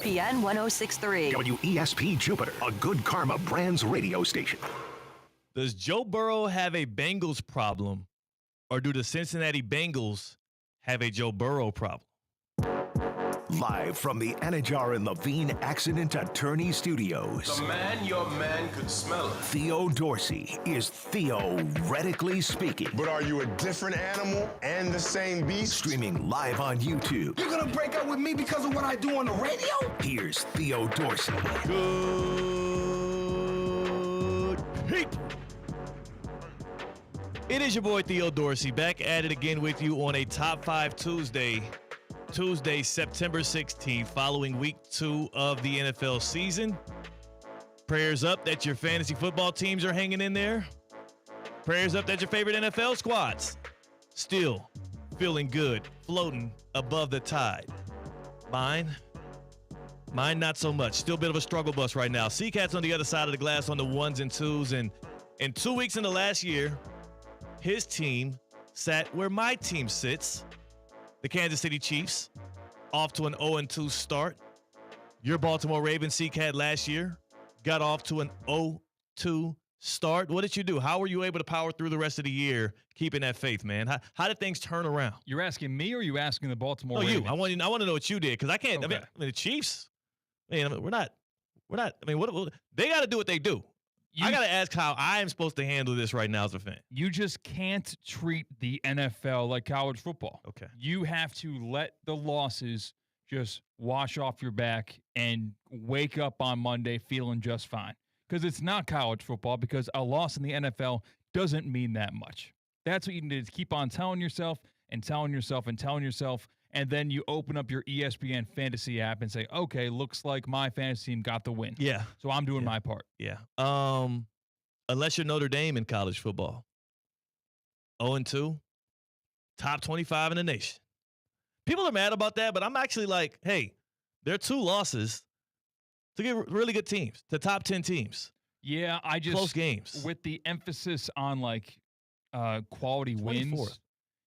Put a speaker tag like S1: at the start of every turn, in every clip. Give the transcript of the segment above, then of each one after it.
S1: ESPN 106.3.
S2: WESP Jupiter, a Good Karma Brands radio station.
S3: Does Joe Burrow have a Bengals problem, or do the Cincinnati Bengals have a Joe Burrow problem?
S2: Live from the Anajar and Levine Accident Attorney Studios.
S4: The man your man could smell it.
S2: Theo Dorsey is theoretically speaking.
S5: But are you a different animal and the same beast?
S2: Streaming live on YouTube.
S6: You're gonna break up with me because of what I do on the radio?
S2: Here's Theo Dorsey.
S3: Good people. It is your boy Theo Dorsey, back at it again with you on a Top 5 Tuesday, September 16th, following week 2 of the NFL season. Prayers up that your fantasy football teams are hanging in there. Prayers up that your favorite NFL squads still feeling good, floating above the tide. Mine not so much. Still a bit of a struggle bus right now. C-Cat's on the other side of the glass on the ones and twos, and in 2 weeks in the last year, his team sat where my team sits. The Kansas City Chiefs, off to an 0-2 start. Your Baltimore Ravens, C-Cat, last year got off to an 0-2 start. What did you do? How were you able to power through the rest of the year, keeping that faith, man? How did things turn around?
S7: You're asking me, or are you asking the Baltimore
S3: No,
S7: Ravens?
S3: you. I want to know what you did, because I can't.
S7: Okay.
S3: I mean, the Chiefs. We're not. I mean, what they got to do what they do. I got to ask how I am supposed to handle this right now as a fan.
S7: You just can't treat the NFL like college football.
S3: Okay.
S7: You have to let the losses just wash off your back and wake up on Monday feeling just fine. Because it's not college football, because a loss in the NFL doesn't mean that much. That's what you need to keep on telling yourself and telling yourself and telling yourself. And then you open up your ESPN fantasy app and say, okay, looks like my fantasy team got the win.
S3: Yeah.
S7: So I'm doing my part.
S3: Yeah. Unless you're Notre Dame in college football. 0-2, top 25 in the nation. People are mad about that, but I'm actually like, hey, there are 2 losses to get really good teams, to top 10 teams.
S7: Yeah, I just
S3: close games.
S7: With the emphasis on like quality
S3: 24th.
S7: wins.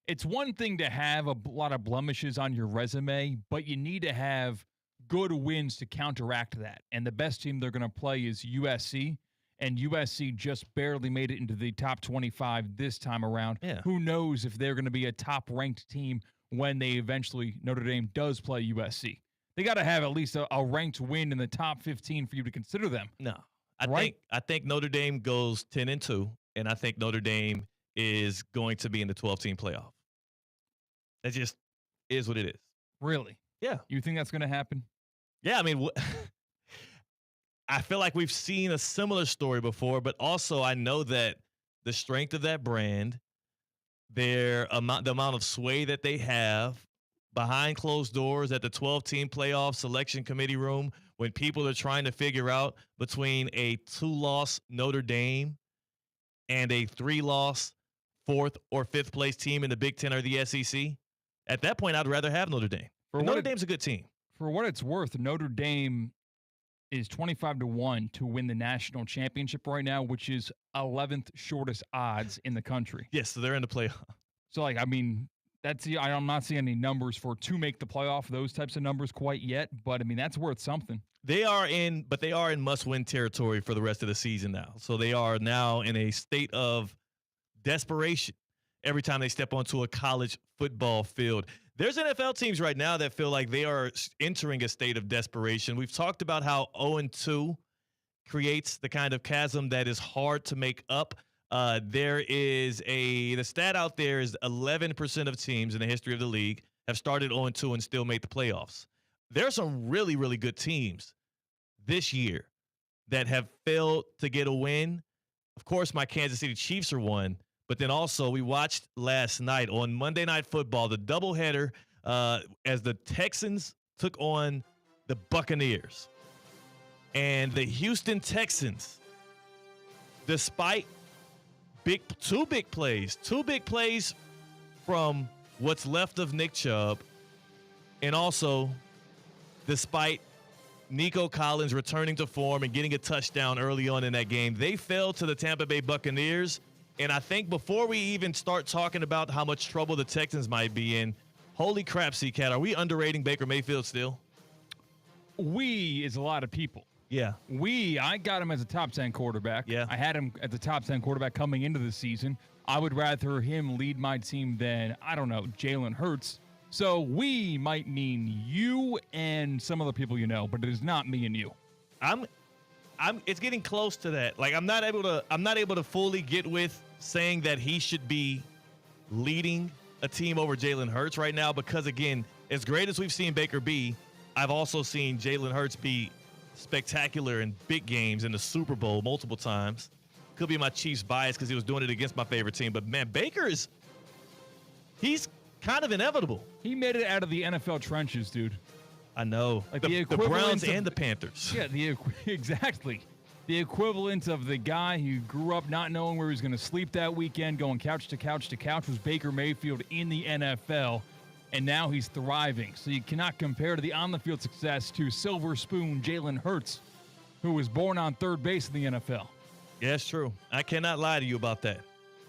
S7: It's one thing to have a lot of blemishes on your resume, but you need to have good wins to counteract that. And the best team they're going to play is USC, and USC just barely made it into the top 25 this time around.
S3: Yeah.
S7: Who knows if they're going to be a top-ranked team when they eventually, Notre Dame does play USC. They got to have at least a ranked win in the top 15 for you to consider them.
S3: No. I
S7: Right?
S3: think Notre Dame goes 10-2, and I think Notre Dame is going to be in the 12-team playoff. That just is what it is.
S7: Really?
S3: Yeah.
S7: You think that's going to happen?
S3: Yeah, I mean, I feel like we've seen a similar story before, but also I know that the strength of that brand, the amount of sway that they have behind closed doors at the 12-team playoff selection committee room, when people are trying to figure out between a 2-loss Notre Dame and a 3-loss 4th or 5th place team in the Big Ten or the SEC, at that point, I'd rather have Notre Dame. Notre Dame's a good team.
S7: For what it's worth, Notre Dame is 25-1 to win the national championship right now, which is 11th shortest odds in the country.
S3: Yes, so they're in the playoff.
S7: So, like, I mean, I'm not seeing any numbers to make the playoff, those types of numbers quite yet, but I mean, that's worth something.
S3: They are in must-win territory for the rest of the season now. So they are now in a state of desperation every time they step onto a college football field. There's NFL teams right now that feel like they are entering a state of desperation. We've talked about how 0-2 creates the kind of chasm that is hard to make up. The stat out there is 11% of teams in the history of the league have started 0-2 and still made the playoffs. There are some really, really good teams this year that have failed to get a win. Of course, my Kansas City Chiefs are one. But then also we watched last night on Monday Night Football, the doubleheader, as the Texans took on the Buccaneers. And the Houston Texans, despite two big plays from what's left of Nick Chubb, and also despite Nico Collins returning to form and getting a touchdown early on in that game, they fell to the Tampa Bay Buccaneers. And I think before we even start talking about how much trouble the Texans might be in, holy crap, C-Cat, are we underrating Baker Mayfield still?
S7: we is a lot of people.
S3: Yeah.
S7: I got him as a top 10 quarterback.
S3: Yeah.
S7: I had him as a top 10 quarterback coming into the season. I would rather him lead my team than, I don't know, Jalen Hurts. So we might mean you and some other people you know, but it is not me and you.
S3: It's getting close to that. Like I'm not able to fully get with saying that he should be leading a team over Jalen Hurts right now, because again, as great as we've seen Baker be, I've also seen Jalen Hurts be spectacular in big games in the Super Bowl multiple times. Could be my Chiefs bias because he was doing it against my favorite team, but man, he's kind of inevitable.
S7: He made it out of the NFL trenches, dude.
S3: I know.
S7: Like
S3: the Browns and the Panthers.
S7: Yeah, exactly. The equivalent of the guy who grew up not knowing where he was going to sleep that weekend, going couch to couch to couch, was Baker Mayfield in the NFL, and now he's thriving. So you cannot compare to the on-the-field success to Silver Spoon Jalen Hurts, who was born on third base in the NFL.
S3: Yeah, it's true. I cannot lie to you about that.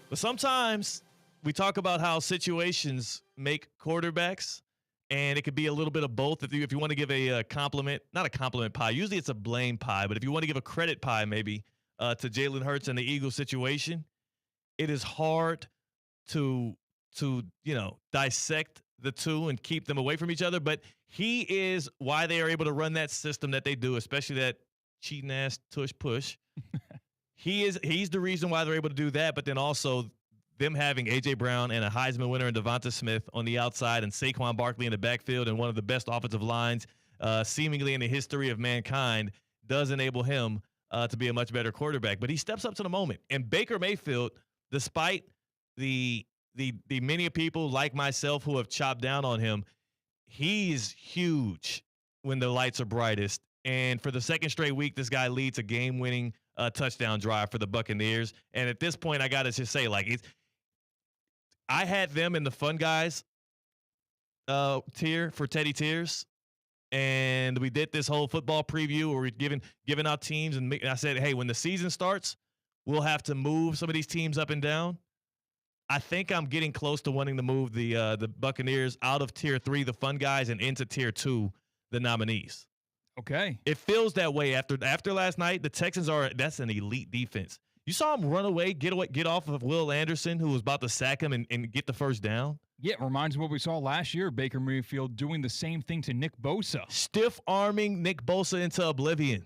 S3: But sometimes we talk about how situations make quarterbacks, and it could be a little bit of both. If you want to give a compliment, not a compliment pie, usually it's a blame pie, but if you want to give a credit pie maybe to Jalen Hurts and the Eagles situation, it is hard to dissect the two and keep them away from each other. But he is why they are able to run that system that they do, especially that cheating ass tush push. He's the reason why they're able to do that, but then also them having A.J. Brown and a Heisman winner and Devonta Smith on the outside and Saquon Barkley in the backfield and one of the best offensive lines seemingly in the history of mankind does enable him to be a much better quarterback. But he steps up to the moment. And Baker Mayfield, despite the many people like myself who have chopped down on him, he's huge when the lights are brightest. And for the second straight week, this guy leads a game-winning touchdown drive for the Buccaneers. And at this point, I got to just say, I had them in the fun guys tier for Teddy Tiers, and we did this whole football preview where we're giving out teams, and I said, hey, when the season starts, we'll have to move some of these teams up and down. I think I'm getting close to wanting to move the Buccaneers out of tier 3, the fun guys, and into tier 2, the nominees.
S7: Okay.
S3: It feels that way after last night. The Texans that's an elite defense. You saw him run away, get off of Will Anderson, who was about to sack him and get the first down.
S7: Yeah, it reminds me of what we saw last year. Baker Mayfield doing the same thing to Nick Bosa.
S3: Stiff-arming Nick Bosa into oblivion.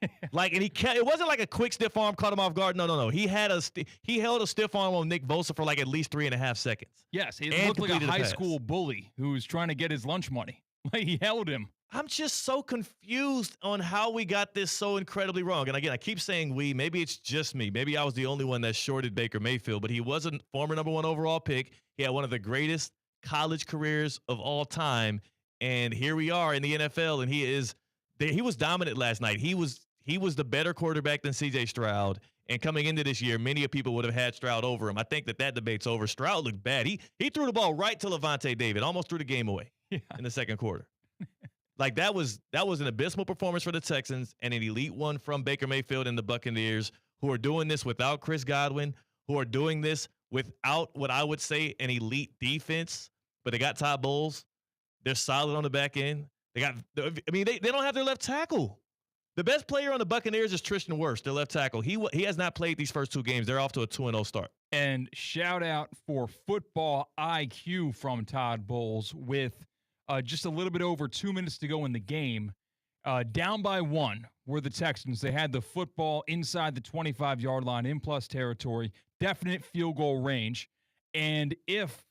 S3: It wasn't like a quick stiff arm caught him off guard. No. He held a stiff arm on Nick Bosa for at least 3.5 seconds.
S7: Yes, it looked like a high school bully who was trying to get his lunch money. He held him.
S3: I'm just so confused on how we got this so incredibly wrong. And again, I keep saying we. Maybe it's just me. Maybe I was the only one that shorted Baker Mayfield, but he was a former number 1 overall pick. He had one of the greatest college careers of all time. And here we are in the NFL, and he was dominant last night. He was the better quarterback than C.J. Stroud. And coming into this year, many people would have had Stroud over him. I think that debate's over. Stroud looked bad. He threw the ball right to Levante David, almost threw the game away in the second quarter. That was an abysmal performance for the Texans, and an elite one from Baker Mayfield and the Buccaneers, who are doing this without Chris Godwin, who are doing this without what I would say an elite defense, but they got Todd Bowles. They're solid on the back end. They don't have their left tackle. The best player on the Buccaneers is Tristan Wirfs, their left tackle. He has not played these first 2 games. They're off to a 2-0 start.
S7: And shout out for football IQ from Todd Bowles with just a little bit over 2 minutes to go in the game. Down by 1 were the Texans. They had the football inside the 25-yard line in plus territory, definite field goal range. And if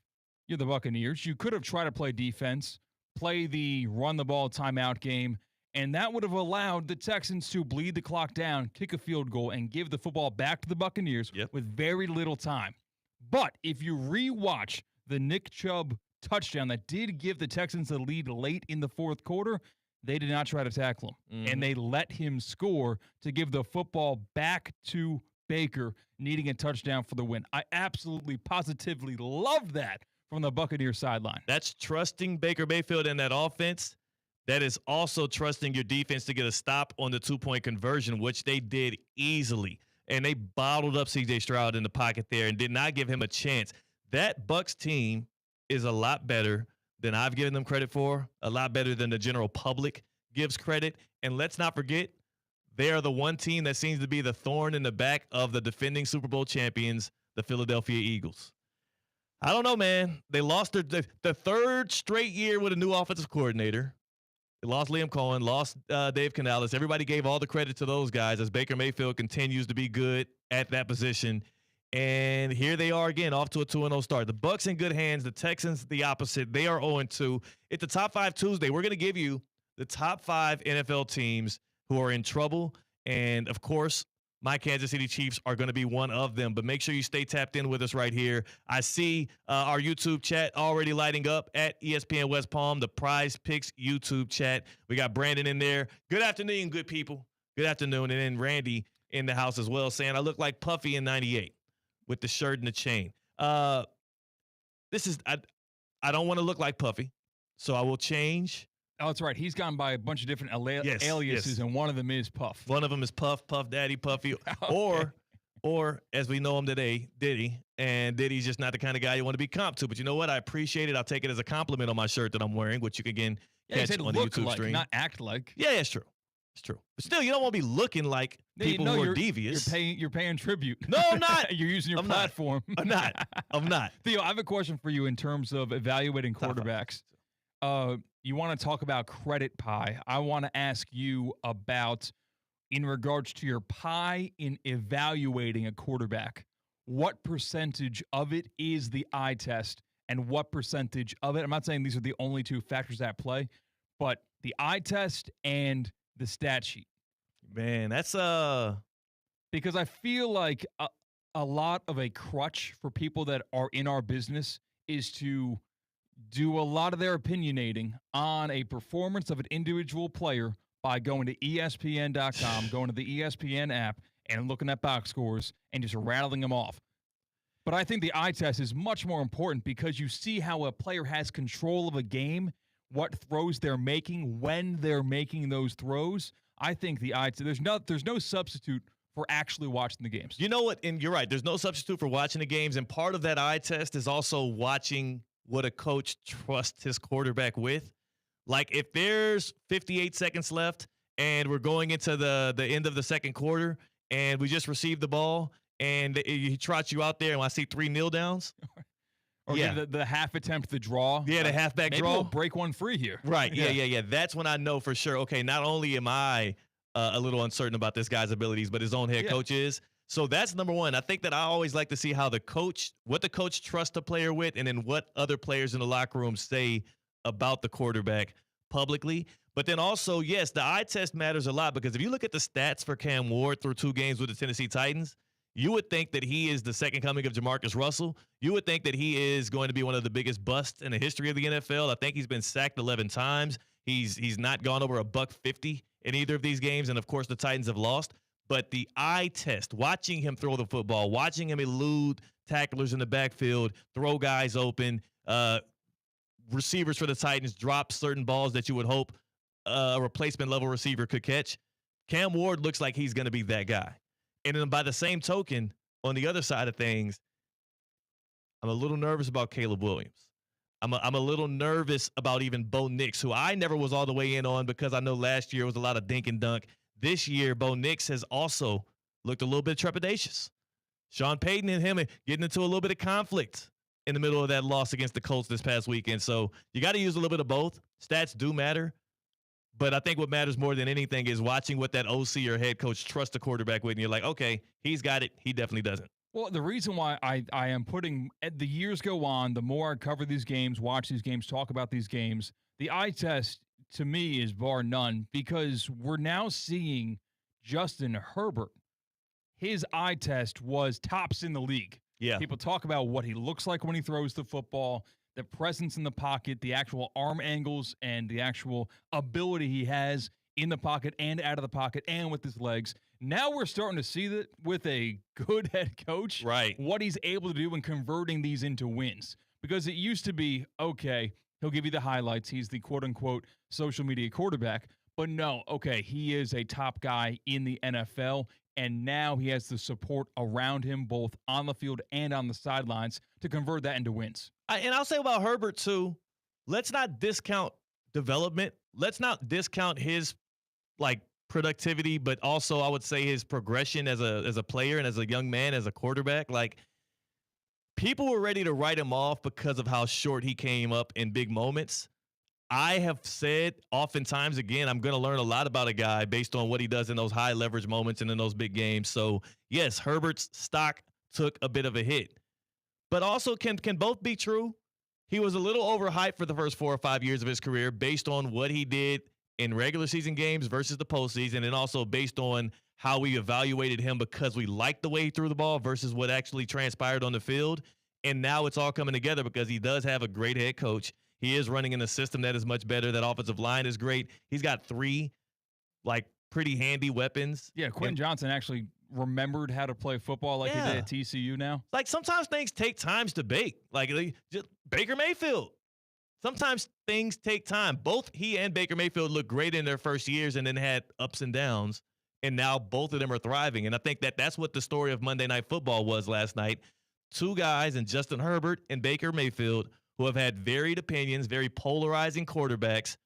S7: you're the Buccaneers, you could have tried to play defense, play the run-the-ball timeout game, and that would have allowed the Texans to bleed the clock down, kick a field goal, and give the football back to the Buccaneers with very little time. But if you rewatch the Nick Chubb touchdown that did give the Texans the lead late in the fourth quarter, they did not try to tackle him. And they let him score to give the football back to Baker, needing a touchdown for the win. I absolutely, positively love that from the Buccaneers sideline.
S3: That's trusting Baker Mayfield in that offense. That is also trusting your defense to get a stop on the 2-point conversion, which they did easily. And they bottled up C.J. Stroud in the pocket there and did not give him a chance. That Bucs team is a lot better than I've given them credit for, a lot better than the general public gives credit. And let's not forget, they are the one team that seems to be the thorn in the back of the defending Super Bowl champions, the Philadelphia Eagles. I don't know, man. They lost the third straight year with a new offensive coordinator. They lost Liam Cohen, lost Dave Canales. Everybody gave all the credit to those guys as Baker Mayfield continues to be good at that position. And here they are again, off to a 2-0 start. The Bucs in good hands. The Texans, the opposite. They are 0-2. It's the Top 5 Tuesday. We're going to give you the top 5 NFL teams who are in trouble. And, of course, my Kansas City Chiefs are going to be one of them. But make sure you stay tapped in with us right here. I see our YouTube chat already lighting up at ESPN West Palm, the Prize Picks YouTube chat. We got Brandon in there. Good afternoon, good people. Good afternoon. And then Randy in the house as well, saying I look like Puffy in 98 with the shirt and the chain. I don't want to look like Puffy, so I will change.
S7: Oh, that's right. He's gone by a bunch of different aliases, and one of them is Puff.
S3: One of them is Puff Daddy, Puffy,
S7: Okay.
S3: or as we know him today, Diddy. And Diddy's just not the kind of guy you want to be comped to. But you know what? I appreciate it. I'll take it as a compliment on my shirt that I'm wearing, which you can again catch on the YouTube
S7: like,
S3: stream.
S7: Not act like.
S3: Yeah, it's true. It's true. But still, you don't want to be looking like people who are devious.
S7: You're paying tribute.
S3: No, I'm not.
S7: You're using your
S3: I'm
S7: platform.
S3: I'm not.
S7: Theo, I have a question for you in terms of evaluating quarterbacks. You want to talk about credit pie. I want to ask you about, in regards to your pie in evaluating a quarterback, what percentage of it is the eye test and what percentage of it, I'm not saying these are the only two factors at play, but the eye test and the stat sheet.
S3: Man, that's
S7: because I feel like a lot of a crutch for people that are in our business is to do a lot of their opinionating on a performance of an individual player by going to ESPN.com, going to the ESPN app, and looking at box scores and just rattling them off. But I think the eye test is much more important because you see how a player has control of a game, what throws they're making, when they're making those throws. I think the eye test, there's no substitute for actually watching the games.
S3: You know what? And you're right. There's no substitute for watching the games. And part of that eye test is also watching what a coach trusts his quarterback with. Like if there's 58 seconds left and we're going into the end of the second quarter and we just received the ball and he trots you out there and I see 3 kneel downs.
S7: Or the half attempt, the draw.
S3: Yeah, the halfback
S7: maybe
S3: draw.
S7: We'll break one free here.
S3: Right. Yeah. That's when I know for sure, okay, not only am I a little uncertain about this guy's abilities, but his own head coach is. So that's number one. I think that I always like to see what the coach trusts the player with, and then what other players in the locker room say about the quarterback publicly. But then also, yes, the eye test matters a lot because if you look at the stats for Cam Ward through 2 games with the Tennessee Titans, you would think that he is the second coming of Jamarcus Russell. You would think that he is going to be one of the biggest busts in the history of the NFL. I think he's been sacked 11 times. He's not gone over $150 in either of these games, and of course the Titans have lost. But the eye test, watching him throw the football, watching him elude tacklers in the backfield, throw guys open, receivers for the Titans drop certain balls that you would hope a replacement level receiver could catch. Cam Ward looks like he's going to be that guy. And then by the same token, on the other side of things, I'm a little nervous about Caleb Williams. I'm a little nervous about even Bo Nix, who I never was all the way in on because I know last year was a lot of dink and dunk. This year, Bo Nix has also looked a little bit trepidatious. Sean Payton and him getting into a little bit of conflict in the middle of that loss against the Colts this past weekend. So you got to use a little bit of both. Stats do matter. But I think what matters more than anything is watching what that OC or head coach trusts the quarterback with. And you're like, okay, he's got it. He definitely doesn't.
S7: Well, the reason why I am putting – the years go on, the more I cover these games, watch these games, talk about these games, the eye test to me is bar none because we're now seeing Justin Herbert. His eye test was tops in the league.
S3: Yeah.
S7: People talk about what he looks like when he throws the football, the presence in the pocket, the actual arm angles, and the actual ability he has in the pocket and out of the pocket and with his legs. Now we're starting to see that with a good head coach,
S3: right?
S7: What he's able to do in converting these into wins. Because it used to be, okay, he'll give you the highlights. He's the quote-unquote social media quarterback. But no, okay, he is a top guy in the NFL, and now he has the support around him both on the field and on the sidelines to convert that into wins.
S3: And I'll say about Herbert, too, let's not discount development let's not discount his like productivity, but also I would say his progression as a player and as a young man, as a quarterback. Like, people were ready to write him off because of how short he came up in big moments. I have said oftentimes, again, I'm going to learn a lot about a guy based on what he does in those high leverage moments and in those big games. So yes, Herbert's stock took a bit of a hit, but also can both be true. He was a little overhyped for the first 4 or 5 years of his career based on what he did in regular season games versus the postseason, and also based on how we evaluated him because we liked the way he threw the ball versus what actually transpired on the field. And now it's all coming together because he does have a great head coach. He is running in a system that is much better. That offensive line is great. He's got 3 like pretty handy weapons.
S7: Yeah, Quentin Johnson actually remembered how to play football like he did at TCU now.
S3: Like, sometimes things take time to bake. Like just Baker Mayfield. Sometimes things take time. Both he and Baker Mayfield looked great in their first years and then had ups and downs. And now both of them are thriving. And I think that's what the story of Monday Night Football was last night. 2 guys, in Justin Herbert and Baker Mayfield, who have had varied opinions, very polarizing quarterbacks,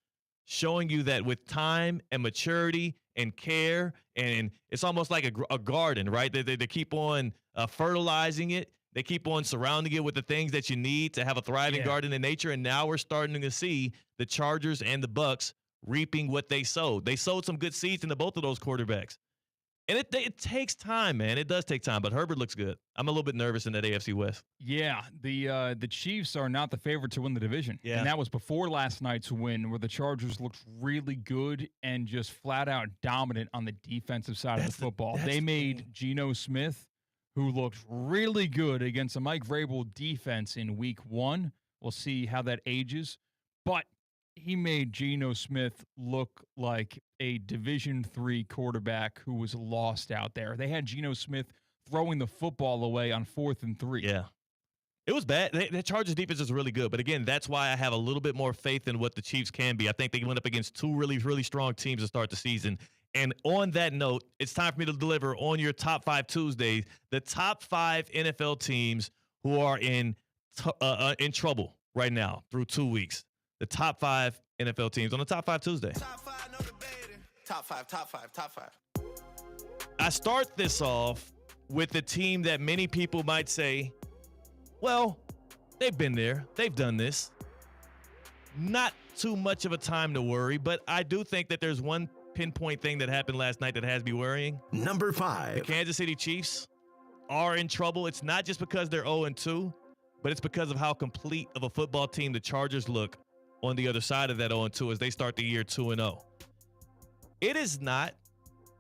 S3: showing you that with time and maturity and care, and it's almost like a garden, right? They keep on fertilizing it. They keep on surrounding it with the things that you need to have a thriving garden in nature. And now we're starting to see the Chargers and the Bucks reaping what they sowed. They sowed some good seeds into both of those quarterbacks. And it takes time, man. It does take time, but Herbert looks good. I'm a little bit nervous in that AFC West.
S7: Yeah, the Chiefs are not the favorite to win the division.
S3: Yeah.
S7: And that was before last night's win, where the Chargers looked really good and just flat out dominant on the defensive side of the football. They made Geno Smith, who looked really good against a Mike Vrabel defense in week 1. We'll see how that ages. But he made Geno Smith look like a Division III quarterback who was lost out there. They had Geno Smith throwing the football away on 4th and 3.
S3: Yeah. It was bad. The Chargers defense is really good. But again, that's why I have a little bit more faith in what the Chiefs can be. I think they went up against 2 really, really strong teams to start the season. And on that note, it's time for me to deliver on your Top 5 Tuesdays, the top 5 NFL teams who are in trouble right now through 2 weeks. The top 5 NFL teams on the Top 5 Tuesday.
S6: Top 5, no debating. Top 5, top 5, top 5.
S3: I start this off with the team that many people might say, well, they've been there. They've done this. Not too much of a time to worry, but I do think that there's one pinpoint thing that happened last night that has me worrying.
S2: Number 5.
S3: The Kansas City Chiefs are in trouble. It's not just because they're 0-2, but it's because of how complete of a football team the Chargers look on the other side of that 0-2 as they start the year 2-0. It is not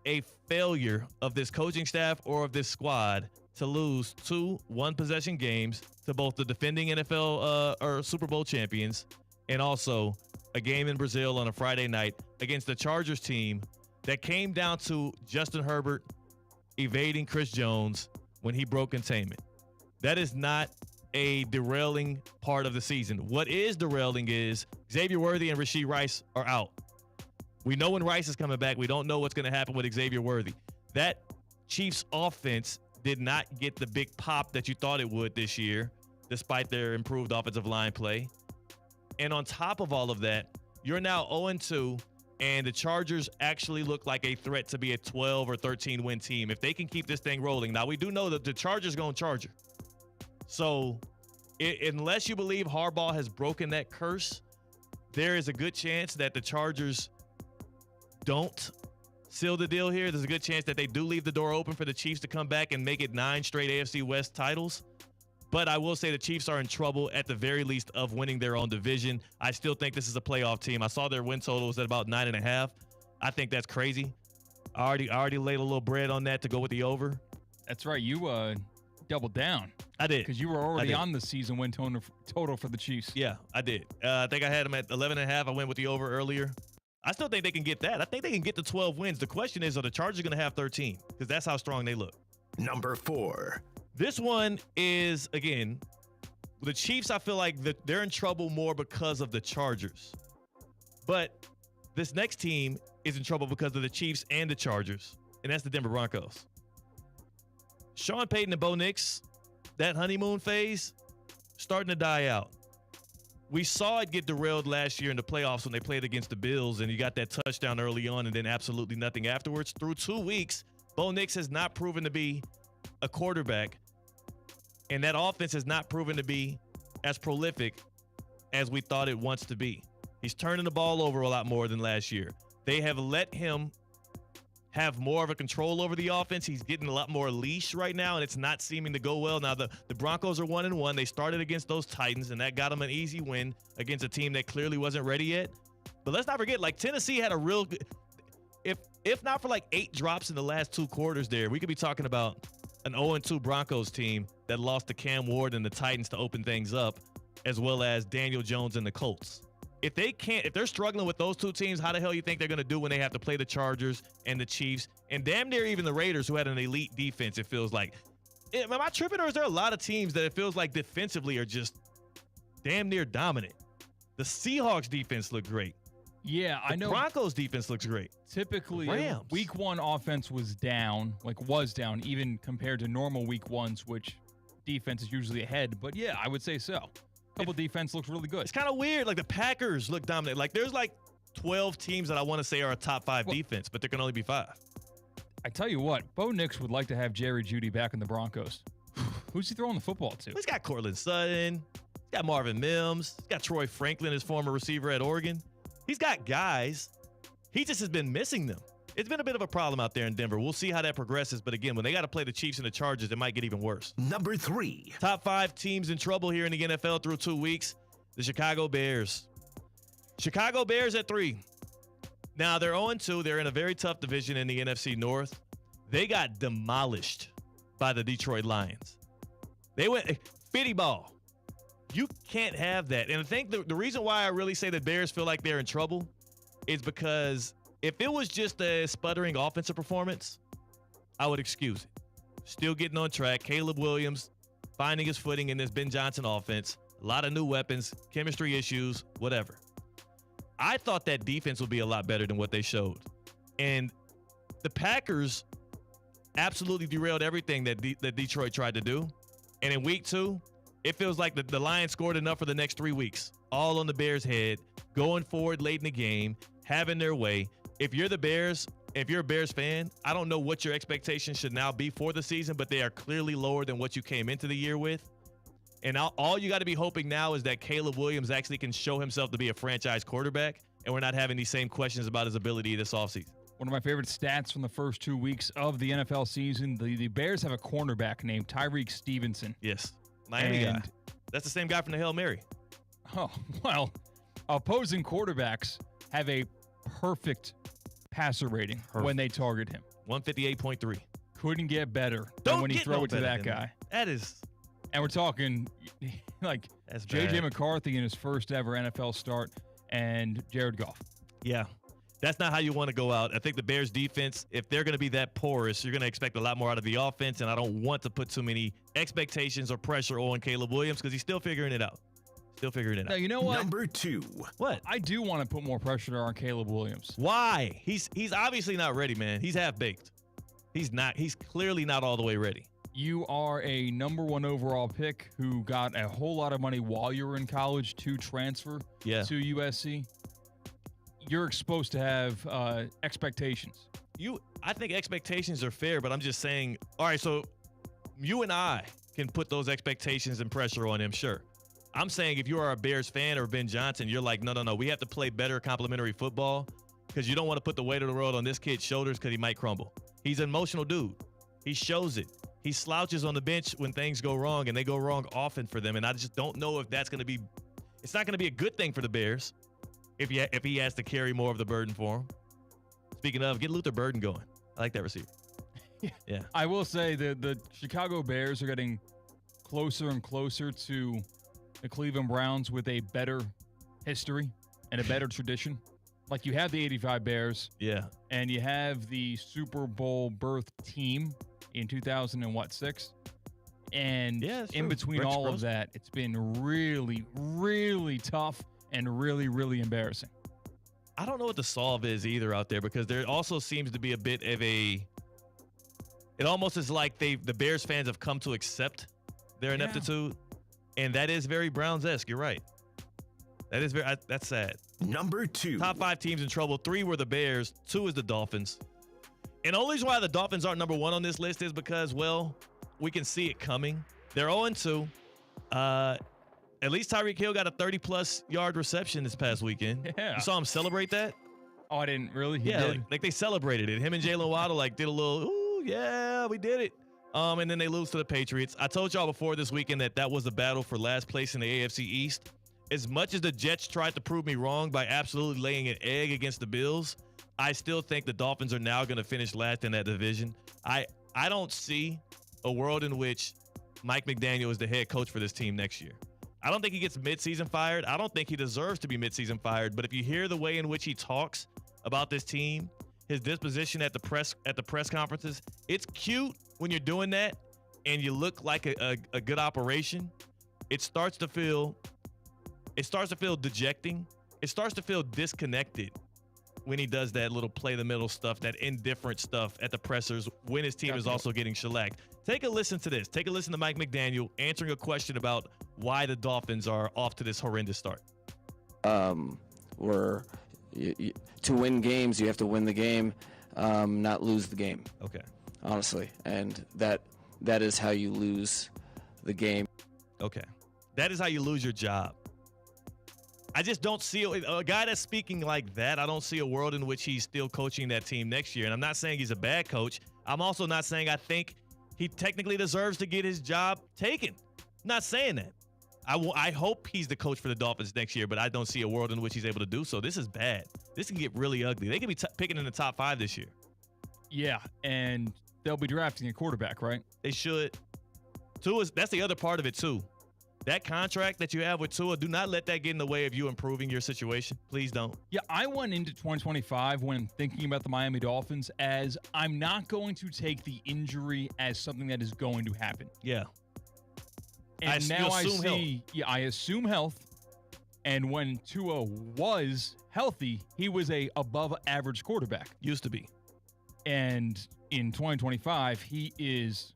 S3: a failure of this coaching staff or of this squad to lose 2 one-possession games to both the defending NFL or Super Bowl champions and also a game in Brazil on a Friday night against the Chargers team that came down to Justin Herbert evading Chris Jones when he broke containment. That is not a derailing part of the season. What is derailing is Xavier Worthy and Rashee Rice are out. We know when Rice is coming back. We don't know what's going to happen with Xavier Worthy. That Chiefs offense did not get the big pop that you thought it would this year, despite their improved offensive line play. And on top of all of that, you're now 0-2, and the Chargers actually look like a threat to be a 12 or 13 win team. If they can keep this thing rolling. Now, we do know that the Chargers going to Charger. So unless you believe Harbaugh has broken that curse, there is a good chance that the Chargers don't seal the deal here. There's a good chance that they do leave the door open for the Chiefs to come back and make it 9 straight AFC West titles. But I will say the Chiefs are in trouble at the very least of winning their own division. I still think this is a playoff team. I saw their win total was at about 9.5. I think that's crazy. I already laid a little bread on that to go with the over.
S7: That's right. You doubled down.
S3: I did.
S7: Because you were already on the season win total for the Chiefs.
S3: Yeah, I did. I think I had them at 11.5. I went with the over earlier. I still think they can get that. I think they can get to 12 wins. The question is, are the Chargers going to have 13? Because that's how strong they look.
S2: Number 4.
S3: This one is, again, the Chiefs, I feel like they're in trouble more because of the Chargers. But this next team is in trouble because of the Chiefs and the Chargers, and that's the Denver Broncos. Sean Payton and Bo Nix, that honeymoon phase, starting to die out. we saw it get derailed last year in the playoffs when they played against the Bills, and you got that touchdown early on and then absolutely nothing afterwards. Through 2 weeks, Bo Nix has not proven to be a quarterback, and that offense has not proven to be as prolific as we thought it wants to be. He's turning the ball over a lot more than last year. They have let him have more of a control over the offense. He's getting a lot more leash right now, and it's not seeming to go well. Now, the Broncos are 1-1. They started against those Titans, and that got them an easy win against a team that clearly wasn't ready yet. But let's not forget, like, Tennessee had a real good – if not for, like, 8 drops in the last 2 quarters there, we could be talking about an 0-2 Broncos team that lost to Cam Ward and the Titans to open things up, as well as Daniel Jones and the Colts. If they're struggling with those 2 teams, how the hell you think they're going to do when they have to play the Chargers and the Chiefs and damn near even the Raiders, who had an elite defense, it feels like. Am I tripping, or is there a lot of teams that it feels like defensively are just damn near dominant? The Seahawks defense looked great.
S7: Yeah, I know.
S3: Broncos defense looks great.
S7: Typically,
S3: Rams.
S7: week 1 offense was down, even compared to normal week 1s, which defense is usually ahead. But yeah, I would say so. Couple defense looks really good.
S3: It's kind of weird. Like, the Packers look dominant. Like, there's like 12 teams that I want to say are a top 5 defense, but there can only be 5.
S7: I tell you what, Bo Nix would like to have Jerry Jeudy back in the Broncos. Who's he throwing the football to?
S3: He's got Cortland Sutton. He's got Marvin Mims. He's got Troy Franklin, his former receiver at Oregon. He's got guys. He just has been missing them. It's been a bit of a problem out there in Denver. We'll see how that progresses. But again, when they got to play the Chiefs and the Chargers, it might get even worse.
S2: Number 3.
S3: Top 5 teams in trouble here in the NFL through 2 weeks. The Chicago Bears. Chicago Bears at 3. Now, they're 0-2. They're in a very tough division in the NFC North. They got demolished by the Detroit Lions. They went fitty ball. You can't have that. And I think the reason why I really say the Bears feel like they're in trouble is because if it was just a sputtering offensive performance, I would excuse it. Still getting on track. Caleb Williams finding his footing in this Ben Johnson offense. A lot of new weapons, chemistry issues, whatever. I thought that defense would be a lot better than what they showed. And the Packers absolutely derailed everything that Detroit tried to do. And in week 2, it feels like the Lions scored enough for the next 3 weeks. All on the Bears' head, going forward late in the game, having their way. If you're the Bears, if you're a Bears fan, I don't know what your expectations should now be for the season, but they are clearly lower than what you came into the year with. And all you got to be hoping now is that Caleb Williams actually can show himself to be a franchise quarterback, and we're not having these same questions about his ability this offseason.
S7: One of my favorite stats from the first 2 weeks of the NFL season, the Bears have a cornerback named Tyreek Stevenson.
S3: Yes, Miami guy. That's the same guy from the Hail Mary.
S7: Oh, well, opposing quarterbacks have a perfect passer rating when they target him.
S3: 158.3.
S7: Couldn't get better than when you throw it to that guy.
S3: That is.
S7: And we're talking like J.J. McCarthy in his first ever NFL start and Jared Goff.
S3: Yeah. That's not how you want to go out. I think the Bears defense, if they're going to be that porous, you're going to expect a lot more out of the offense, and I don't want to put too many expectations or pressure on Caleb Williams because he's still figuring it out. Now,
S7: you know what?
S2: Number 2.
S3: What?
S7: I do want to put more pressure on Caleb Williams.
S3: Why? He's obviously not ready, man. He's half-baked. He's not. He's clearly not all the way ready.
S7: You are a number 1 overall pick who got a whole lot of money while you were in college to transfer to USC. You're supposed to have expectations.
S3: I think expectations are fair, but I'm just saying, all right, so you and I can put those expectations and pressure on him, sure. I'm saying if you are a Bears fan or Ben Johnson, you're like, no, we have to play better complimentary football because you don't want to put the weight of the world on this kid's shoulders because he might crumble. He's an emotional dude. He shows it. He slouches on the bench when things go wrong, and they go wrong often for them, and I just don't know if that's going to be – it's not going to be a good thing for the Bears if he has to carry more of the burden for him. Speaking of, get Luther Burden going. I like that receiver. Yeah.
S7: I will say the Chicago Bears are getting closer and closer to the Cleveland Browns with a better history and a better tradition. Like, you have the 85 Bears.
S3: Yeah.
S7: And you have the Super Bowl berth team in 2006. And in between
S3: Rex
S7: all
S3: Grossman.
S7: of that, it's been really, really tough and really, really embarrassing.
S3: I don't know what the solve is either out there because there also seems to be a bit of it almost is like the Bears fans have come to accept their ineptitude. And that is very Browns-esque. You're right. That is that's sad.
S2: Number 2.
S3: Top 5 teams in trouble. 3 were the Bears. 2 is the Dolphins. And the only reason why the Dolphins aren't number 1 on this list is because, well, we can see it coming. They're 0-2. At least Tyreek Hill got a 30-plus yard reception this past weekend.
S7: Yeah.
S3: You saw him celebrate that?
S7: Oh, I didn't really. He
S3: Yeah,
S7: did.
S3: like they celebrated it. Him and Jalen Waddle did a little, ooh, yeah, we did it. And then they lose to the Patriots. I told y'all before this weekend that was a battle for last place in the AFC East. As much as the Jets tried to prove me wrong by absolutely laying an egg against the Bills, I still think the Dolphins are now going to finish last in that division. I don't see a world in which Mike McDaniel is the head coach for this team next year. I don't think he gets midseason fired. I don't think he deserves to be midseason fired. But if you hear the way in which he talks about this team, his disposition at the press conferences, it's cute when you're doing that and you look like a good operation. It starts to feel dejecting. It starts to feel disconnected when he does that little play the middle stuff, that indifferent stuff at the pressers when his team is also getting shellacked. Take a listen to this. Take a listen to Mike McDaniel answering a question about why the Dolphins are off to this horrendous start.
S1: To win games, you have to win the game, not lose the game.
S3: Okay.
S1: Honestly, and that is how you lose the game.
S3: Okay. That is how you lose your job. I just don't see a guy that's speaking like that. I don't see a world in which he's still coaching that team next year. And I'm not saying he's a bad coach. I'm also not saying I think he technically deserves to get his job taken. I'm not saying that. I hope he's the coach for the Dolphins next year, but I don't see a world in which he's able to do so. This is bad. This can get really ugly. They could be picking in the top 5 this year.
S7: Yeah, and they'll be drafting a quarterback, right?
S3: They should. That's the other part of it, too. That contract that you have with Tua, do not let that get in the way of you improving your situation. Please don't.
S7: Yeah, I went into 2025 when thinking about the Miami Dolphins as I'm not going to take the injury as something that is going to happen.
S3: Yeah.
S7: And now I see, I assume health. And when Tua was healthy, he was a above average quarterback.
S3: Used to be.
S7: And in 2025, he is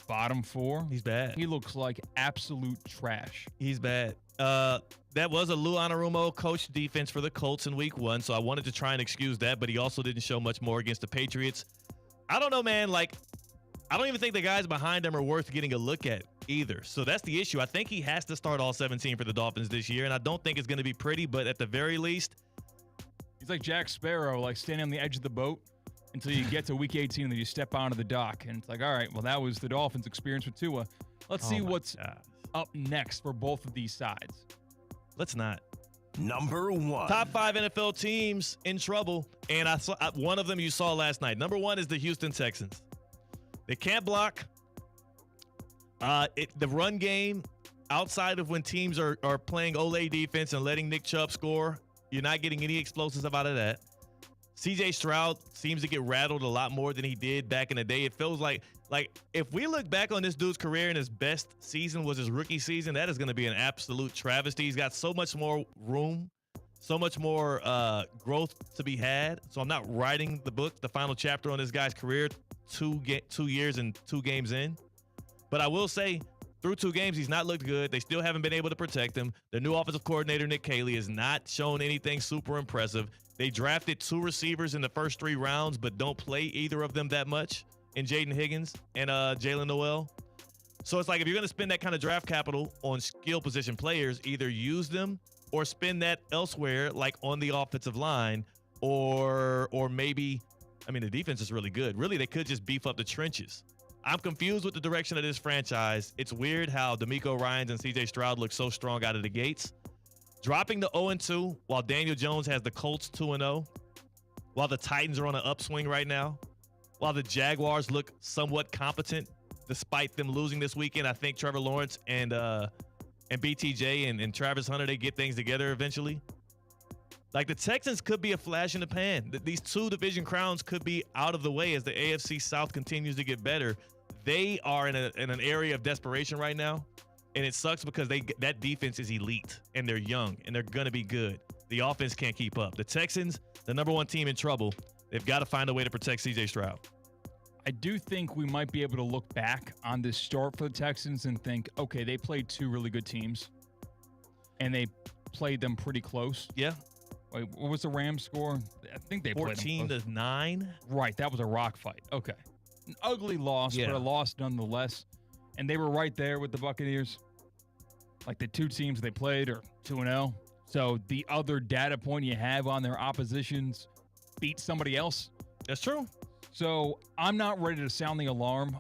S7: bottom 4.
S3: He's bad.
S7: He looks like absolute trash.
S3: He's bad. That was a Lou Anarumo coach defense for the Colts in week 1, so I wanted to try and excuse that, but he also didn't show much more against the Patriots. I don't know, man. I don't even think the guys behind him are worth getting a look at either. So that's the issue. I think he has to start all 17 for the Dolphins this year, and I don't think it's going to be pretty, but at the very least.
S7: He's like Jack Sparrow, standing on the edge of the boat until you get to week 18 and then you step onto the dock. And it's like, all right, well, that was the Dolphins' experience with Tua. Let's see what's up next for both of these sides.
S3: Let's not.
S2: Number 1.
S3: Top 5 NFL teams in trouble, and I saw one of them you saw last night. Number 1 is the Houston Texans. They can't block. The run game, outside of when teams are playing Ole defense and letting Nick Chubb score, you're not getting any explosives out of that. CJ Stroud seems to get rattled a lot more than he did back in the day. It feels like if we look back on this dude's career and his best season was his rookie season, that is going to be an absolute travesty. He's got so much more room, so much more growth to be had. So I'm not writing the final chapter on this guy's career 2 years and 2 games in. But I will say, through 2 games, he's not looked good. They still haven't been able to protect him. Their new offensive coordinator, Nick Caley, has not shown anything super impressive. They drafted 2 receivers in the first 3 rounds, but don't play either of them that much in Jaden Higgins and Jalen Noel. So it's like if you're going to spend that kind of draft capital on skill position players, either use them or spend that elsewhere, like on the offensive line, or maybe, the defense is really good. Really, they could just beef up the trenches. I'm confused with the direction of this franchise. It's weird how DeMeco Ryans and CJ Stroud look so strong out of the gates. Dropping the 0-2 while Daniel Jones has the Colts 2-0, while the Titans are on an upswing right now, while the Jaguars look somewhat competent despite them losing this weekend. I think Trevor Lawrence and BTJ and Travis Hunter, they get things together eventually. Like the Texans could be a flash in the pan. These 2 division crowns could be out of the way as the AFC South continues to get better. They are in an area of desperation right now, and it sucks because that defense is elite, and they're young, and they're going to be good. The offense can't keep up. The Texans, the number 1 team in trouble, they've got to find a way to protect C.J. Stroud.
S7: I do think we might be able to look back on this start for the Texans and think, okay, they played 2 really good teams, and they played them pretty close.
S3: Yeah.
S7: Wait, what was the Rams score? I think they played them close.
S3: 14-9.
S7: Right, that was a rock fight. Okay. An ugly loss,
S3: Yeah.
S7: but a loss nonetheless. And they were right there with the Buccaneers. Like the two teams they played are 2-0. So the other data point you have on their oppositions beat somebody else.
S3: That's true.
S7: So I'm not ready to sound the alarm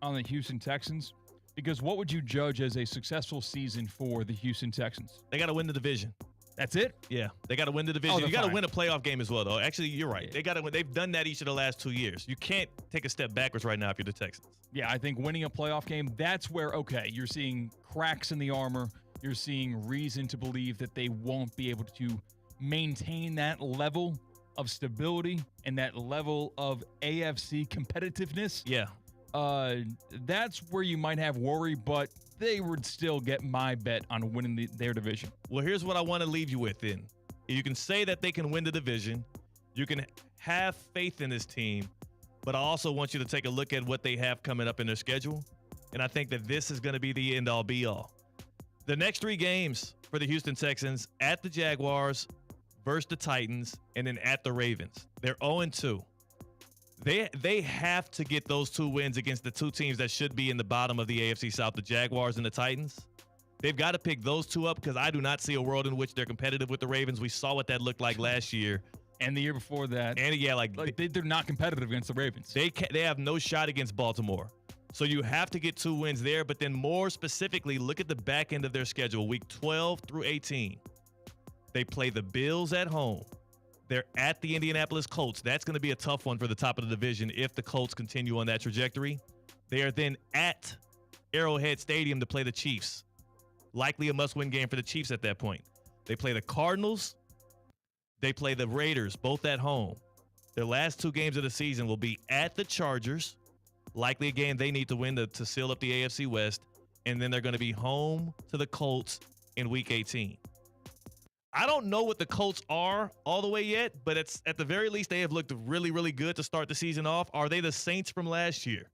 S7: on the Houston Texans because what would you judge as a successful season for the Houston Texans?
S3: They got to win the division.
S7: That's it?
S3: Yeah, they got to win the division.
S7: they're
S3: You got to
S7: fine.
S3: win a playoff game as well, though. Actually, you're right.
S7: Yeah.
S3: They got to win. They've done that each of the last 2 years. You can't take a step backwards right now if you're the Texans.
S7: Yeah, I think winning a playoff game, that's where, okay, you're seeing cracks in the armor. You're seeing reason to believe that they won't be able to maintain that level of stability and that level of AFC competitiveness.
S3: Yeah.
S7: That's where you might have worry, but they would still get my bet on winning their division.
S3: Well, here's what I want to leave you with then. You can say that they can win the division. You can have faith in this team, but I also want you to take a look at what they have coming up in their schedule. And I think that this is going to be the end-all, be-all. The next 3 games for the Houston Texans at the Jaguars versus the Titans and then at the Ravens. They're 0-2. They have to get those 2 wins against the 2 teams that should be in the bottom of the AFC South, the Jaguars and the Titans. They've got to pick those 2 up because I do not see a world in which they're competitive with the Ravens. We saw what that looked like last year.
S7: And the year before that.
S3: And yeah,
S7: they're not competitive against the Ravens.
S3: They have no shot against Baltimore. So you have to get 2 wins there, but then more specifically, look at the back end of their schedule, week 12 through 18. They play the Bills at home. They're at the Indianapolis Colts. That's going to be a tough one for the top of the division if the Colts continue on that trajectory. They are then at Arrowhead Stadium to play the Chiefs. Likely a must-win game for the Chiefs at that point. They play the Cardinals. They play the Raiders, both at home. Their last 2 games of the season will be at the Chargers. Likely a game they need to win to seal up the AFC West. And then they're going to be home to the Colts in Week 18. I don't know what the Colts are all the way yet, but it's at the very least they have looked really, really good to start the season off. Are they the Saints from last year?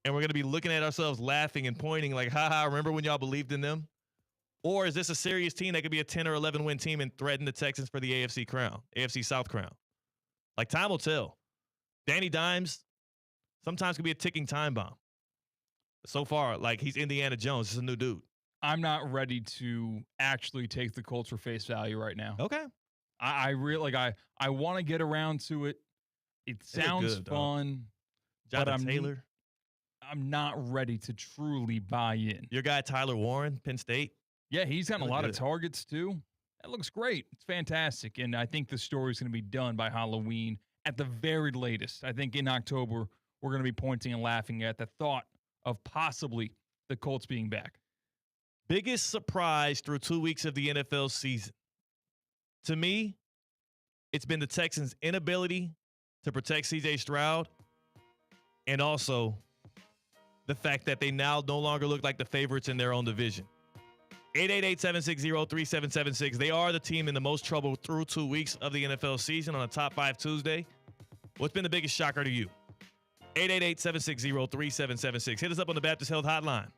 S3: And we're going to be looking at ourselves laughing and pointing like, haha, remember when y'all believed in them? Or is this a serious team that could be a 10 or 11 win team and threaten the Texans for the AFC crown, AFC South crown? Like, time will tell. Danny Dimes sometimes could be a ticking time bomb. So far, like, he's Indiana Jones. He's a new dude.
S7: I'm not ready to actually take the Colts for face value right now.
S3: Okay.
S7: I really I want to get around to it. It sounds
S3: good,
S7: fun.
S3: Jonathan Taylor.
S7: I'm not ready to truly buy in.
S3: Your guy Tyler Warren, Penn State.
S7: Yeah, he's gotten a lot of
S3: good.
S7: targets too. That looks great. It's fantastic. And I think the story's going to be done by Halloween at the very latest. I think in October, we're going to be pointing and laughing at the thought of possibly the Colts being back.
S3: Biggest surprise through 2 weeks of the NFL season. To me, it's been the Texans' inability to protect C.J. Stroud and also the fact that they now no longer look like the favorites in their own division. 888-760-3776. They are the team in the most trouble through 2 weeks of the NFL season on a Top 5 Tuesday. What's been the biggest shocker to you? 888-760-3776. Hit us up on the Baptist Health Hotline.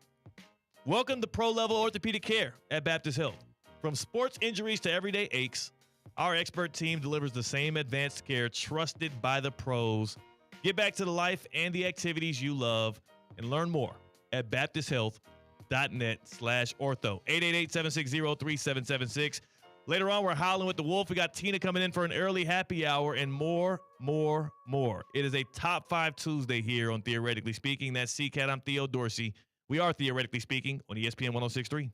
S3: Welcome to pro-level orthopedic care at Baptist Health. From sports injuries to everyday aches, our expert team delivers the same advanced care trusted by the pros. Get back to the life and the activities you love and learn more at baptisthealth.net/ortho. 888-760-3776. Later on, we're howling with the wolf. We got Tina coming in for an early happy hour and more. It is a Top 5 Tuesday here on Theoretically Speaking. That's C-Cat. I'm Theo Dorsey. We are Theoretically Speaking on ESPN 106.3.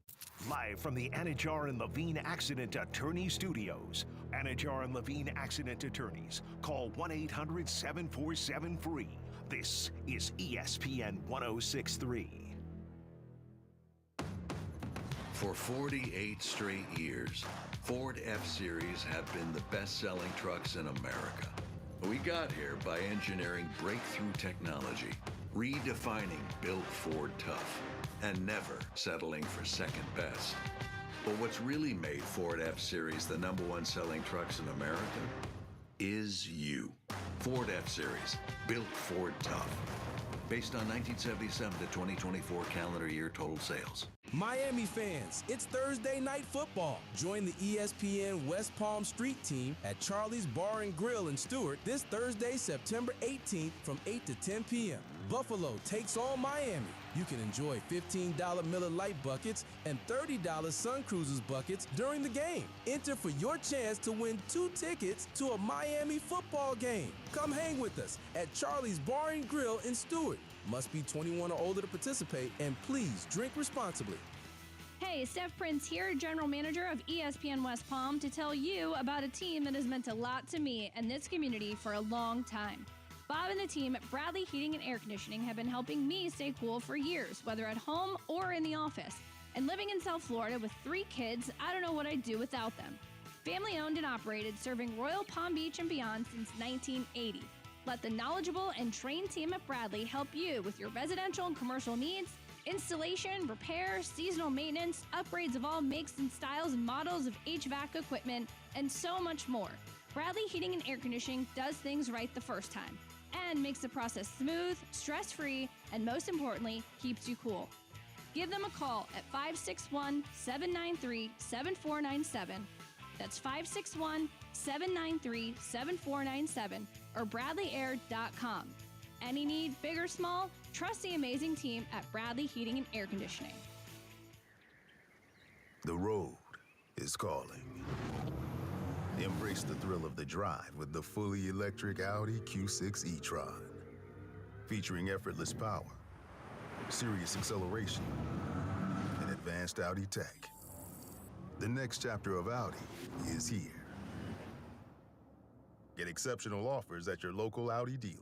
S2: Live from the Anajar and Levine Accident Attorney Studios. Anajar and Levine Accident Attorneys. Call 1-800-747-FREE. This is ESPN 106.3.
S8: For 48 straight years, Ford F-Series have been the best-selling trucks in America. We got here by engineering breakthrough technology, redefining Built Ford Tough, and never settling for second best. But what's really made Ford F-Series the #1 selling trucks in America is you. Ford F-Series, Built Ford Tough. Based on 1977 to 2024 calendar year total sales.
S9: Miami fans, it's Thursday Night Football. Join the ESPN West Palm Street team at Charlie's Bar and Grill in Stewart this Thursday, September 18th from 8 to 10 p.m. Buffalo takes on Miami. You can enjoy $15 Miller Lite buckets and $30 Sun Cruisers buckets during the game. Enter for your chance to win 2 tickets to a Miami football game. Come hang with us at Charlie's Bar and Grill in Stewart. Must be 21 or older to participate, and please drink responsibly.
S10: Hey, Steph Prince here, General Manager of ESPN West Palm, to tell you about a team that has meant a lot to me and this community for a long time. Bob and the team at Bradley Heating and Air Conditioning have been helping me stay cool for years, whether at home or in the office. And living in South Florida with 3 kids, I don't know what I'd do without them. Family owned and operated, serving Royal Palm Beach and beyond since 1980. Let the knowledgeable and trained team at Bradley help you with your residential and commercial needs, installation, repair, seasonal maintenance, upgrades of all makes and styles and models of HVAC equipment, and so much more. Bradley Heating and Air Conditioning does things right the first time and makes the process smooth, stress-free, and most importantly, keeps you cool. Give them a call at 561-793-7497. That's 561-793-7497 or BradleyAir.com. Any need, big or small, trust the amazing team at Bradley Heating and Air Conditioning.
S11: The road is calling. Embrace the thrill of the drive with the fully electric Audi Q6 e-tron. Featuring effortless power, serious acceleration, and advanced Audi tech. The next chapter of Audi is here. Get exceptional offers at your local Audi dealer.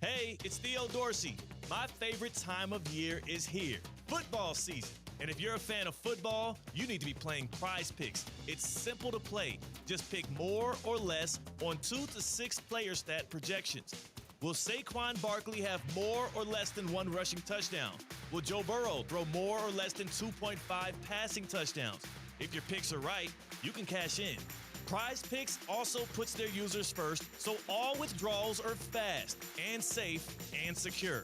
S3: Hey, it's Theo Dorsey. My favorite time of year is here, football season. And if you're a fan of football, you need to be playing Prize Picks. It's simple to play. Just pick more or less on 2 to 6 player stat projections. Will Saquon Barkley have more or less than 1 rushing touchdown? Will Joe Burrow throw more or less than 2.5 passing touchdowns? If your picks are right, you can cash in. Prize Picks also puts their users first, so all withdrawals are fast and safe and secure.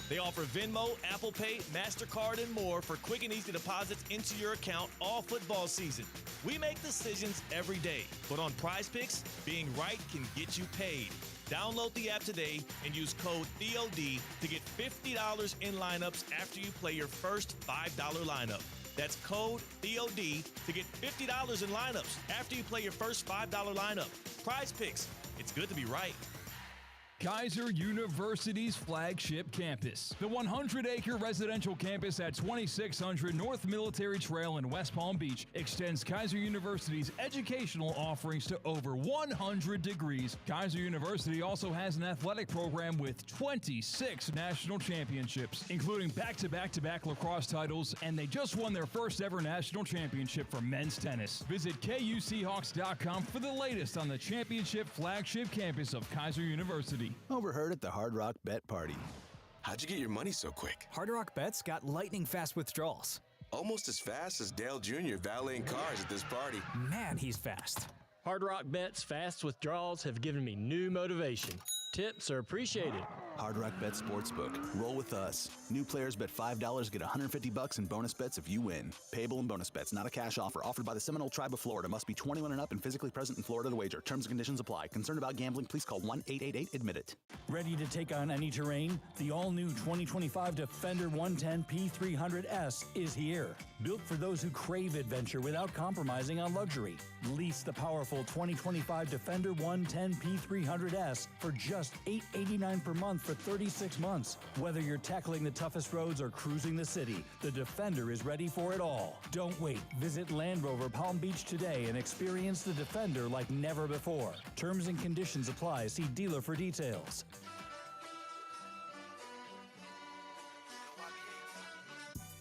S3: They offer Venmo, Apple Pay, MasterCard, and more for quick and easy deposits into your account all football season. We make decisions every day, but on Prize Picks, being right can get you paid. Download the app today and use code THEOD to get $50 in lineups after you play your first $5 lineup. That's code THEOD to get $50 in lineups after you play your first $5 lineup. Prize Picks. It's good to be right.
S7: Kaiser University's flagship campus. The 100-acre residential campus at 2600 North Military Trail in West Palm Beach extends Kaiser University's educational offerings to over 100 degrees. Kaiser University also has an athletic program with 26 national championships, including back-to-back-to-back lacrosse titles, and they just won their first ever national championship for men's tennis. Visit KUSeahawks.com for the latest on the championship flagship campus of Kaiser University.
S12: Overheard at the Hard Rock Bet Party.
S13: How'd you get your money so quick?
S14: Hard Rock Bet's got lightning fast withdrawals.
S13: Almost as fast as Dale Jr. valeting cars at this party.
S14: Man, he's fast.
S15: Hard Rock Bet's fast withdrawals have given me new motivation. Tips are appreciated.
S12: Hard Rock Bet Sportsbook. Roll with us. New players bet $5, get $150 in bonus bets if you win. Payable in bonus bets, not a cash offer. Offered by the Seminole Tribe of Florida. Must be 21 and up and physically present in Florida to wager. Terms and conditions apply. Concerned about gambling? Please call 1-888-ADMIT-IT.
S16: Ready to take on any terrain? The all-new 2025 Defender 110 P300S is here. Built for those who crave adventure without compromising on luxury. Lease the powerful 2025 Defender 110 P300S for just $889 per month for 36 months. Whether you're tackling the toughest roads or cruising the city, the Defender is ready for it all. Don't wait. Visit Land Rover Palm Beach today and experience the Defender like never before. Terms and conditions apply. See dealer for details.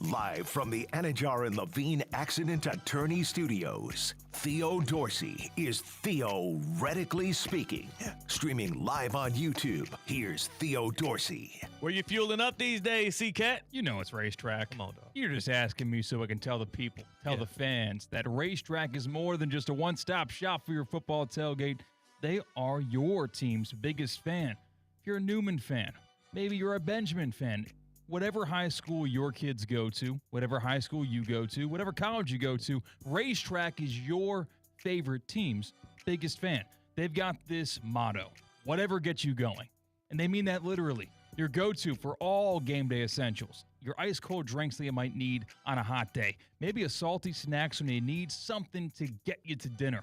S2: Live from the Anajar and Levine Accident Attorney Studios, Theo Dorsey is theoretically speaking. Streaming live on YouTube, here's Theo Dorsey.
S3: Where you fueling up these days, C-Cat?
S7: You know it's racetrack.
S3: Come on, dog.
S7: You're just asking me so I can tell the people, tell the fans, that racetrack is more than just a one-stop shop for your football tailgate. They are your team's biggest fan. If you're a Newman fan, maybe you're a Benjamin fan, whatever high school your kids go to, whatever high school you go to, whatever college you go to, Racetrack is your favorite team's biggest fan. They've got this motto, whatever gets you going. And they mean that literally. Your go-to for all game day essentials. Your ice-cold drinks that you might need on a hot day. Maybe a salty snacks when you need something to get you to dinner.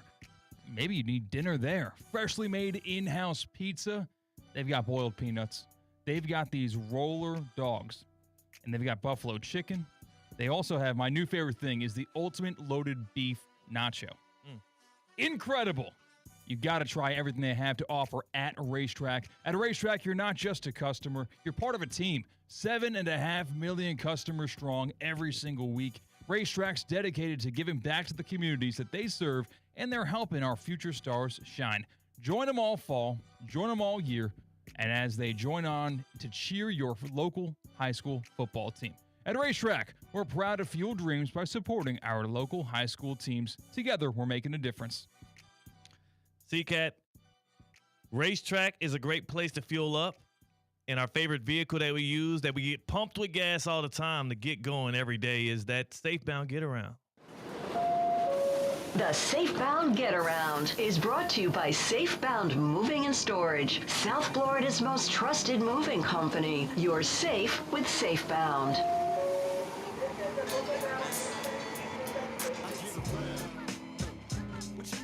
S7: Maybe you need dinner there. Freshly made in-house pizza. They've got boiled peanuts. They've got these roller dogs. And they've got buffalo chicken. They also have, my new favorite thing is the ultimate loaded beef nacho. Incredible. You got to try everything they have to offer at Racetrack. At Racetrack, you're not just a customer, you're part of a team. 7.5 million customers strong every single week. Racetrack's dedicated to giving back to the communities that they serve, and they're helping our future stars shine. Join them all fall, join them all year, and as they join on to cheer your local high school football team. At Racetrack, we're proud to fuel dreams by supporting our local high school teams. Together, we're making a difference.
S3: C-Cat, Racetrack is a great place to fuel up. And our favorite vehicle that we use, that we get pumped with gas all the time to get going every day, is that Safebound Get Around.
S17: The Safebound Get Around is brought to you by Safebound Moving and Storage, South Florida's most trusted moving company. You're safe with Safebound.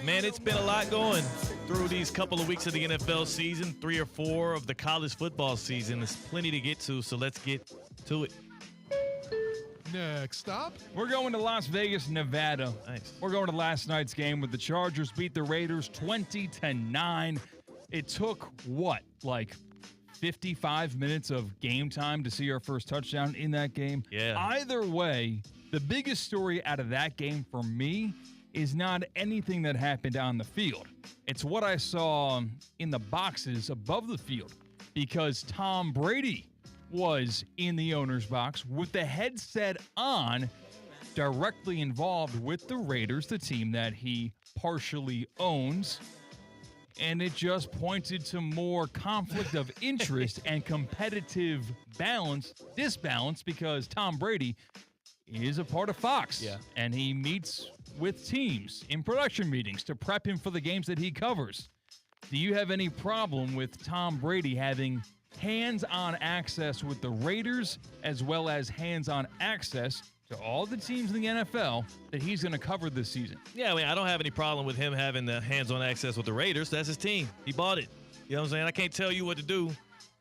S3: Man, it's been a lot going through these couple of weeks of the NFL season, 3 or 4 of the college football season. There's plenty to get to, so let's get to it.
S18: Next stop,
S7: we're going to Las Vegas, Nevada.
S3: Nice.
S7: We're going to last night's game with the Chargers beat the Raiders 20-9. It took, like 55 minutes of game time to see our first touchdown in that game?
S3: Yeah.
S7: Either way, the biggest story out of that game for me is not anything that happened on the field. It's what I saw in the boxes above the field, because Tom Brady was in the owner's box with the headset on, directly involved with the Raiders, the team that he partially owns. And it just pointed to more conflict of interest and competitive disbalance, because Tom Brady is a part of Fox.
S3: Yeah.
S7: And he meets with teams in production meetings to prep him for the games that he covers. Do you have any problem with Tom Brady having hands-on access with the Raiders, as well as hands-on access to all the teams in the NFL that he's going to cover this season?
S3: Yeah, I mean, I don't have any problem with him having the hands-on access with the Raiders. That's his team. He bought it. You know what I'm saying? I can't tell you what to do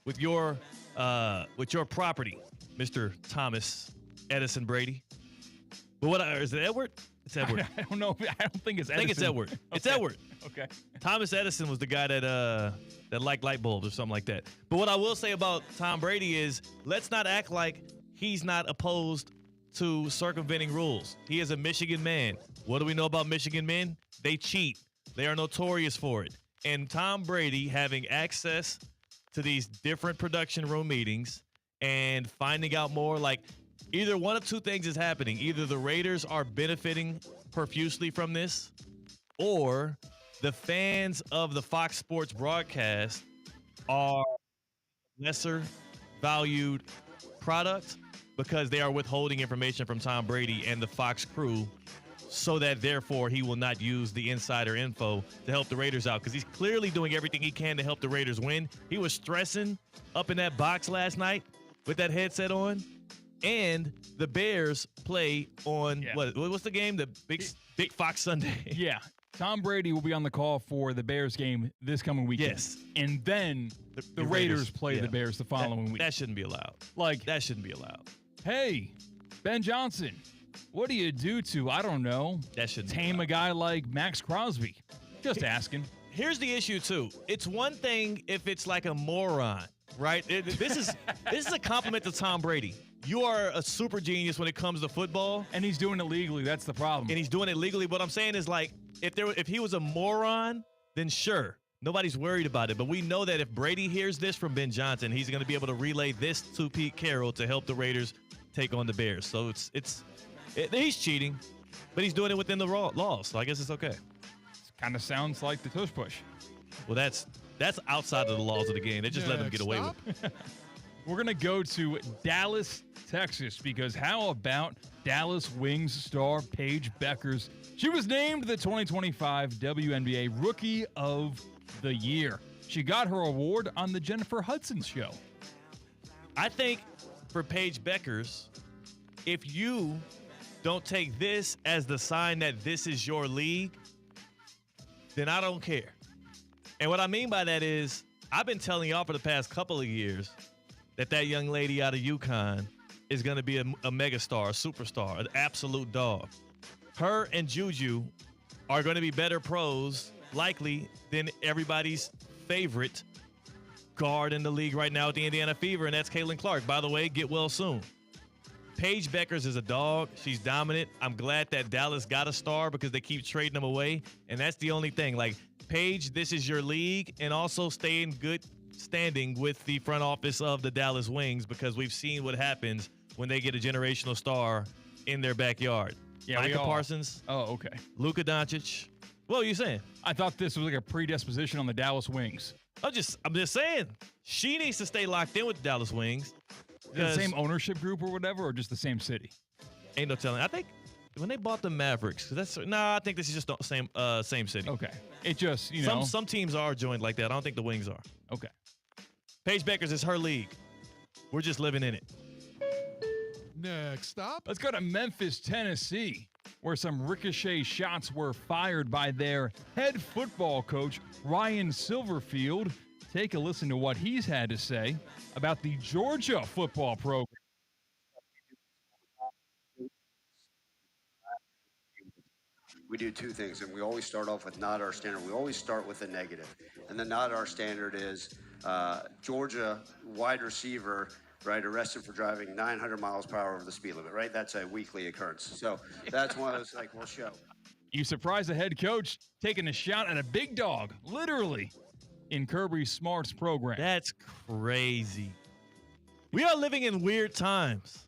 S3: with your property, Mr. Thomas Edison Brady. But is it Edward? It's Edward.
S7: I don't know. I don't think it's Edison.
S3: I think it's Edward.
S7: Okay.
S3: It's Edward.
S7: Okay.
S3: Thomas Edison was the guy that liked light bulbs or something like that. But what I will say about Tom Brady is, let's not act like he's not opposed to circumventing rules. He is a Michigan man. What do we know about Michigan men? They cheat. They are notorious for it. And Tom Brady having access to these different production room meetings and finding out more, like, either one of two things is happening. Either the Raiders are benefiting profusely from this, or the fans of the Fox Sports broadcast are lesser valued product because they are withholding information from Tom Brady and the Fox crew, so that therefore he will not use the insider info to help the Raiders out, because he's clearly doing everything he can to help the Raiders win. He was stressing up in that box last night with that headset on. And the Bears play on, what's the game? The Big Fox Sunday.
S7: Yeah. Tom Brady will be on the call for the Bears game this coming weekend.
S3: Yes.
S7: And then the Raiders play the Bears the following week.
S3: That shouldn't be allowed. That shouldn't be allowed.
S7: Hey, Ben Johnson, what do you do to, I don't know,
S3: that shouldn't
S7: tame a guy like Max Crosby? Just asking.
S3: Here's the issue, too. It's one thing if it's like a moron, right? This is a compliment to Tom Brady. You are a super genius when it comes to football.
S7: And he's doing it legally. That's the problem.
S3: And he's doing it legally. What I'm saying is, like, if he was a moron, then sure, nobody's worried about it. But we know that if Brady hears this from Ben Johnson, he's going to be able to relay this to Pete Carroll to help the Raiders take on the Bears. So he's cheating, but he's doing it within the laws. So I guess it's okay.
S7: Kind of sounds like the tush push.
S3: Well, that's outside of the laws of the game. They just let them get away with it.
S7: We're going to go to Dallas, Texas, because how about Dallas Wings star Paige Beckers? She was named the 2025 WNBA Rookie of the Year. She got her award on the Jennifer Hudson Show.
S3: I think for Paige Beckers, if you don't take this as the sign that this is your league, then I don't care. And what I mean by that is I've been telling y'all for the past couple of years that young lady out of UConn is going to be a megastar, a superstar, an absolute dog. Her and Juju are going to be better pros, likely, than everybody's favorite guard in the league right now at the Indiana Fever, and that's Caitlin Clark. By the way, get well soon. Paige Beckers is a dog. She's dominant. I'm glad that Dallas got a star because they keep trading them away, and that's the only thing. Like, Paige, this is your league, and also stay in good standing with the front office of the Dallas Wings because we've seen what happens when they get a generational star in their backyard.
S7: Yeah,
S3: Micah Parsons.
S7: Oh, okay.
S3: Luka Doncic. What are you saying?
S7: I thought this was like a predisposition on the Dallas Wings.
S3: I'm just saying she needs to stay locked in with the Dallas Wings.
S7: The same ownership group or whatever, or just the same city?
S3: Ain't no telling. I think when they bought the Mavericks, I think this is just the same city.
S7: Okay. It just,
S3: some teams are joined like that. I don't think the Wings are.
S7: Okay.
S3: Paige Beckers is her league. We're just living in it.
S18: Next stop.
S7: Let's go to Memphis, Tennessee, where some ricochet shots were fired by their head football coach, Ryan Silverfield. Take a listen to what he's had to say about the Georgia football program.
S19: We do two things, and we always start off with not our standard. We always start with a negative. And the not our standard is Georgia wide receiver, right, arrested for driving 900 miles per hour over the speed limit, right? That's a weekly occurrence. So that's one of those, like, we'll show.
S7: You surprised the head coach taking a shot at a big dog, literally, in Kirby Smart's program.
S3: That's crazy. We are living in weird times.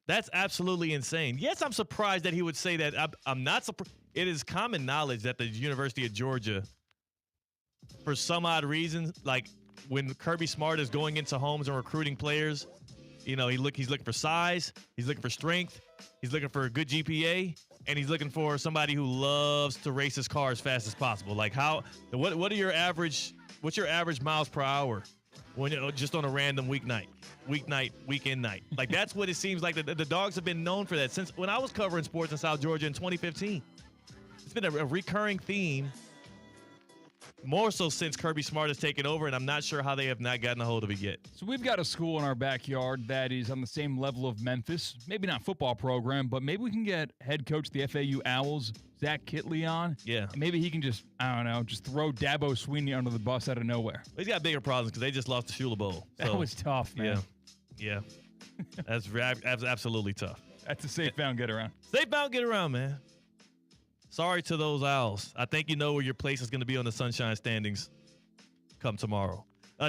S3: That's absolutely insane. Yes, I'm surprised that he would say that. I'm not surprised. It is common knowledge that the University of Georgia, for some odd reason, like when Kirby Smart is going into homes and recruiting players, he's looking for size, he's looking for strength, he's looking for a good GPA, and he's looking for somebody who loves to race his car as fast as possible. Like what's your average miles per hour when just on a random weekend night? Like that's what it seems like. The dogs have been known for that since when I was covering sports in South Georgia in 2015. It's been a recurring theme, more so since Kirby Smart has taken over, and I'm not sure how they have not gotten a hold of it yet.
S7: So we've got a school in our backyard that is on the same level of Memphis. Maybe not football program, but maybe we can get head coach of the FAU Owls, Zach Kitley, on.
S3: Yeah.
S7: And maybe he can just throw Dabo Sweeney under the bus out of nowhere.
S3: He's got bigger problems because they just lost the Shula Bowl. So,
S7: that was tough, man.
S3: Yeah. That's absolutely tough.
S7: That's a safe bound get around.
S3: Safe bound get around, man. Sorry to those Owls. I think you know where your place is going to be on the Sunshine standings come tomorrow.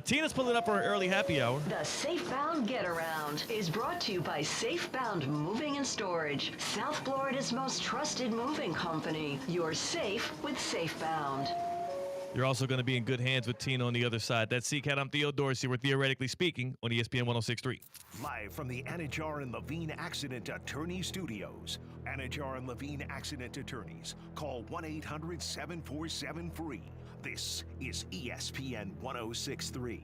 S3: Tina's pulling up for an early happy hour.
S17: The Safebound Get Around is brought to you by Safebound Moving and Storage, South Florida's most trusted moving company. You're safe with Safebound.
S3: You're also going to be in good hands with Tina on the other side. That's C-Cat. I'm Theo Dorsey. We're theoretically speaking on ESPN 106.3.
S2: Live from the Anajar and Levine Accident Attorney Studios. Anajar and Levine Accident Attorneys. Call 1-800-747-FREE. This is ESPN 106.3.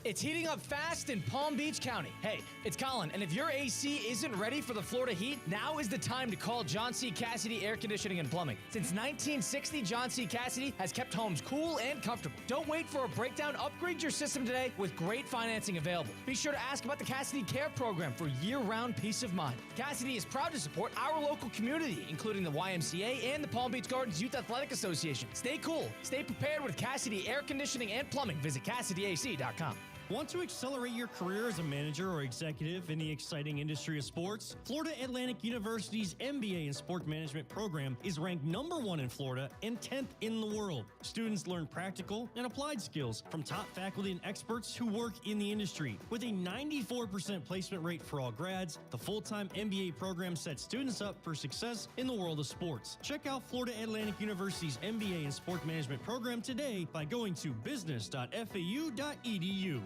S14: It's heating up fast in Palm Beach County. Hey, it's Colin, and if your AC isn't ready for the Florida heat, now is the time to call John C. Cassidy Air Conditioning and Plumbing. Since 1960, John C. Cassidy has kept homes cool and comfortable. Don't wait for a breakdown. Upgrade your system today with great financing available. Be sure to ask about the Cassidy Care Program for year-round peace of mind. Cassidy is proud to support our local community, including the YMCA and the Palm Beach Gardens Youth Athletic Association. Stay cool. Stay prepared with Cassidy Air Conditioning and Plumbing. Visit CassidyAC.com.
S15: Want to accelerate your career as a manager or executive in the exciting industry of sports? Florida Atlantic University's MBA in Sport Management program is ranked #1 in Florida and 10th in the world. Students learn practical and applied skills from top faculty and experts who work in the industry. With a 94% placement rate for all grads, the full-time MBA program sets students up for success in the world of sports. Check out Florida Atlantic University's MBA in Sport Management program today by going to business.fau.edu.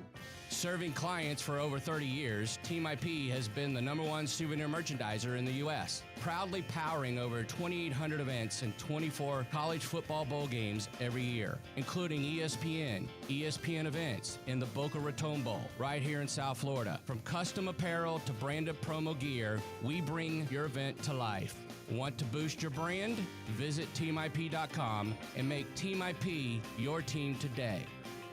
S20: Serving clients for over 30 years, Team IP has been the #1 souvenir merchandiser in the U.S., proudly powering over 2,800 events and 24 college football bowl games every year, including ESPN, ESPN events, and the Boca Raton Bowl, right here in South Florida. From custom apparel to branded promo gear, we bring your event to life. Want to boost your brand? Visit teamip.com and make Team IP your team today.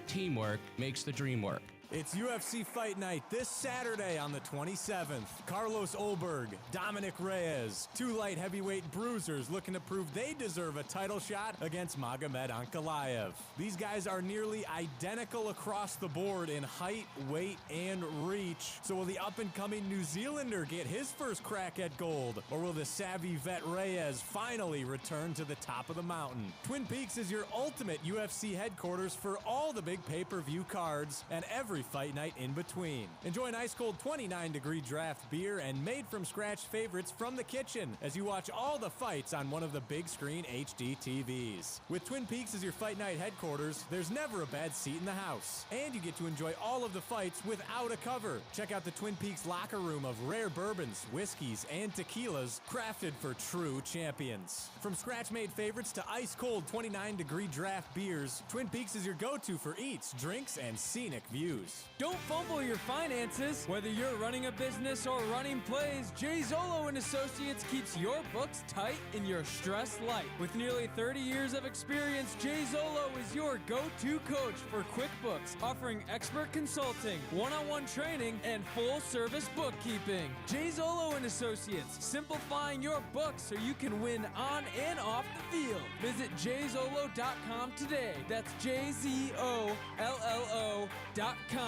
S20: Teamwork makes the dream work.
S21: It's UFC Fight Night this Saturday on the 27th. Carlos Olberg, Dominic Reyes, two light heavyweight bruisers looking to prove they deserve a title shot against Magomed Ankalaev. These guys are nearly identical across the board in height, weight, and reach. So will the up-and-coming New Zealander get his first crack at gold? Or will the savvy vet Reyes finally return to the top of the mountain? Twin Peaks is your ultimate UFC headquarters for all the big pay-per-view cards and every fight night in between. Enjoy an ice-cold 29-degree draft beer and made-from-scratch favorites from the kitchen as you watch all the fights on one of the big-screen HD TVs. With Twin Peaks as your fight night headquarters, there's never a bad seat in the house. And you get to enjoy all of the fights without a cover. Check out the Twin Peaks locker room of rare bourbons, whiskeys, and tequilas crafted for true champions. From scratch-made favorites to ice-cold 29-degree draft beers, Twin Peaks is your go-to for eats, drinks, and scenic views.
S22: Don't fumble your finances. Whether you're running a business or running plays, Jay Zolo and Associates keeps your books tight and your stress light. With nearly 30 years of experience, Jay Zolo is your go-to coach for QuickBooks, offering expert consulting, one-on-one training, and full-service bookkeeping. Jay Zolo and Associates, simplifying your books so you can win on and off the field. Visit jzolo.com today. That's JZOLLO.com.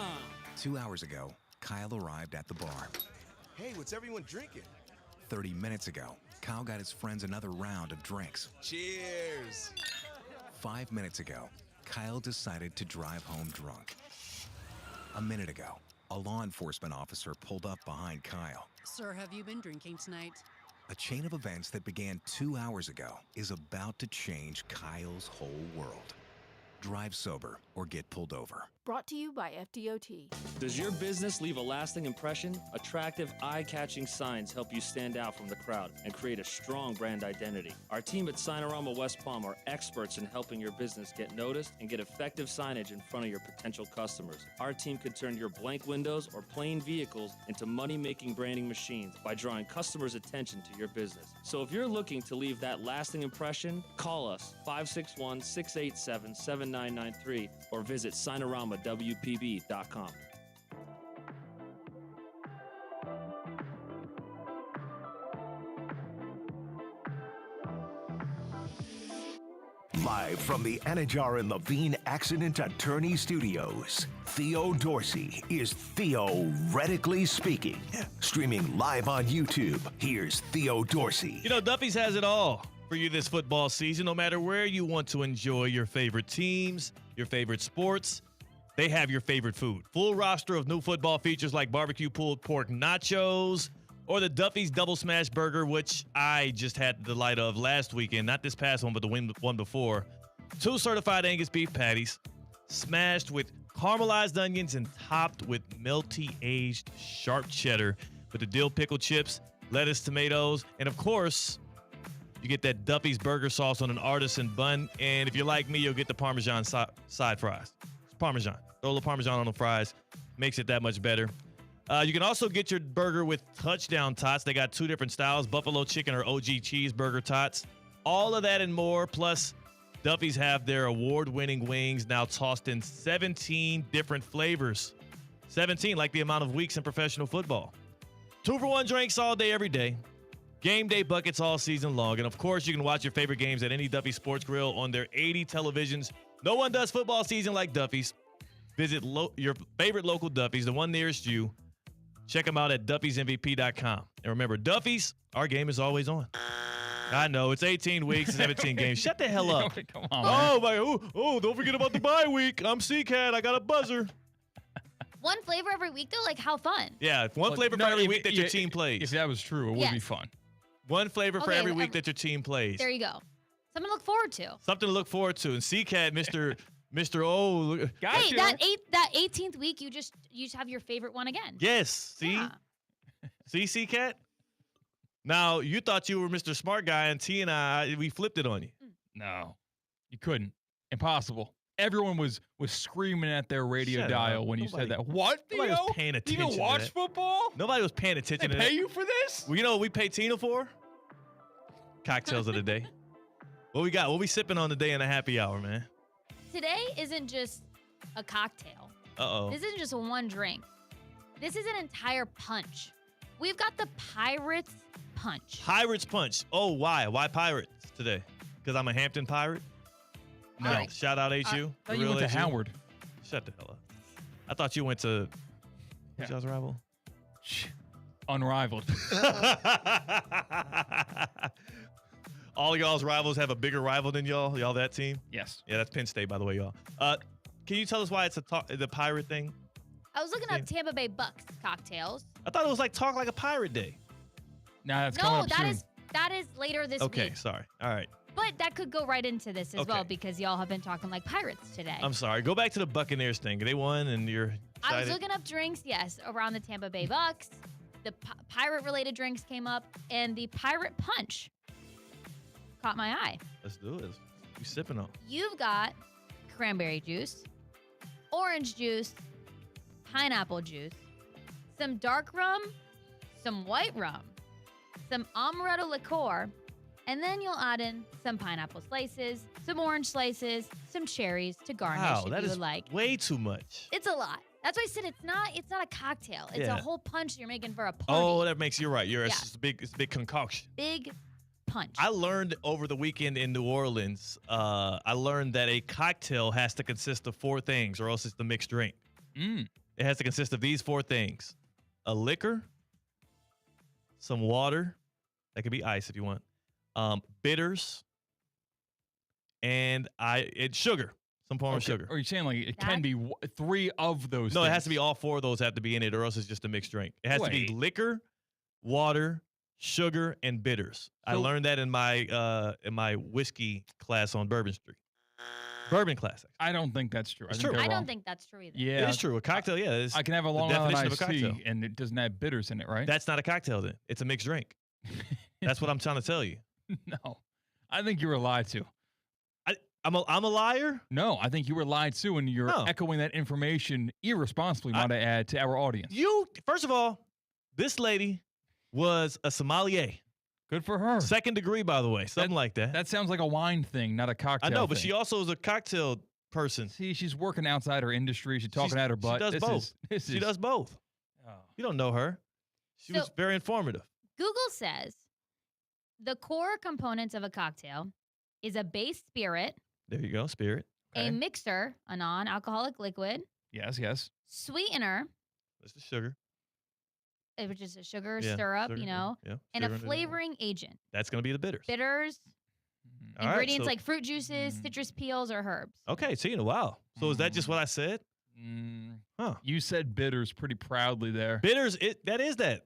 S23: 2 hours ago, Kyle arrived at the bar.
S13: Hey, what's everyone drinking?
S23: 30 minutes ago, Kyle got his friends another round of drinks.
S13: Cheers!
S23: 5 minutes ago, Kyle decided to drive home drunk. A minute ago, a law enforcement officer pulled up behind Kyle.
S24: Sir, have you been drinking tonight?
S23: A chain of events that began 2 hours ago is about to change Kyle's whole world. Drive sober or get pulled over.
S25: Brought to you by FDOT.
S26: Does your business leave a lasting impression? Attractive, eye-catching signs help you stand out from the crowd and create a strong brand identity. Our team at Signorama West Palm are experts in helping your business get noticed and get effective signage in front of your potential customers. Our team can turn your blank windows or plain vehicles into money-making branding machines by drawing customers' attention to your business. So if you're looking to leave that lasting impression, call us 561-687-7993 or visit signoramawpb.com.
S2: Live from the Anajar and Levine Accident Attorney Studios, Theo Dorsey is theoretically speaking. Streaming live on YouTube, here's Theo Dorsey.
S3: You know, Duffy's has it all for you this football season. No matter where you want to enjoy your favorite teams, your favorite sports, they have your favorite food. Full roster of new football features like barbecue pulled pork nachos or the Duffy's Double Smash Burger, which I just had the delight of last weekend. Not this past one, but the one before. 2 certified Angus beef patties, smashed with caramelized onions and topped with melty aged sharp cheddar with the dill pickle chips, lettuce, tomatoes, and of course, you get that Duffy's burger sauce on an artisan bun. And if you're like me, you'll get the Parmesan side fries. It's Parmesan. Throw a little Parmesan on the fries. Makes it that much better. You can also get your burger with touchdown tots. They got 2 different styles, buffalo chicken or OG cheeseburger tots. All of that and more. Plus, Duffy's have their award-winning wings now tossed in 17 different flavors. 17, like the amount of weeks in professional football. 2-for-1 drinks all day, every day. Game day buckets all season long. And, of course, you can watch your favorite games at any Duffy Sports Grill on their 80 televisions. No one does football season like Duffy's. Visit your favorite local Duffy's, the one nearest you. Check them out at duffysmvp.com. And remember, Duffy's, our game is always on. I know, it's 18 weeks, 17 games. Shut the hell up.
S7: Come on,
S3: don't forget about the bye week. I'm C-Cat. I got a buzzer.
S1: One flavor every week, though? Like, how fun?
S3: Yeah, one flavor for every week that your team plays.
S7: If that was true, it would be fun.
S3: One flavor for every week that your team plays.
S1: There you go. Something to look forward to.
S3: Something to look forward to. And C-Cat, Mr. Oh,
S1: Hey, that 18th week, you just have your favorite one again.
S3: Yes. See?
S1: Yeah.
S3: See, C-Cat? Now, you thought you were Mr. Smart Guy, and T and I, we flipped it on you.
S7: No, you couldn't. Impossible. Everyone was screaming at their radio dial when you said that. What, Theo?
S3: Nobody was paying attention.
S7: You watch football?
S3: Nobody was paying attention
S7: They
S3: to that.
S7: pay you for this?
S3: Well, you know what we pay Tina for? Cocktails of the day. What we got? What we sipping on today in a happy hour, man?
S1: Today isn't just a cocktail.
S3: Uh-oh.
S1: This isn't just one drink. This is an entire punch. We've got the Pirates Punch.
S3: Pirates Punch. Oh, why? Why Pirates today? Because I'm a Hampton Pirate? No.
S1: Right.
S3: Shout out HU.
S7: I thought you went to Howard.
S3: Shut the hell up. I thought you went to who's y'all's rival?
S7: Unrivaled.
S3: All y'all's rivals have a bigger rival than y'all? Y'all that team?
S7: Yes.
S3: Yeah, that's Penn State, by the way, y'all. Can you tell us why it's the pirate thing?
S1: I was looking up Tampa Bay Bucks cocktails.
S3: I thought it was like Talk Like a Pirate Day.
S7: Nah, that's coming
S1: No,
S7: up
S1: that
S7: soon.
S1: is later this
S3: Okay,
S1: week.
S3: sorry. All right.
S1: But that could go right into this as
S3: Okay.
S1: well because y'all have been talking like pirates today.
S3: I'm sorry. Go back to the Buccaneers thing. They won, and you're excited.
S1: I was looking up drinks, yes, around the Tampa Bay Bucks. The pirate-related drinks came up, and the Pirate Punch caught my eye.
S3: Let's do it. You sipping on?
S1: You've got cranberry juice, orange juice, pineapple juice, some dark rum, some white rum, some amaretto liqueur, and then you'll add in some pineapple slices, some orange slices, some cherries to garnish
S3: Wow,
S1: if
S3: that
S1: you
S3: is
S1: would like.
S3: way too much.
S1: It's a lot. That's why I said it's not a cocktail. It's
S3: Yeah.
S1: a whole punch you're making for a party.
S3: Oh, that makes you right.
S1: Yeah.
S3: It's a big concoction.
S1: Big punch.
S3: I learned over the weekend in New Orleans, I learned that a cocktail has to consist of 4 things or else it's the mixed drink. It has to consist of these 4 things. A liquor, some water, that could be ice if you want, bitters, and sugar, some form of sugar.
S7: Are you saying like it can be 3 of those
S3: No,
S7: things?
S3: it has to be all 4 of those have to be in it or else it's just a mixed drink. It has to be
S7: Wait.
S3: liquor, water, sugar, and bitters. I
S7: So-
S3: learned that in my whiskey class on Bourbon Street. Bourbon class.
S7: I don't think that's true.
S3: It's
S7: I think
S3: true.
S7: they're
S1: I
S7: wrong.
S1: don't think that's true either.
S7: Yeah,
S3: It is true. A cocktail, yeah. Is
S7: I can have a
S3: the
S7: Long Island
S3: definition of a
S7: iced tea,
S3: cocktail.
S7: and it doesn't have bitters in it, right?
S3: That's not a cocktail then. It's a mixed drink. That's what I'm trying to tell you.
S7: No, I think you were lied to.
S3: I'm a liar?
S7: No, I think you were lied to, and you're
S3: No.
S7: echoing that information irresponsibly, might I add, to our audience.
S3: First of all, this lady was a sommelier.
S7: Good for her.
S3: 2nd degree, by the way. Something like that.
S7: That sounds like a wine thing, not a cocktail
S3: I know, but
S7: thing.
S3: she also is a cocktail person.
S7: See, she's working outside her industry. She's talking at her butt.
S3: She does both. She does both. You don't know her. She was
S1: So-
S3: very informative.
S1: Google says the core components of a cocktail is a base spirit,
S3: There you go, spirit.
S1: a mixer, a non-alcoholic liquid,
S7: Yes.
S1: sweetener,
S3: That's the sugar.
S1: which is a sugar
S3: Yeah,
S1: syrup,
S3: sugar,
S1: you know,
S3: yeah,
S1: and
S3: sugar
S1: a
S3: and-
S1: flavoring agent.
S3: That's going to be the bitters.
S1: Bitters,
S3: All right,
S1: ingredients
S3: so-
S1: like fruit juices, citrus peels, or herbs.
S3: Okay, Tina, wow. So is that just what I said? Huh.
S7: You said bitters pretty proudly there.
S3: Bitters, that is that.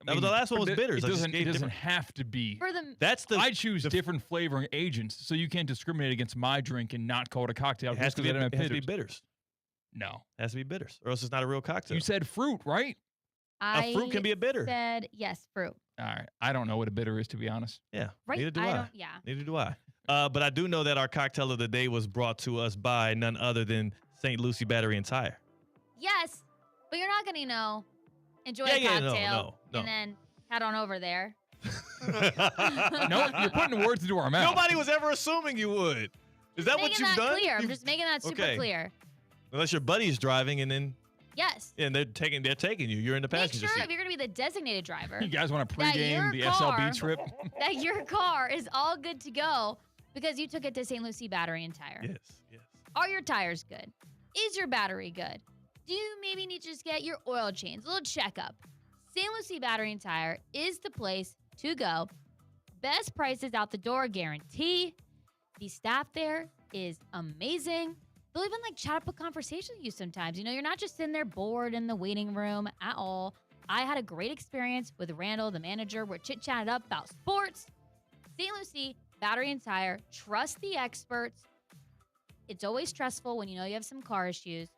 S3: That was the last one was bitters.
S7: It
S3: I just
S7: doesn't,
S3: gave
S7: it doesn't
S3: different-
S7: have to be.
S1: For the
S3: That's the.
S7: I choose different flavoring agents, so you can't discriminate against my drink and not call it a cocktail.
S3: It has
S7: just
S3: to
S7: 'cause
S3: be.
S7: I don't
S3: It
S7: have
S3: has to be
S7: bitters.
S3: bitters.
S7: No,
S3: It has to be bitters, or else it's not a real cocktail.
S7: you said fruit, right?
S3: A fruit can be a bitter.
S1: Said yes, fruit.
S7: All right, I don't know what a bitter is, to be honest.
S3: Yeah,
S1: Right?
S3: neither do
S1: I
S3: I.
S1: don't- yeah.
S3: Neither do I. But I do know that our cocktail of the day was brought to us by none other than St. Lucie Battery and Tire.
S1: Yes, but you're not gonna enjoy
S3: Yeah,
S1: a
S3: yeah, no,
S1: cocktail
S3: no.
S1: and then head on over there.
S7: No, you're putting words into our mouth.
S3: Nobody was ever assuming you would. Is that what
S1: Making
S3: you've
S1: that
S3: done?
S1: clear. I'm just making that super
S3: Okay.
S1: clear.
S3: Unless your buddy's driving and then
S1: Yes.
S3: and they're taking you. You're in the
S1: Make
S3: passenger
S1: sure
S3: seat.
S1: if you're gonna be the designated driver,
S7: You guys want to
S1: that
S7: pregame
S1: your
S7: the
S1: car-
S7: SLB trip?
S1: that your car is all good to go because you took it to St. Lucie Battery and Tire.
S3: Yes.
S1: Are your tires good? Is your battery good? Do you maybe need to just get your oil changed? A little checkup. St. Lucie Battery and Tire is the place to go. Best prices out the door guarantee. The staff there is amazing. They'll even chat up a conversation with you sometimes. You're not just sitting there bored in the waiting room at all. I had a great experience with Randall, the manager. We're chit-chatted up about sports. St. Lucie Battery and Tire. Trust the experts. It's always stressful when you have some car issues.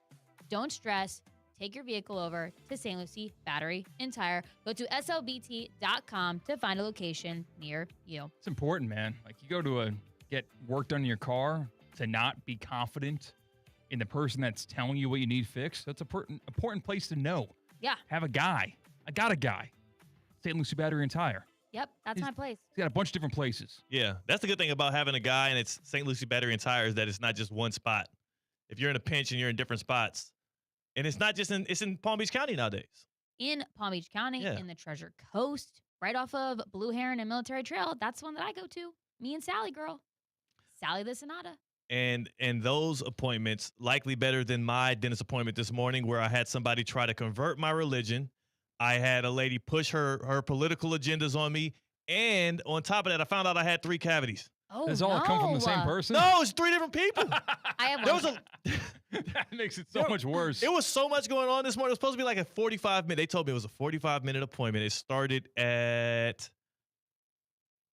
S1: Don't stress. Take your vehicle over to St. Lucie Battery and Tire. Go to slbt.com to find a location near you.
S7: It's important, man. You go to get work done in your car to not be confident in the person that's telling you what you need fixed. That's an important place to know.
S1: Yeah.
S7: Have a guy. I got a guy. St. Lucie Battery and Tire.
S1: Yep, that's my place.
S7: He's got a bunch of different places.
S3: Yeah, that's the good thing about having a guy and it's St. Lucie Battery and Tire is that it's not just one spot. If you're in a pinch and you're in different spots, and it's not just it's in Palm Beach County nowadays.
S1: In Palm Beach County,
S3: Yeah.
S1: in the Treasure Coast, right off of Blue Heron and Military Trail. That's one that I go to. Me and Sally, girl. Sally the Sonata.
S3: And those appointments likely better than my dentist appointment this morning where I had somebody try to convert my religion. I had a lady push her political agendas on me. And on top of that, I found out I had 3 cavities.
S1: Oh,
S7: Does all come from the same person?
S3: No, it's 3 different people.
S1: I have
S3: There
S1: one.
S3: was
S7: That makes it so much worse.
S3: It was so much going on this morning. It was supposed to be like a 45-minute. They told me it was a 45-minute appointment. It started at,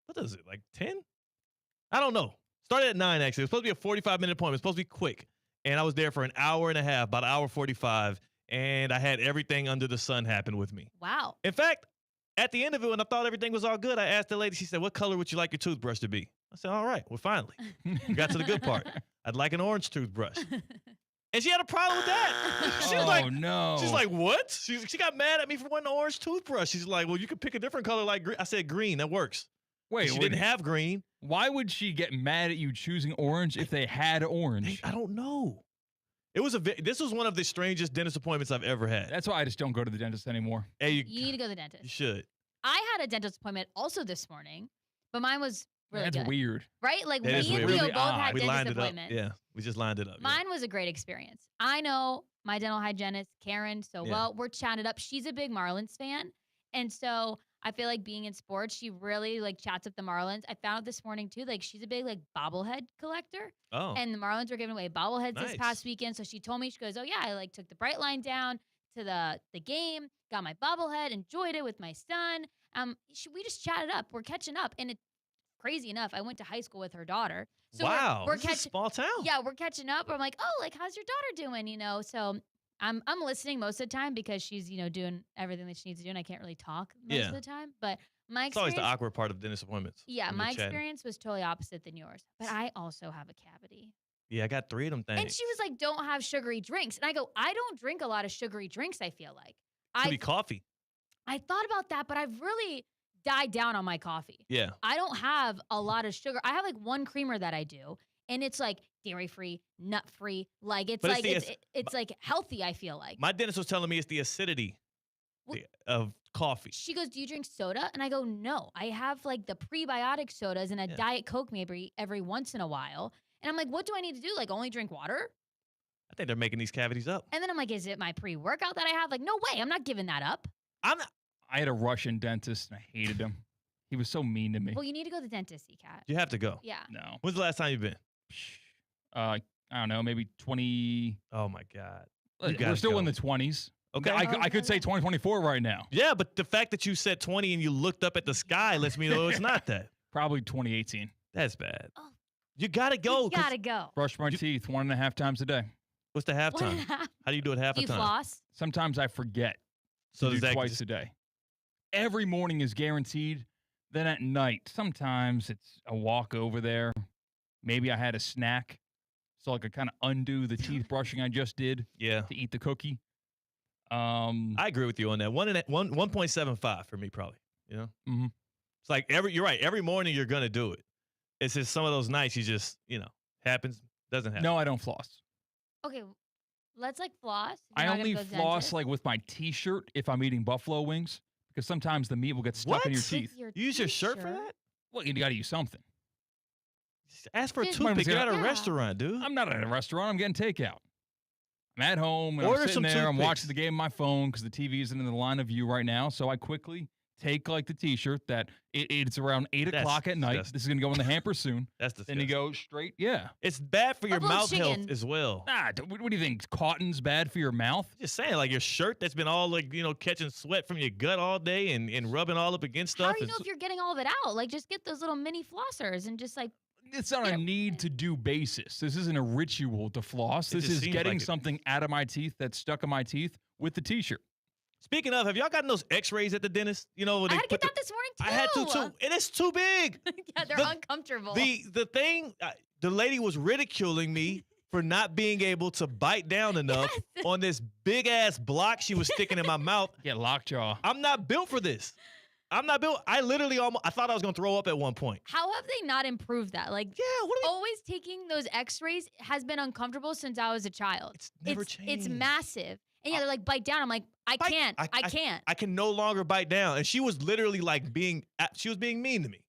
S3: what is it, like 10? I don't know. Started at 9, actually. It was supposed to be a 45-minute appointment. It was supposed to be quick. And I was there for an hour and a half, about an hour 45. And I had everything under the sun happen with me.
S1: Wow.
S3: In fact, at the end of it, when I thought everything was all good, I asked the lady, she said, what color would you like your toothbrush to be? I said, all right, well, finally. We got to the good part. I'd like an orange toothbrush. And she had a problem with that. She was like,
S7: no.
S3: She's like, what? She got mad at me for wanting an orange toothbrush. She's like, well, you could pick a different color like green. I said, green, that works.
S7: Wait,
S3: she didn't have green.
S7: Why would she get mad at you choosing orange if they had orange?
S3: I don't know. This was one of the strangest dentist appointments I've ever had.
S7: That's why I just don't go to the dentist anymore.
S3: Hey,
S1: You need to go to the dentist.
S3: you should.
S1: I had a dentist appointment also this morning, but mine was really
S7: That's
S1: good.
S7: weird.
S1: Right? Like,
S3: That
S1: me
S3: is
S1: and
S3: weird.
S1: Theo
S7: Really
S1: both
S7: odd.
S1: had
S3: We
S1: dentist
S3: lined it up.
S1: appointments.
S3: Yeah, we just lined it up.
S1: Mine was a great experience. I know my dental hygienist, Karen, so
S3: Yeah.
S1: well. We're chatted up. She's a big Marlins fan. And so I feel like being in sports, she really chats up the Marlins. I found out this morning too, she's a big bobblehead collector.
S3: Oh.
S1: And the Marlins were giving away bobbleheads this
S3: Nice.
S1: past weekend. So she told me, she goes, oh yeah, I took the bright line down to the game, got my bobblehead, enjoyed it with my son. We just chatted up. We're catching up. And it's crazy enough, I went to high school with her daughter. So
S3: Wow,
S1: we're
S3: this is a
S1: catching
S3: small town.
S1: Yeah, we're catching up. I'm like, oh, how's your daughter doing? So I'm listening most of the time because she's, doing everything that she needs to do, and I can't really talk most of the time. But my
S3: It's always
S1: experience,
S3: the awkward part of dentist appointments.
S1: yeah,
S3: when
S1: my
S3: you're chatting.
S1: experience was totally opposite than yours. But I also have a cavity.
S3: Yeah, I got 3 of them things.
S1: And she was like, don't have sugary drinks. And I go, I don't drink a lot of sugary drinks, I feel like.
S3: Could be coffee.
S1: I thought about that, but I've really died down on my coffee.
S3: Yeah.
S1: I don't have a lot of sugar. I have one creamer that I do, and it's dairy-free, nut-free. It's
S3: But it's
S1: it's healthy, I feel like.
S3: My dentist was telling me it's the acidity of coffee.
S1: She goes, do you drink soda? And I go, no. I have the prebiotic sodas and a Diet Coke maybe every once in a while. And I'm like, what do I need to do? Only drink water?
S3: I think they're making these cavities up.
S1: And then I'm like, is it my pre-workout that I have? No way. I'm not giving that up.
S7: I had a Russian dentist and I hated him. He was so mean to me.
S1: Well, you need to go to the dentist, Cat.
S3: You have to go.
S1: Yeah.
S7: No.
S3: When's the last time you've been?
S7: I don't know, maybe 20.
S3: Oh my God.
S7: We're still in the 20s.
S3: Okay.
S7: I could say 2024 right now.
S3: Yeah, but the fact that you said 20 and you looked up at the sky lets me know it's not that.
S7: Probably 2018.
S3: That's bad. You gotta go.
S1: You gotta go.
S7: Brush my teeth 1.5 times a day.
S3: What's the halftime? How do you do it half
S1: Do
S3: the
S1: you
S3: time?
S1: floss?
S7: Sometimes I forget.
S3: So
S7: to
S3: does
S7: do
S3: that
S7: twice
S3: just-
S7: a day. Every morning is guaranteed. Then at night, sometimes it's a walk over there. Maybe I had a snack, so I could kind of undo the teeth brushing I just did.
S3: Yeah.
S7: To eat the cookie.
S3: I agree with you on that. 1.75 for me, probably.
S7: Mm-hmm.
S3: It's you're right. Every morning you're gonna do it. It's just some of those nights you just happens, doesn't happen.
S7: No, I don't floss.
S1: Okay, let's floss.
S7: I
S1: You're not
S7: only
S1: gonna go to the
S7: floss
S1: dentist?
S7: with my T-shirt if I'm eating buffalo wings, because sometimes the meat will get stuck in your
S3: What?
S7: teeth.
S1: Your
S3: You use your shirt for
S1: t-shirt?
S3: that?
S7: Well, you got to use something.
S3: Ask for a
S1: Just-
S3: toothpick. You're at a
S1: Yeah.
S3: restaurant, dude.
S7: I'm not at a restaurant. I'm getting takeout. I'm at home and
S3: Order
S7: I'm sitting
S3: some
S7: there. I'm
S3: toothpicks.
S7: watching the game on my phone because the TV isn't in the line of view right now. So I quickly take like the T-shirt that it's around 8 o'clock at night.
S3: disgusting.
S7: This is going to go in the hamper soon.
S3: That's
S7: Then
S3: disgusting.
S7: you go straight. Yeah.
S3: It's bad for your
S1: Buffalo
S3: mouth health
S1: chicken.
S3: as well.
S7: Nah, what do you think? Cotton's bad for your mouth?
S3: Just saying, like your shirt that's been all like, catching sweat from your gut all day and rubbing all up against
S1: How
S3: stuff.
S1: do you know if you're getting all of it out? Like, just get those little mini flossers and just like.
S7: It's on a need-to-do basis. This isn't a ritual to floss.
S3: It
S7: This
S3: just
S7: is
S3: seems
S7: getting
S3: like it.
S7: something out of my teeth that's stuck in my teeth with the T-shirt.
S3: Speaking of, have y'all gotten those X-rays at the dentist? When
S1: I
S3: they
S1: had to
S3: put
S1: get that this morning too.
S3: I had to too, and it's too big.
S1: Yeah, they're uncomfortable.
S3: The thing, the lady was ridiculing me for not being able to bite down enough on this big ass block she was sticking in my mouth.
S7: Get lockjaw.
S3: I'm not built for this. I'm not built. I literally I thought I was gonna throw up at one point.
S1: How have they not improved that? Like, always taking those X-rays has been uncomfortable since I was a child.
S3: It's never
S1: It's
S3: changed.
S1: massive. And yeah, they're like, bite down. I'm like, I can't.
S3: I can no longer bite down. And she was literally like she was being mean to me.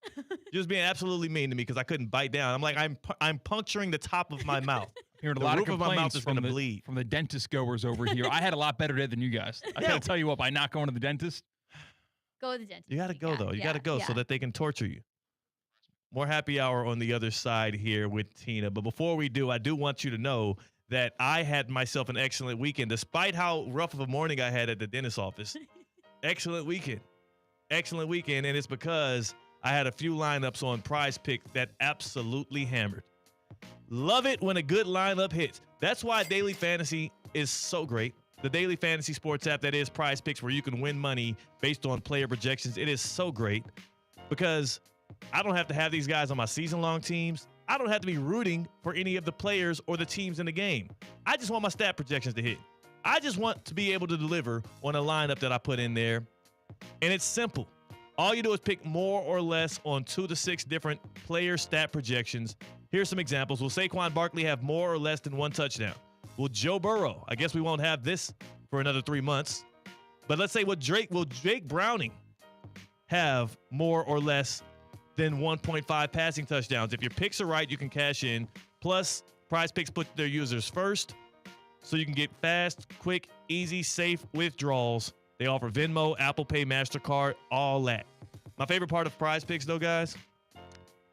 S3: She was being absolutely mean to me because I couldn't bite down. I'm like, I'm puncturing the top of my mouth.
S7: Hearing a
S3: The
S7: lot of
S3: roof of my mouth
S7: complaints
S3: is
S7: from
S3: gonna
S7: the
S3: bleed.
S7: from the dentist goers over here. I had a lot better day than you guys. I gotta tell you what, by not going to the dentist.
S1: Go to the dentist.
S3: You got to go, though. You
S1: yeah,
S3: got to go so
S1: yeah.
S3: that they can torture you. More happy hour on the other side here with Tina. But before we do, I do want you to know that I had myself an excellent weekend, despite how rough of a morning I had at the dentist's office. Excellent weekend. Excellent weekend. And it's because I had a few lineups on Prize Pick that absolutely hammered. Love it when a good lineup hits. That's why Daily Fantasy is so great. The daily fantasy sports app that is Prize Picks, where you can win money based on player projections. It is so great because I don't have to have these guys on my season-long teams. I don't have to be rooting for any of the players or the teams in the game. I just want my stat projections to hit. I just want to be able to deliver on a lineup that I put in there. And it's simple. All you do is pick more or less on 2 to 6 different player stat projections. Here's some examples. Will Saquon Barkley have more or less than 1 touchdown? Will Joe Burrow, I guess we won't have this for another 3 months, but let's say will Jake Browning have more or less than 1.5 passing touchdowns? If your picks are right, you can cash in. Plus, Prize Picks put their users first, so you can get fast, quick, easy, safe withdrawals. They offer Venmo, Apple Pay, MasterCard, all that. My favorite part of Prize Picks, though, guys,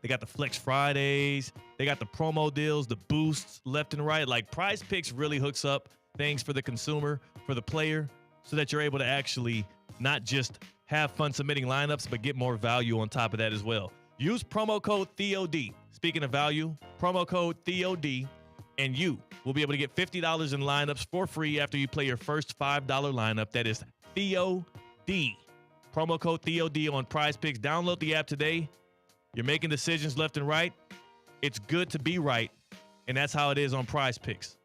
S3: they got the Flex Fridays. They got the promo deals, the boosts left and right. Like, Prize Picks really hooks up things for the consumer, for the player, so that you're able to actually not just have fun submitting lineups, but get more value on top of that as well. Use promo code THEOD. Speaking of value, promo code THEOD, and you will be able to get $50 in lineups for free after you play your first $5 lineup. That is THEOD. Promo code THEOD on Prize Picks. Download the app today. You're making decisions left and right. It's good to be right, and that's how it is on Prize Picks.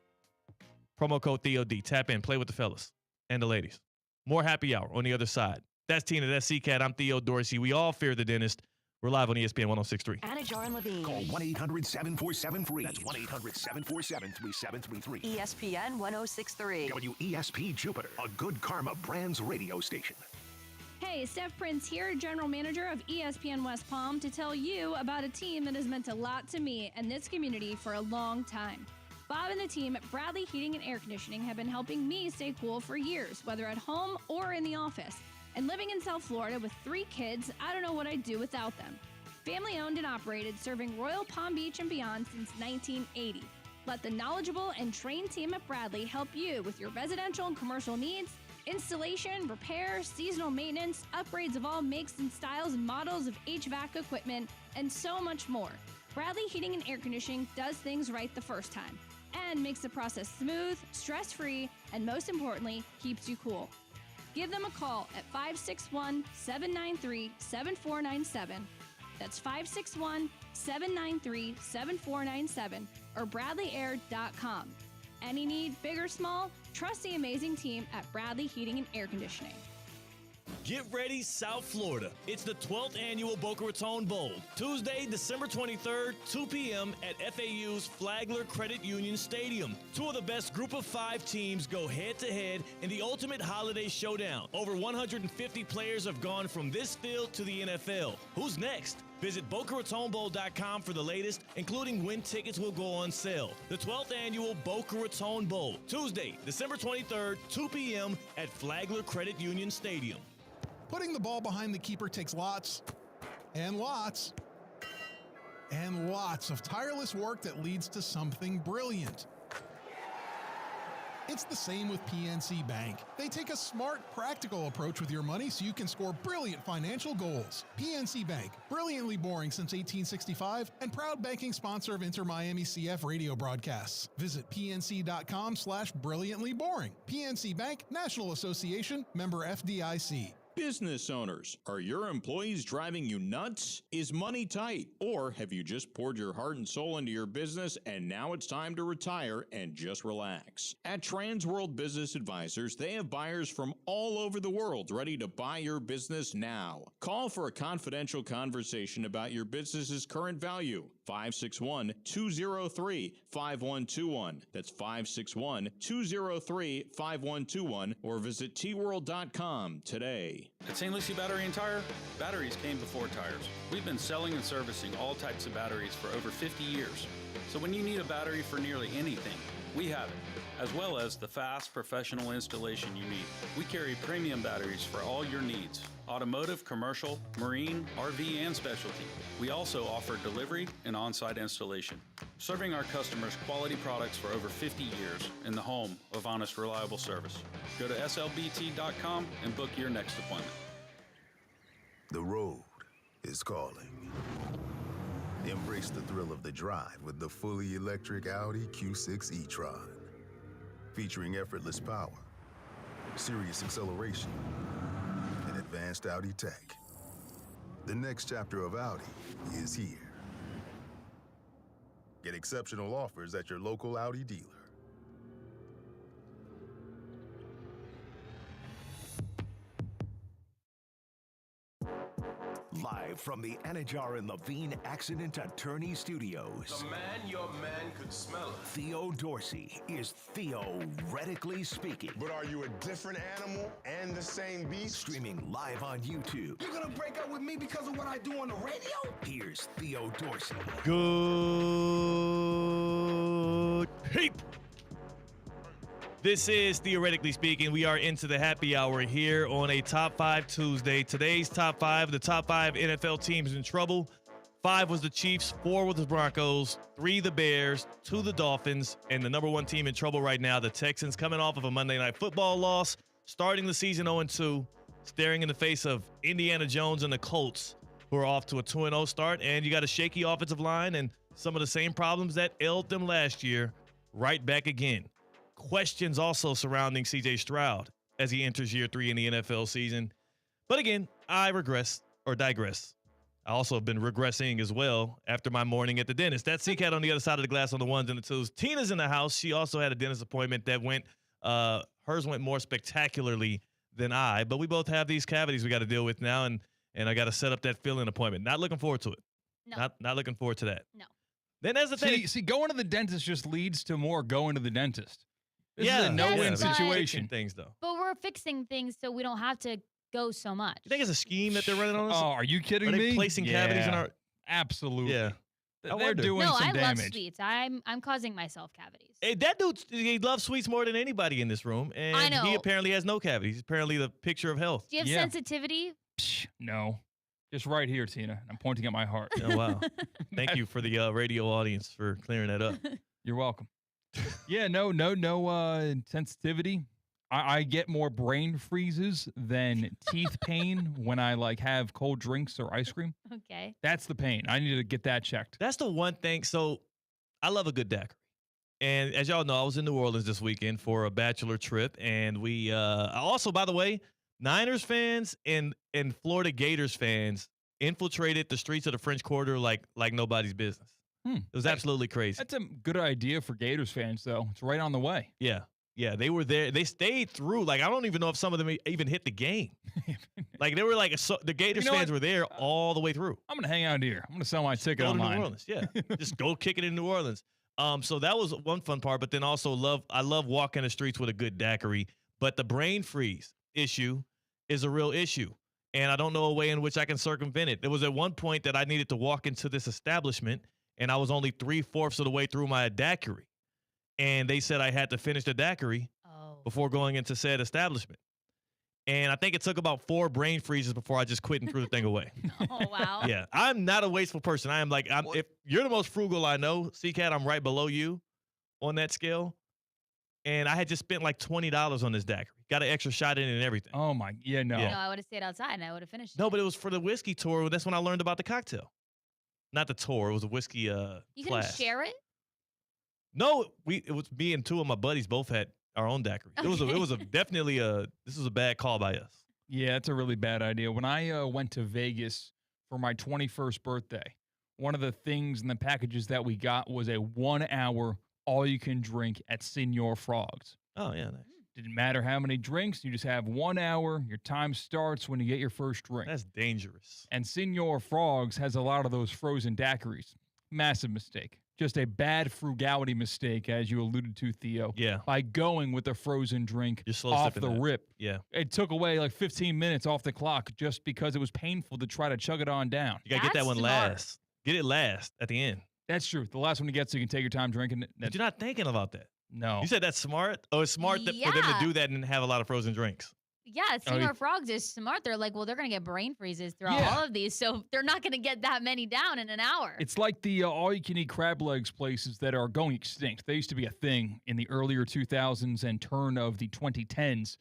S3: Promo code THEOD. Tap in, play with the fellas and the ladies. More happy hour on the other side. That's Tina, that's C-Cat, I'm Theo Dorsey. We all fear the dentist. We're live on ESPN 106.3.
S17: Anajar and Levine.
S2: Call 1-800-747-FREE. That's 1-800-747-3733.
S17: ESPN 1063.
S2: WESP Jupiter, a Good Karma Brands radio station.
S4: Hey, Steph Prince here, General Manager of ESPN West Palm, to tell you about a team that has meant a lot to me and this community for a long time. Bob and the team at Bradley Heating and Air Conditioning have been helping me stay cool for years, whether at home or in the office. And living in South Florida with 3 kids, I don't know what I'd do without them. Family owned and operated, serving Royal Palm Beach and beyond since 1980. Let the knowledgeable and trained team at Bradley help you with your residential and commercial needs, installation, repair, seasonal maintenance, upgrades of all makes and styles and models of HVAC equipment, and so much more. Bradley Heating and Air Conditioning does things right the first time and makes the process smooth, stress-free, and most importantly, keeps you cool. Give them a call at 561-793-7497. That's 561-793-7497 or bradleyair.com. Any need, big or small, trust the amazing team at Bradley Heating and Air Conditioning.
S3: Get ready, South Florida. It's the 12th annual Boca Raton Bowl. Tuesday, December 23rd, 2 p.m. at FAU's Flagler Credit Union Stadium. Two of the best group of 5 teams go head-to-head in the ultimate holiday showdown. Over 150 players have gone from this field to the NFL. Who's next? Visit BocaRatonBowl.com for the latest, including when tickets will go on sale. The 12th annual Boca Raton Bowl, Tuesday, December 23rd, 2 p.m. at Flagler Credit Union Stadium.
S18: Putting the ball behind the keeper takes lots and lots and lots of tireless work that leads to something brilliant. It's the same with PNC Bank. They take a smart, practical approach with your money so you can score brilliant financial goals. PNC Bank, brilliantly boring since 1865 and proud banking sponsor of Inter Miami CF radio broadcasts. Visit pnc.com/brilliantlyboring. PNC Bank, National Association, member FDIC.
S5: Business owners, are your employees driving you nuts? Is money tight? Or have you just poured your heart and soul into your business and now it's time to retire and just relax? At Transworld Business Advisors, they have buyers from all over the world ready to buy your business now. Call for a confidential conversation about your business's current value. 561-203-5121. That's 561-203-5121 or visit tworld.com today.
S6: At St. Lucie Battery and Tire, batteries came before tires. We've been selling and servicing all types of batteries for over 50 years. So when you need a battery for nearly anything, we have it, as well as the fast professional installation you need. We carry premium batteries for all your needs: automotive, commercial, marine, RV, and specialty. We also offer delivery and on-site installation, serving our customers quality products for over 50 years in the home of honest, reliable service. Go to slbt.com and book your next appointment.
S8: The road is calling. Embrace the thrill of the drive with the fully electric Audi Q6 e-tron. Featuring effortless power, serious acceleration, and advanced Audi tech. The next chapter of Audi is here. Get exceptional offers at your local Audi dealer.
S2: Live from the Anajar and Levine Accident Attorney Studios.
S13: The man your man could smell it.
S2: Theo Dorsey is theoretically speaking.
S13: But are you a different animal and the same beast?
S2: Streaming live on YouTube.
S9: You're gonna break up with me because of what I do on the radio?
S2: Here's Theo Dorsey.
S3: Good people. This is Theoretically Speaking. We are into the happy hour here on a Top 5 Tuesday. Today's Top 5, the top 5 NFL teams in trouble. 5 was the Chiefs, 4 was the Broncos, 3 the Bears, 2 the Dolphins, and the number 1 team in trouble right now, the Texans, coming off of a Monday Night Football loss, starting the season 0-2, staring in the face of Indiana Jones and the Colts, who are off to a 2-0 start, and you got a shaky offensive line and some of the same problems that ailed them last year right back again. Questions also surrounding C.J. Stroud as he enters year 3 in the NFL season. But again, I digress. I also have been regressing as well after my morning at the dentist. That's C-Cat on the other side of the glass on the ones and the twos. Tina's in the house. She also had a dentist appointment that hers went more spectacularly than I. But we both have these cavities we got to deal with now, and I got to set up that fill-in appointment. Not looking forward to it.
S1: No.
S3: Not looking forward to that.
S1: No.
S3: Then as the thing.
S7: See, going to the dentist just leads to more going to the dentist. This is a
S3: Yes,
S7: no-win
S3: but-
S7: situation.
S3: Things though.
S1: But we're fixing things so we don't have to go so much.
S3: You think it's a scheme that they're running on us?
S7: Oh, are you kidding
S3: Are they
S7: me?
S3: placing cavities in our?
S7: Absolutely.
S3: Yeah.
S7: They're doing
S1: No,
S7: some
S1: I love
S7: damage.
S1: sweets. I'm causing myself cavities.
S3: Hey, that dude, he loves sweets more than anybody in this room, and
S1: I know.
S3: he apparently has no cavities. He's apparently the picture of health.
S1: Do you have sensitivity?
S7: No. Just right here, Tina. I'm pointing at my heart.
S3: Oh, wow. Thank you for the radio audience for clearing that up.
S7: You're welcome. Yeah, no sensitivity. I get more brain freezes than teeth pain when I have cold drinks or ice cream.
S1: Okay.
S7: That's the pain. I need to get that checked.
S3: That's the one thing. So I love a good daiquiri. And as y'all know, I was in New Orleans this weekend for a bachelor trip. And we also, by the way, Niners fans and Florida Gators fans infiltrated the streets of the French Quarter like nobody's business. It was absolutely crazy.
S7: That's a good idea for Gators fans, though. It's right on the way.
S3: Yeah, they were there. They stayed through. I don't even know if some of them even hit the game. Like they were like the Gators fans were there all the way through.
S7: I'm gonna hang out here. I'm gonna sell my ticket
S3: Go to
S7: online.
S3: New Orleans, yeah. Just go kick it in New Orleans. So that was one fun part, but then also I love walking the streets with a good daiquiri. But the brain freeze issue is a real issue. And I don't know a way in which I can circumvent it. There was at one point that I needed to walk into this establishment, and I was only 3/4 of the way through my daiquiri. And they said I had to finish the daiquiri before going into said establishment. And I think it took about 4 brain freezes before I just quit and threw the thing away.
S1: Oh, wow.
S3: Yeah, I'm not a wasteful person. I am like, if you're the most frugal I know, C-Cat, I'm right below you on that scale. And I had just spent like $20 on this daiquiri. Got an extra shot in it and everything.
S7: Oh, my. Yeah, no.
S1: No, I would have stayed outside and I would have finished.
S3: No, but it was for the whiskey tour. That's when I learned about the cocktail. Not the tour. It was a whiskey
S1: You
S3: class.
S1: couldn't share it?
S3: No, it was me and 2 of my buddies both had our own daiquiri. It was definitely this was a bad call by us.
S7: Yeah, it's a really bad idea. When I went to Vegas for my 21st birthday, one of the things in the packages that we got was a 1-hour all-you-can-drink at Senor Frogs.
S3: Oh, yeah, nice.
S7: Didn't matter how many drinks. You just have 1 hour. Your time starts when you get your first drink.
S3: That's dangerous.
S7: And Senor Frogs has a lot of those frozen daiquiris. Massive mistake. Just a bad frugality mistake, as you alluded to, Theo.
S3: Yeah.
S7: By going with a frozen drink
S3: slow
S7: off
S3: sipping
S7: the
S3: that.
S7: rip.
S3: Yeah.
S7: It took away like 15 minutes off the clock just because it was painful to try to chug it on down.
S3: You got to get that one last. Get it last at the end.
S7: That's true. The last one you get so you can take your time drinking it.
S3: But you're not thinking about that.
S7: No.
S3: You said that's smart? Oh, it's smart for them to do that and have a lot of frozen drinks.
S1: Yeah, Senor Frogs is smart. They're like, well, they're going to get brain freezes throughout all of these, so they're not going to get that many down in an hour.
S7: It's like the all-you-can-eat crab legs places that are going extinct. They used to be a thing in the earlier 2000s and turn of the 2010s.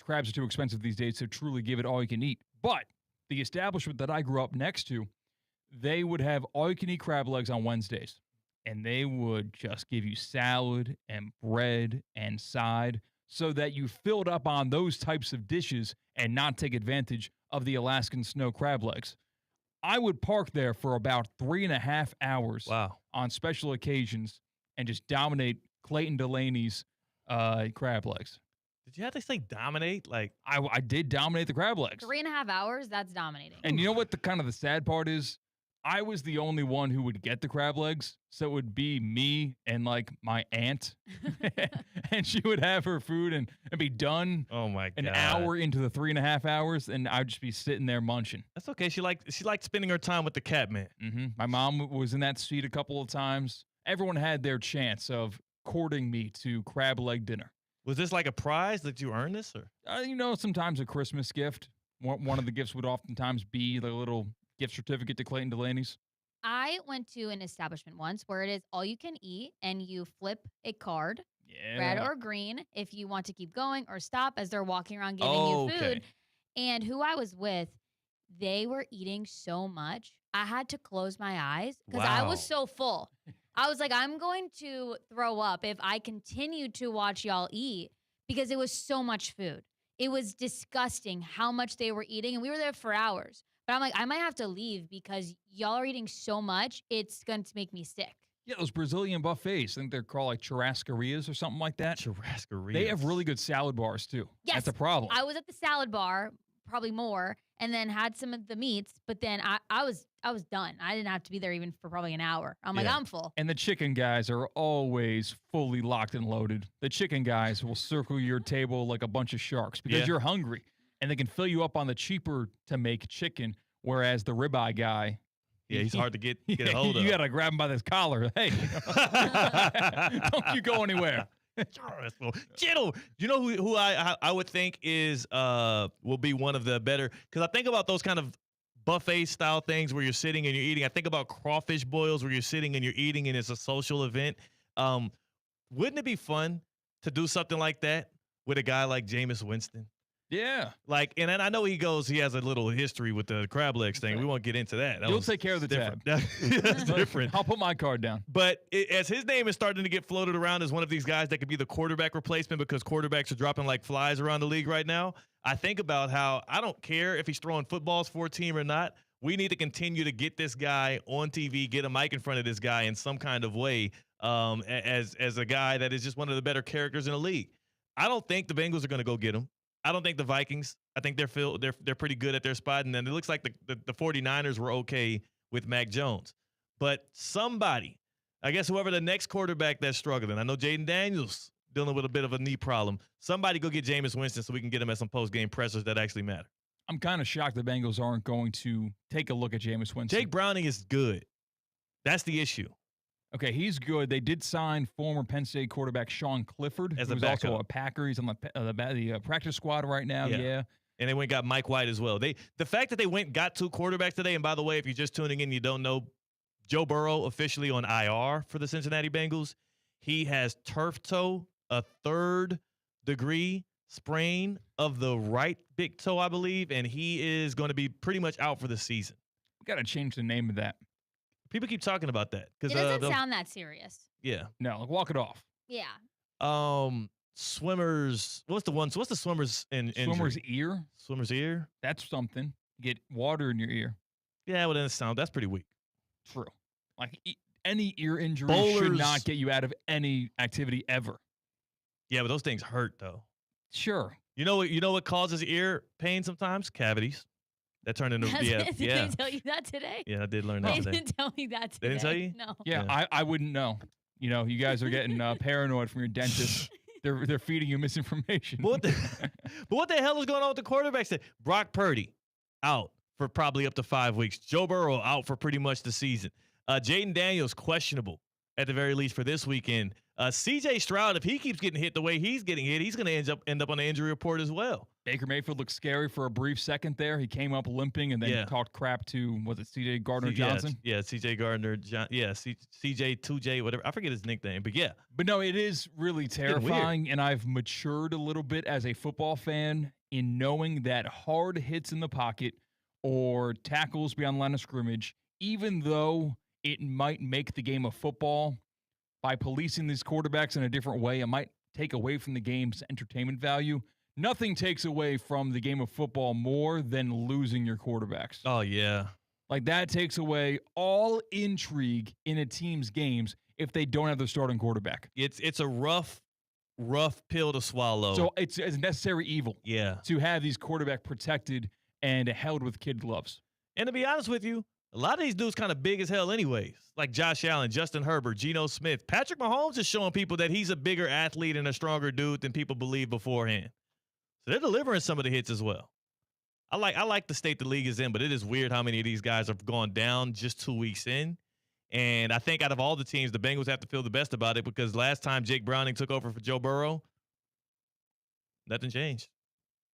S7: Crabs are too expensive these days to truly give it all-you-can-eat. But the establishment that I grew up next to, they would have all-you-can-eat crab legs on Wednesdays, and they would just give you salad and bread and side, so that you filled up on those types of dishes and not take advantage of the Alaskan snow crab legs. I would park there for about 3.5 hours on special occasions and just dominate Clayton Delaney's crab legs.
S3: Did you have to say dominate? Like
S7: I did dominate the crab legs.
S1: 3.5 hours, that's dominating.
S7: And you know what the sad part is? I was the only one who would get the crab legs, so it would be me and like my aunt, and she would have her food and be done.
S3: Oh my God!
S7: An hour into the 3.5 hours, and I'd just be sitting there munching.
S3: That's okay. She liked spending her time with the cat man.
S7: Mm-hmm. My mom was in that seat a couple of times. Everyone had their chance of courting me to crab leg dinner.
S3: Was this like a prize that you earned this, or
S7: sometimes a Christmas gift. One of the gifts would oftentimes be the little gift certificate to Clayton Delaney's?
S1: I went to an establishment once where it is all you can eat and you flip a card, red or green, if you want to keep going or stop as they're walking around giving you food. And who I was with, they were eating so much. I had to close my eyes because I was so full. I was like, I'm going to throw up if I continue to watch y'all eat because it was so much food. It was disgusting how much they were eating. And we were there for hours. But I'm like, I might have to leave because y'all are eating so much, it's going to make me sick.
S7: Yeah, those Brazilian buffets. I think they're called like churrascarias or something like that.
S3: Churrascarias.
S7: They have really good salad bars too.
S1: Yes.
S7: That's a problem.
S1: I was at the salad bar, probably more, and then had some of the meats, but then I was done. I didn't have to be there even for probably an hour. I'm like, I'm full.
S7: And the chicken guys are always fully locked and loaded. The chicken guys will circle your table like a bunch of sharks because you're hungry. And they can fill you up on the cheaper to make chicken, whereas the ribeye guy,
S3: he's hard to get a hold of.
S7: You got to grab him by this collar. Hey, don't you go anywhere.
S3: Jittle, you know who I would think is will be one of the better, because I think about those kind of buffet style things where you're sitting and you're eating. I think about crawfish boils where you're sitting and you're eating and it's a social event. Wouldn't it be fun to do something like that with a guy like Jameis Winston?
S7: Yeah.
S3: And I know he has a little history with the crab legs thing. We won't get into that.
S7: You'll take care of the
S3: different.
S7: tab.
S3: That's different.
S7: I'll put my card down.
S3: But as his name is starting to get floated around as one of these guys that could be the quarterback replacement because quarterbacks are dropping like flies around the league right now, I think about how I don't care if he's throwing footballs for a team or not. We need to continue to get this guy on TV, get a mic in front of this guy in some kind of way as a guy that is just one of the better characters in the league. I don't think the Bengals are going to go get him. I don't think the Vikings. I think they're pretty good at their spot, and then it looks like the 49ers were okay with Mac Jones. But somebody, I guess whoever the next quarterback that's struggling, I know Jaden Daniels dealing with a bit of a knee problem. Somebody go get Jameis Winston so we can get him at some post-game pressers that actually matter.
S7: I'm kind of shocked the Bengals aren't going to take a look at Jameis Winston.
S3: Jake Browning is good. That's the issue.
S7: Okay, he's good. They did sign former Penn State quarterback Sean Clifford,
S3: as
S7: who's also a Packer. He's on the practice squad right now. Yeah.
S3: And they went and got Mike White as well. The fact that they went and got 2 quarterbacks today, and by the way, if you're just tuning in, you don't know, Joe Burrow officially on IR for the Cincinnati Bengals. He has turf toe, a 3rd-degree sprain of the right big toe, I believe, and he is going to be pretty much out for the season.
S7: We got to change the name of that.
S3: People keep talking about that.
S1: It doesn't sound that serious.
S3: Yeah.
S7: No, like walk it off.
S1: Yeah.
S3: Swimmers. What's the swimmer's injury?
S7: Swimmer's ear?
S3: Swimmer's ear?
S7: That's something. Get water in your ear.
S3: Yeah, well, that's pretty weak.
S7: True. Like any ear injury should not get you out of any activity ever.
S3: Yeah, but those things hurt though.
S7: Sure.
S3: You know what causes ear pain sometimes? Cavities. That turned into
S1: Did they tell you that today?
S3: Yeah, I did learn that
S1: They
S3: today.
S1: didn't tell me that today.
S3: They didn't tell you?
S1: No.
S7: Yeah. I wouldn't know. You know, you guys are getting paranoid from your dentist. They're feeding you misinformation.
S3: But what the hell is going on with the quarterbacks? Brock Purdy out for probably up to 5 weeks. Joe Burrow out for pretty much the season. Jaden Daniels questionable at the very least for this weekend. CJ Stroud, if he keeps getting hit the way he's getting hit, he's going to end up on the injury report as well.
S7: Baker Mayfield looked scary for a brief second there. He came up limping and then talked crap to, was it CJ Gardner-Johnson?
S3: Yeah, CJ Gardner-Johnson. Yeah, CJ 2J, whatever. I forget his nickname, but yeah.
S7: But no, it is really terrifying, and I've matured a little bit as a football fan in knowing that hard hits in the pocket or tackles beyond line of scrimmage, even though it might make the game of football, by policing these quarterbacks in a different way, it might take away from the game's entertainment value. Nothing takes away from the game of football more than losing your quarterbacks.
S3: Oh, yeah.
S7: Like, that takes away all intrigue in a team's games if they don't have their starting quarterback.
S3: It's a rough pill to swallow.
S7: So it's a necessary evil to have these quarterback protected and held with kid gloves.
S3: And to be honest with you, a lot of these dudes kind of big as hell anyways, like Josh Allen, Justin Herbert, Geno Smith. Patrick Mahomes is showing people that he's a bigger athlete and a stronger dude than people believed beforehand. So they're delivering some of the hits as well. I like the state the league is in, but it is weird how many of these guys have gone down just 2 weeks in. And I think out of all the teams, the Bengals have to feel the best about it because last time Jake Browning took over for Joe Burrow, nothing changed.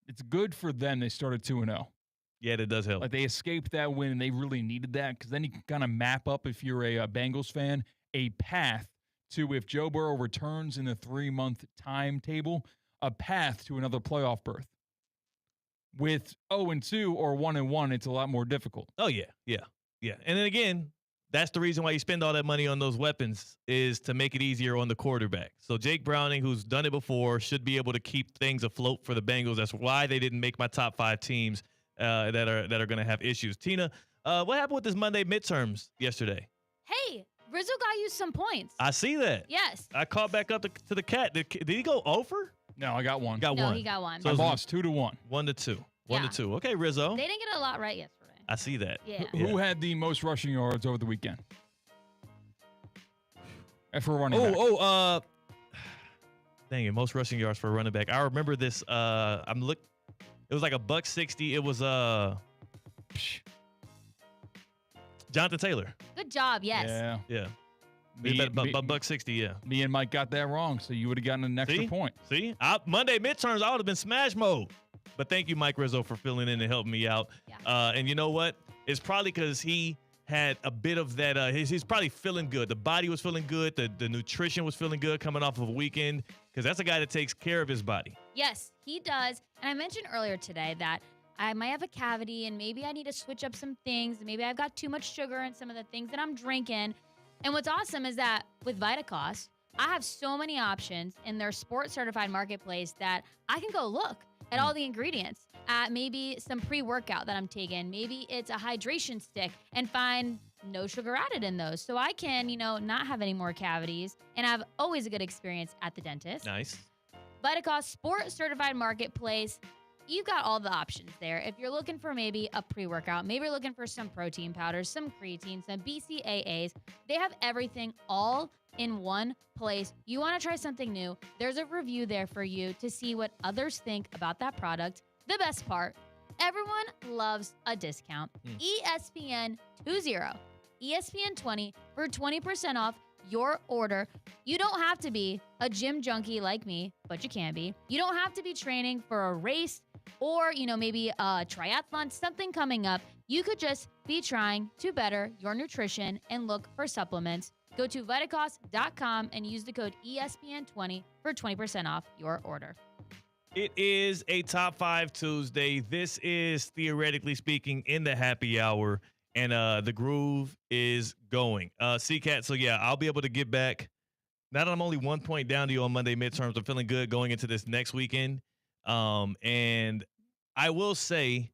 S7: It's good for them they started 2-0.
S3: Yeah, that does help.
S7: Like, they escaped that win, and they really needed that because then you can kind of map up, if you're a Bengals fan, a path to, if Joe Burrow returns in the 3-month timetable, a path to another playoff berth. With 0-2 or 1-1, it's a lot more difficult.
S3: Oh, yeah. And then again, that's the reason why you spend all that money on those weapons is to make it easier on the quarterback. So Jake Browning, who's done it before, should be able to keep things afloat for the Bengals. That's why they didn't make my top 5 teams that are going to have issues. Tina, what happened with this Monday midterms yesterday?
S1: Hey, Rizzo got you some points.
S3: I see that.
S1: Yes.
S3: I caught back up to the cat. Did he go over?
S7: No, I got one.
S1: No, he got one.
S7: So I lost 2-1.
S3: 1-2.
S1: Yeah.
S3: 1-2. Okay, Rizzo.
S1: They didn't get a lot right yesterday.
S3: I see that.
S1: Yeah.
S7: Who had the most rushing yards over the weekend? For a running back.
S3: Dang it, most rushing yards for a running back. I remember this. It was like $160. It was Jonathan Taylor.
S1: Good job. Yes.
S3: Yeah. $160. Yeah.
S7: Me and Mike got that wrong, so you would have gotten an extra point.
S3: See, Monday midterms, I would have been smash mode. But thank you, Mike Rizzo, for filling in and helping me out. Yeah. And you know what? It's probably because he had a bit of that. He's probably feeling good. The body was feeling good. The nutrition was feeling good coming off of a weekend because that's a guy that takes care of his body.
S1: Yes, he does. And I mentioned earlier today that I might have a cavity and maybe I need to switch up some things. Maybe I've got too much sugar in some of the things that I'm drinking. And what's awesome is that with VitaCost, I have so many options in their sports certified marketplace that I can go look at all the ingredients, at maybe some pre-workout that I'm taking. Maybe it's a hydration stick and find no sugar added in those. So I can, not have any more cavities and have always a good experience at the dentist.
S3: Nice.
S1: Vitacost Sport Certified Marketplace. You've got all the options there. If you're looking for maybe a pre-workout, maybe you're looking for some protein powders, some creatine, some BCAAs, they have everything all in one place. You want to try something new, there's a review there for you to see what others think about that product. The best part, everyone loves a discount. ESPN 20, ESPN 20 for 20% off your order. You don't have to be a gym junkie like me, but you can be. You don't have to be training for a race or, maybe a triathlon, something coming up. You could just be trying to better your nutrition and look for supplements. Go to Vitacost.com and use the code ESPN20 for 20% off your order.
S3: It is a Top 5 Tuesday. This is, theoretically speaking, in the happy hour, and the groove is going. CCAT, so yeah, I'll be able to get back. Now that I'm only 1 point down to you on Monday midterms, I'm feeling good going into this next weekend. And I will say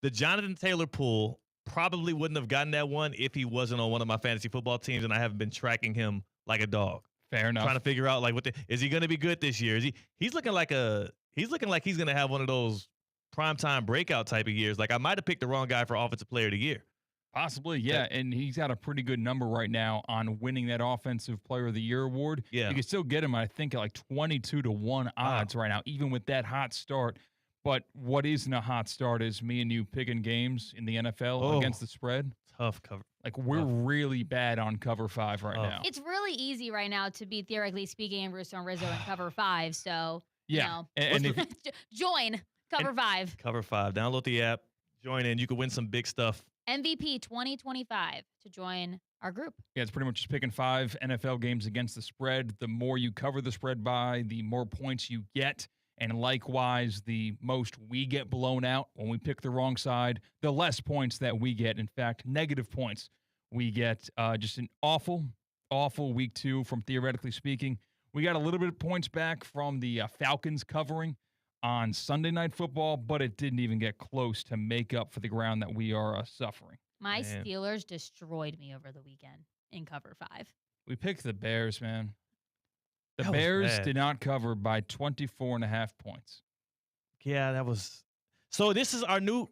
S3: the Jonathan Taylor pool probably wouldn't have gotten that one if he wasn't on one of my fantasy football teams, and I haven't been tracking him like a dog.
S7: Fair enough.
S3: Trying to figure out is he going to be good this year? He's looking like he's going to have one of those primetime breakout type of years. Like I might have picked the wrong guy for offensive player of the year.
S7: Possibly, yeah. And he's got a pretty good number right now on winning that Offensive Player of the Year award.
S3: Yeah.
S7: You can still get him, I think, at like 22-1 odds right now, even with that hot start. But what isn't a hot start is me and you picking games in the NFL against the spread.
S3: Tough cover.
S7: Like, we're really bad on cover 5 right now.
S1: It's really easy right now to be, theoretically speaking, in Russo and Rizzo in cover 5. So,
S7: yeah.
S1: Join cover 5.
S3: Cover 5. Download the app. Join in. You could win some big stuff.
S1: MVP 2025 to join our group.
S7: Yeah, it's pretty much just picking 5 NFL games against the spread. The more you cover the spread by, the more points you get. And likewise, the most we get blown out when we pick the wrong side, the less points that we get. In fact, negative points we get. Just an awful week 2 from theoretically speaking. We got a little bit of points back from the Falcons covering on Sunday Night Football, but it didn't even get close to make up for the ground that we are suffering.
S1: My Steelers destroyed me over the weekend in cover 5.
S7: We picked the Bears, man. The Bears did not cover by 24.5 points.
S3: Yeah, that was. So this is our new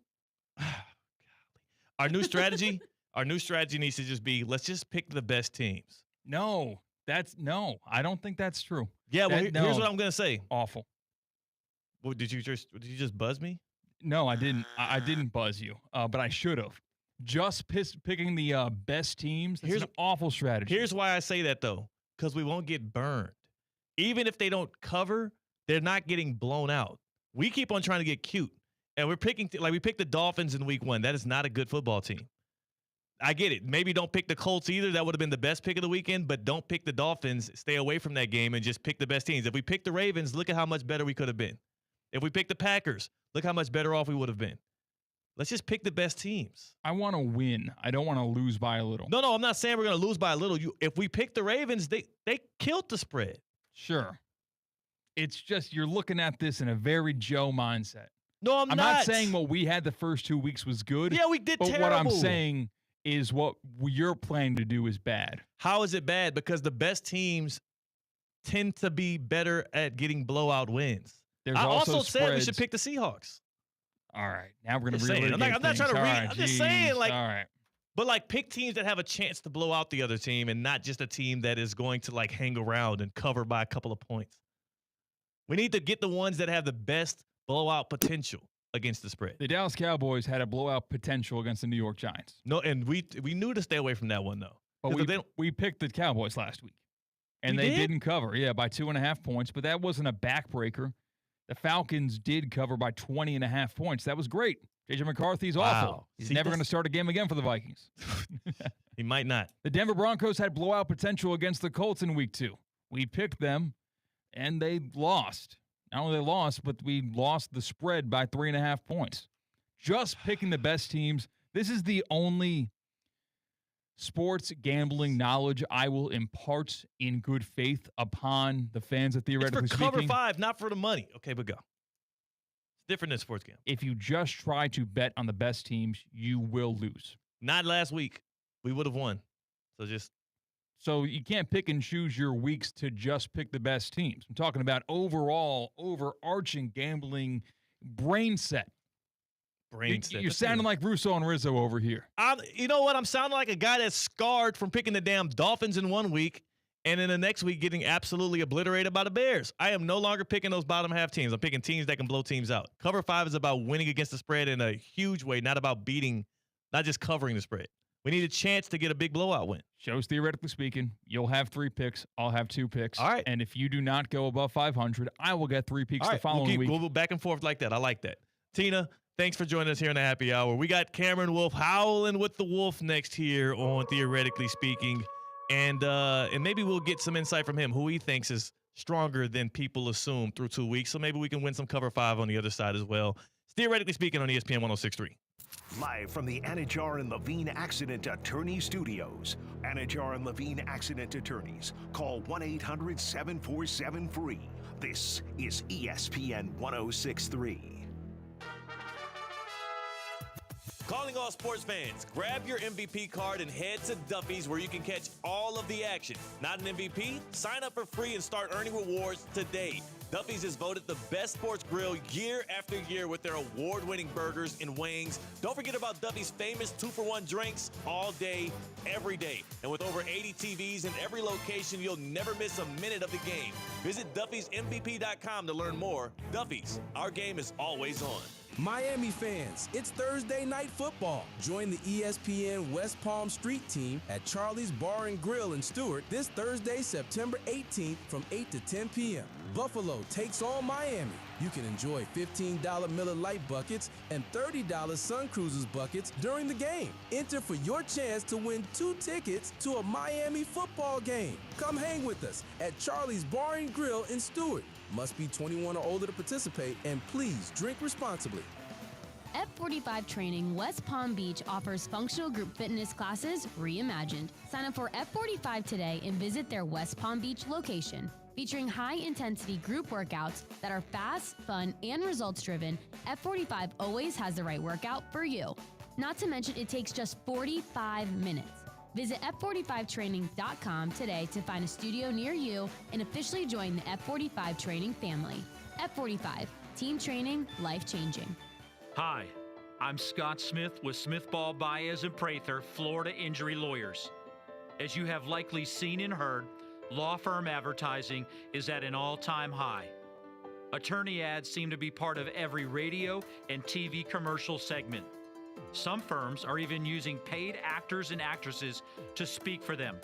S3: strategy. Our new strategy needs to just be, let's just pick the best teams.
S7: No, I don't think that's true.
S3: Yeah, well, here's what I'm gonna say.
S7: Awful.
S3: Well, did you just buzz me?
S7: No, I didn't. I didn't buzz you, but I should have. Just picking the best teams. Here's an awful strategy.
S3: Here's why I say that though, because we won't get burned. Even if they don't cover, they're not getting blown out. We keep on trying to get cute, and we're picking we picked the Dolphins in week 1. That is not a good football team. I get it. Maybe don't pick the Colts either. That would have been the best pick of the weekend, but don't pick the Dolphins. Stay away from that game and just pick the best teams. If we pick the Ravens, look at how much better we could have been. If we pick the Packers, look how much better off we would have been. Let's just pick the best teams.
S7: I want to win. I don't want to lose by a little.
S3: No, I'm not saying we're going to lose by a little. If we pick the Ravens, they killed the spread.
S7: Sure. It's just you're looking at this in a very Joe mindset.
S3: No, I'm
S7: not saying what we had the first 2 weeks was good.
S3: Yeah, we did terrible.
S7: What I'm saying is what you're planning to do is bad.
S3: How is it bad? Because the best teams tend to be better at getting blowout wins. I also said we should pick the Seahawks.
S7: All right. Now we're going to
S3: relitigate
S7: things.
S3: I'm not trying to read. I'm just saying,
S7: all right.
S3: But pick teams that have a chance to blow out the other team and not just a team that is going to hang around and cover by a couple of points. We need to get the ones that have the best blowout potential against the spread.
S7: The Dallas Cowboys had a blowout potential against the New York Giants.
S3: No, and we knew to stay away from that one, though.
S7: But we picked the Cowboys last week, and they didn't cover, by 2.5 points, but that wasn't a backbreaker. The Falcons did cover by 20.5 points. That was great. J.J. McCarthy's awful. He's never going to start a game again for the Vikings.
S3: He might not.
S7: The Denver Broncos had blowout potential against the Colts in week 2. We picked them, and they lost. Not only they lost, but we lost the spread by 3.5 points. Just picking the best teams. This is the only sports gambling knowledge I will impart in good faith upon the fans of Theoretically
S3: Speaking. It's for cover 5, not for the money. Okay, but go. It's different than sports gambling.
S7: If you just try to bet on the best teams, you will lose.
S3: Not last week. We would have won. So just
S7: So you can't pick and choose your weeks to just pick the best teams. I'm talking about overall, overarching gambling brain set. You're sounding like Russo and Rizzo over here.
S3: You know what? I'm sounding like a guy that's scarred from picking the damn Dolphins in one week and in the next week getting absolutely obliterated by the Bears. I am no longer picking those bottom half teams. I'm picking teams that can blow teams out. Cover 5 is about winning against the spread in a huge way, not about beating, not just covering the spread. We need a chance to get a big blowout win.
S7: Shows theoretically speaking, you'll have 3 picks. I'll have 2 picks.
S3: All right.
S7: And if you do not go above 500, I will get 3 picks the following week.
S3: We'll go back and forth like that. I like that. Tina, thanks for joining us here in the happy hour. We got Cameron Wolf howling with the wolf next here on Theoretically Speaking. And maybe we'll get some insight from him, who he thinks is stronger than people assume through 2 weeks. So maybe we can win some cover 5 on the other side as well. It's Theoretically Speaking on ESPN 106.3.
S2: Live from the Anajar and Levine Accident Attorney Studios. Anajar and Levine Accident Attorneys. Call 1-800-747-FREE. This is ESPN 106.3.
S10: Calling all sports fans, grab your MVP card and head to Duffy's where you can catch all of the action. Not an MVP? Sign up for free and start earning rewards today. Duffy's is voted the best sports grill year after year with their award-winning burgers and wings. Don't forget about Duffy's famous 2-for-1 drinks all day, every day. And with over 80 TVs in every location, you'll never miss a minute of the game. Visit Duffy'sMVP.com to learn more. Duffy's, our game is always on.
S11: Miami fans, it's Thursday Night Football. Join the ESPN West Palm Street team at Charlie's Bar and Grill in Stewart this Thursday, September 18th from 8 to 10 p.m. Buffalo takes on Miami. You can enjoy $15 Miller Lite buckets and $30 Sun Cruisers buckets during the game. Enter for your chance to win 2 tickets to a Miami football game. Come hang with us at Charlie's Bar and Grill in Stewart. Must be 21 or older to participate, and please drink responsibly.
S12: F45 Training West Palm Beach offers functional group fitness classes reimagined. Sign up for F45 today and visit their West Palm Beach location. Featuring high-intensity group workouts that are fast, fun, and results-driven, F45 always has the right workout for you. Not to mention, it takes just 45 minutes. Visit F45training.com today to find a studio near you and officially join the F45 Training family. F45, team training, life-changing.
S14: Hi, I'm Scott Smith with Smith Ball Baez and Prather, Florida Injury Lawyers. As you have likely seen and heard, law firm advertising is at an all-time high. Attorney ads seem to be part of every radio and TV commercial segment. Some firms are even using paid actors and actresses to speak for them.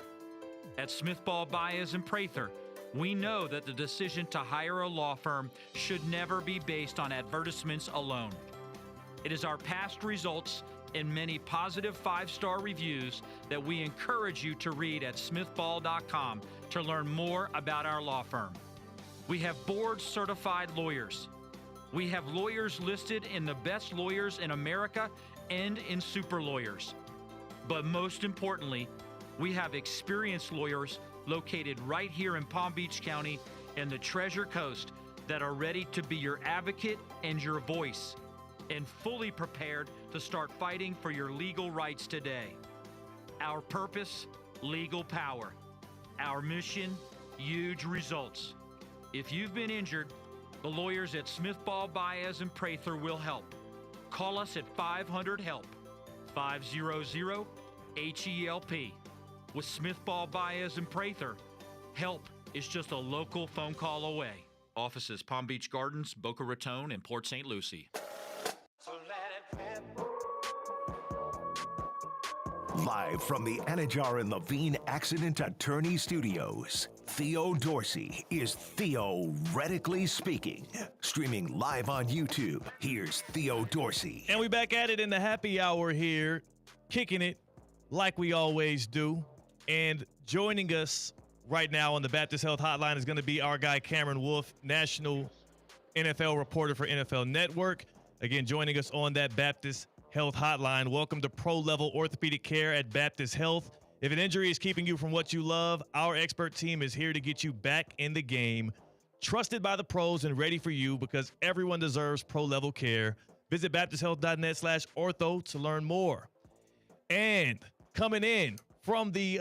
S14: At Smith Ball Baez and Prather, we know that the decision to hire a law firm should never be based on advertisements alone. It is our past results and many positive 5-star reviews that we encourage you to read at smithball.com to learn more about our law firm. We have board-certified lawyers. We have lawyers listed in the best lawyers in America and in super lawyers. But most importantly, we have experienced lawyers located right here in Palm Beach County and the Treasure Coast that are ready to be your advocate and your voice, and fully prepared to start fighting for your legal rights today. Our purpose, legal power. Our mission, huge results. If you've been injured, the lawyers at Smith Ball Baez and Prather will help. Call us at 500-HELP, 500-HELP. With Smith Ball Baez and Prather, help is just a local phone call away. Offices Palm Beach Gardens, Boca Raton, and Port St. Lucie.
S2: Live from the Anajar and Levine Accident Attorney Studios, Theo Dorsey is Theoretically Speaking. Streaming live on YouTube, here's Theo Dorsey.
S3: And we back at it in the happy hour here, kicking it like we always do. And joining us right now on the Baptist Health Hotline is going to be our guy Cameron Wolf, national NFL reporter for NFL Network. Again, joining us on that Baptist Health Hotline. Welcome to pro-level orthopedic care at Baptist Health. If an injury is keeping you from what you love, our expert team is here to get you back in the game. Trusted by the pros and ready for you because everyone deserves pro-level care. Visit baptisthealth.net/ortho to learn more. And coming in from the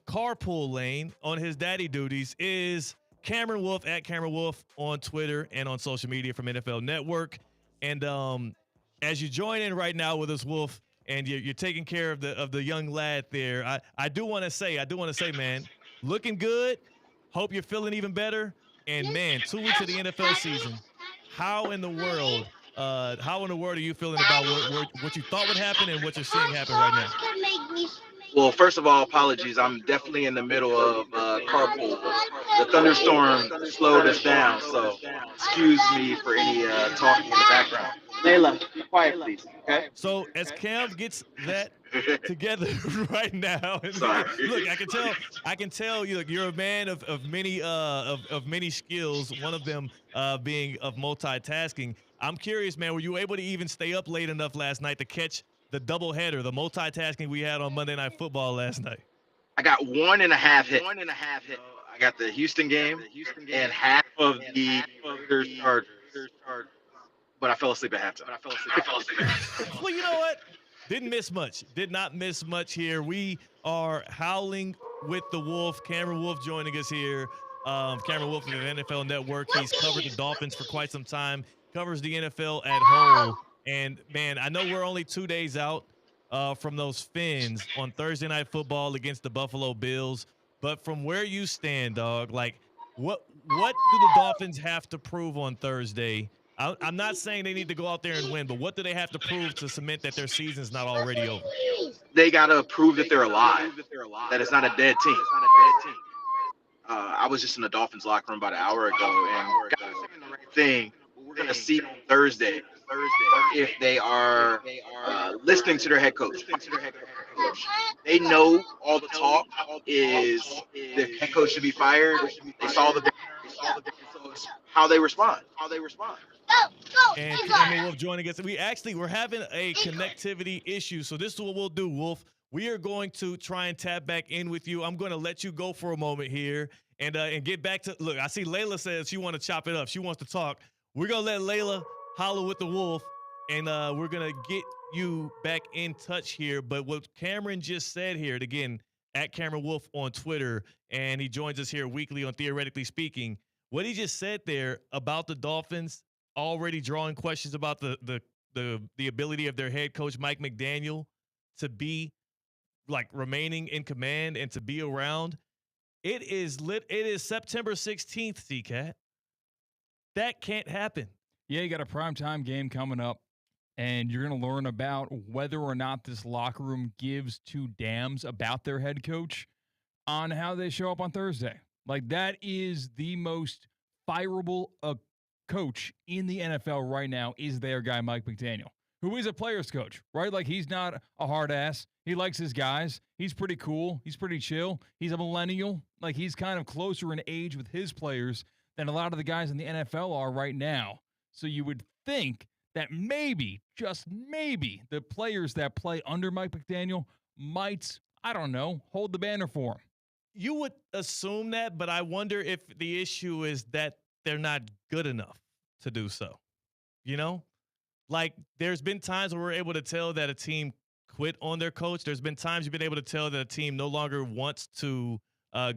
S3: carpool lane on his daddy duties is Cameron Wolf at Cameron Wolf on Twitter and on social media from NFL Network. And as you join in right now with us, Wolf, and you're taking care of the young lad there, I do want to say, man, looking good. Hope you're feeling even better. And man, 2 weeks of the NFL season. How in the world are you feeling about what you thought would happen and what you're seeing happen right now?
S15: Well, first of all, apologies. I'm definitely in the middle of carpool. The thunderstorm slowed us down, so excuse me for any talking in the background. Layla, be quiet, please. Okay.
S3: So as Cam gets that together right now,
S15: Sorry.
S3: look, I can tell you. Look, you're a man of many skills. One of them being of multitasking. I'm curious, man. Were you able to even stay up late enough last night to catch the doubleheader, the multitasking we had on Monday Night Football last night?
S15: I got 1.5 hit. I got the Houston game and half of the Raiders Chargers. But I fell asleep at halftime.
S3: Well, you know what? Didn't miss much. Did not miss much here. We are howling with the Wolf. Cameron Wolf joining us here. Cameron Wolf of the NFL Network. He's covered the Dolphins for quite some time. Covers the NFL at home. And, man, I know we're only 2 days out from those Fins on Thursday Night Football against the Buffalo Bills. But from where you stand, dog, like, what do the Dolphins have to prove on Thursday? I'm not saying they need to go out there and win, but what do they have to prove to cement that their season's not already over?
S15: They got to prove that they're alive, that it's not a dead team. I was just in the Dolphins locker room about an hour ago, and guys saying the right thing. We're going to see on Thursday if they are listening to their head coach. They know all the talk is the head coach should be fired. They saw the how they respond.
S3: And Cameron Wolf joining us. We're having a connectivity issue. So this is what we'll do, Wolf. We are going to try and tap back in with you. I'm going to let you go for a moment here and get back to, look, I see Layla says she wants to chop it up. She wants to talk. We're going to let Layla holler with the Wolf, and we're going to get you back in touch here. But what Cameron just said here, and again, at Cameron Wolf on Twitter, and he joins us here weekly on Theoretically Speaking. What he just said there about the Dolphins already drawing questions about the ability of their head coach, Mike McDaniel, to be like remaining in command and to be around. It is September 16th, C-Cat. That can't happen.
S7: Yeah, you got a primetime game coming up, and you're going to learn about whether or not this locker room gives two damns about their head coach on how they show up on Thursday. Like, that is the most fireable coach in the NFL right now is their guy, Mike McDaniel, who is a player's coach, right? Like, he's not a hard ass. He likes his guys. He's pretty cool. He's pretty chill. He's a millennial. Like, he's kind of closer in age with his players than a lot of the guys in the NFL are right now. So you would think that maybe, just maybe, the players that play under Mike McDaniel might, I don't know, hold the banner for him.
S3: You would assume that, but I wonder if the issue is that they're not good enough to do so. You know? Like, there's been times where we're able to tell that a team quit on their coach. There's been times you've been able to tell that a team no longer wants to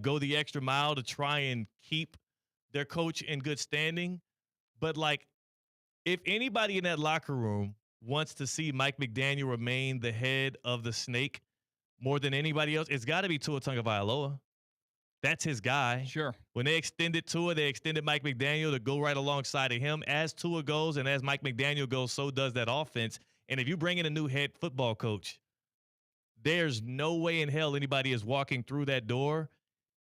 S3: go the extra mile to try and keep their coach in good standing. But, like, if anybody in that locker room wants to see Mike McDaniel remain the head of the snake more than anybody else, it's got to be Tua Tagovailoa. That's his guy.
S7: Sure.
S3: When they extended Tua, they extended Mike McDaniel to go right alongside of him. As Tua goes and as Mike McDaniel goes, so does that offense. And if you bring in a new head football coach, there's no way in hell anybody is walking through that door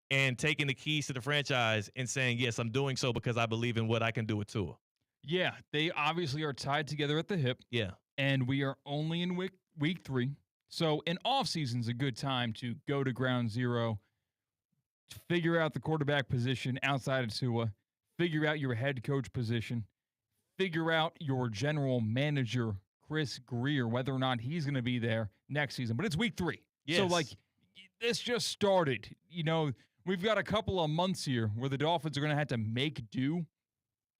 S3: and taking the keys to the franchise and saying, yes, I'm doing so because I believe in what I can do with Tua.
S7: Yeah, they obviously are tied together at the hip.
S3: Yeah.
S7: And we are only in week 3. So an offseason's a good time to go to ground zero, figure out the quarterback position outside of Tua, figure out your head coach position, figure out your general manager, Chris Greer, whether or not he's going to be there next season. But it's week 3.
S3: Yes.
S7: So, like, this just started. You know, we've got a couple of months here where the Dolphins are going to have to make do,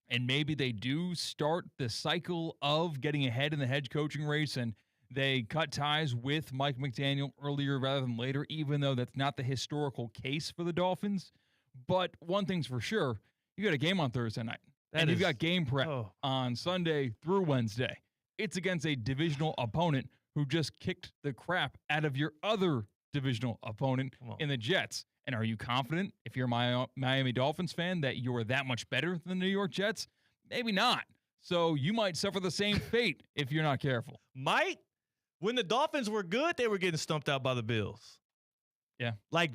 S7: and maybe they do start the cycle of getting ahead in the head coaching race, and They cut ties with Mike McDaniel earlier rather than later, even though that's not the historical case for the Dolphins. But one thing's for sure, you got a game on Thursday night. And you've got game prep on Sunday through Wednesday. It's against a divisional opponent who just kicked the crap out of your other divisional opponent in the Jets. And are you confident, if you're a Miami Dolphins fan, that you're that much better than the New York Jets? Maybe not. So you might suffer the same fate if you're not careful.
S3: Might? When the Dolphins were good, they were getting stumped out by the Bills.
S7: Yeah.
S3: Like,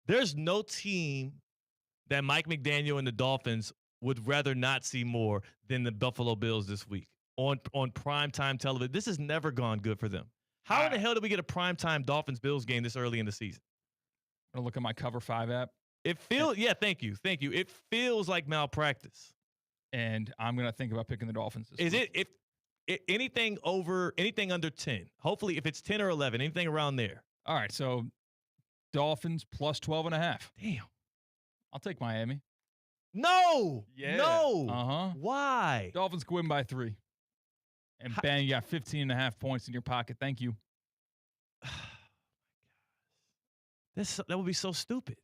S3: there's no team that Mike McDaniel and the Dolphins would rather not see more than the Buffalo Bills this week on primetime television. This has never gone good for them. How in the hell did we get a primetime Dolphins-Bills game this early in the season?
S7: I'm going to look at my Cover 5 app.
S3: It feels, thank you. It feels like malpractice.
S7: And I'm going to think about picking the Dolphins this week.
S3: If anything under 10, hopefully if it's 10 or 11, anything around there.
S7: All right, so Dolphins plus 12.5.
S3: Damn.
S7: I'll take Miami.
S3: No.
S7: Yeah.
S3: No.
S7: Uh-huh.
S3: Why?
S7: Dolphins can win by 3. And bang, you got 15.5 points in your pocket. Thank you.
S3: That would be so stupid.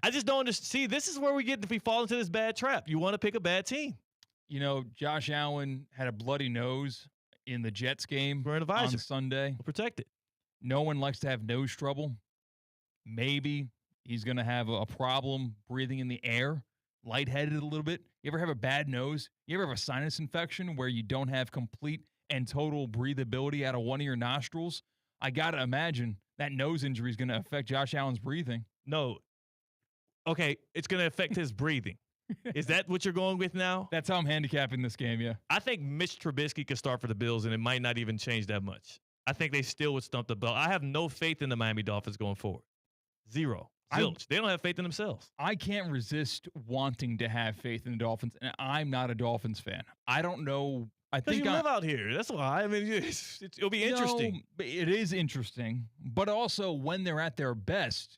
S3: I just don't understand. See, this is where we fall into this bad trap. You want to pick a bad team.
S7: You know, Josh Allen had a bloody nose in the Jets game on Sunday.
S3: We'll protect it.
S7: No one likes to have nose trouble. Maybe he's going to have a problem breathing in the air, lightheaded a little bit. You ever have a bad nose? You ever have a sinus infection where you don't have complete and total breathability out of one of your nostrils? I got to imagine that nose injury is going to affect Josh Allen's breathing.
S3: No. Okay, it's going to affect his breathing. Is that what you're going with now?
S7: That's how I'm handicapping this game, yeah.
S3: I think Mitch Trubisky could start for the Bills, and it might not even change that much. I think they still would stump the belt. I have no faith in the Miami Dolphins going forward. Zero. Zilch. They don't have faith in themselves.
S7: I can't resist wanting to have faith in the Dolphins, and I'm not a Dolphins fan. I don't know. I think
S3: you live out here. That's why. I mean, it'll be interesting.
S7: No, it is interesting, but also when they're at their best,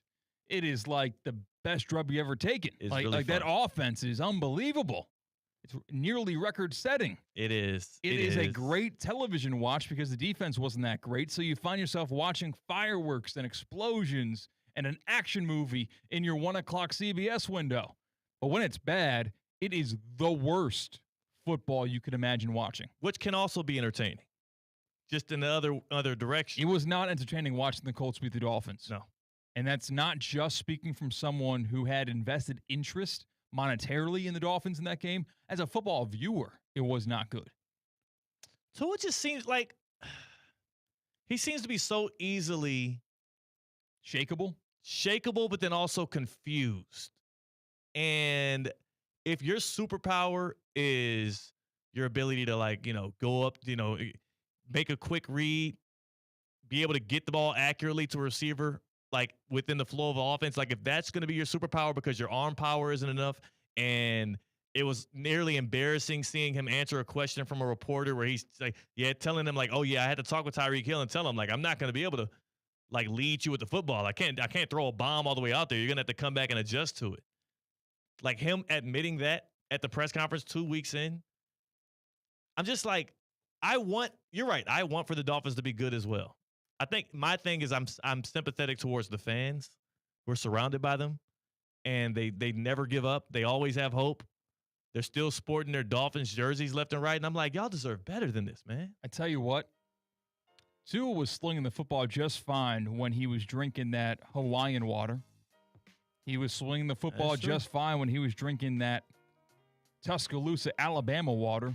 S7: it is like the best drug you ever taken.
S3: It's
S7: like
S3: really
S7: that offense is unbelievable. It's nearly record-setting.
S3: It is.
S7: It is a great television watch because the defense wasn't that great, so you find yourself watching fireworks and explosions and an action movie in your 1 o'clock CBS window. But when it's bad, it is the worst football you could imagine watching.
S3: Which can also be entertaining, just in the other direction.
S7: It was not entertaining watching the Colts beat the Dolphins.
S3: No.
S7: And that's not just speaking from someone who had invested interest monetarily in the Dolphins in that game. As a football viewer, it was not good.
S3: So it just seems like he seems to be so easily
S7: shakeable,
S3: but then also confused. And if your superpower is your ability to go up, make a quick read, be able to get the ball accurately to a receiver, within the flow of offense, if that's going to be your superpower because your arm power isn't enough. And it was nearly embarrassing seeing him answer a question from a reporter where he's telling them I had to talk with Tyreek Hill and tell him I'm not going to be able to lead you with the football. I can't throw a bomb all the way out there. You're going to have to come back and adjust to it. Him admitting that at the press conference 2 weeks in, I'm just you're right. I want for the Dolphins to be good as well. I think my thing is I'm sympathetic towards the fans. We're surrounded by them, and they never give up. They always have hope. They're still sporting their Dolphins jerseys left and right, and I'm like, y'all deserve better than this, man.
S7: I tell you what, Tua was slinging the football just fine when he was drinking that Hawaiian water. He was swinging the football just fine when he was drinking that Tuscaloosa, Alabama water.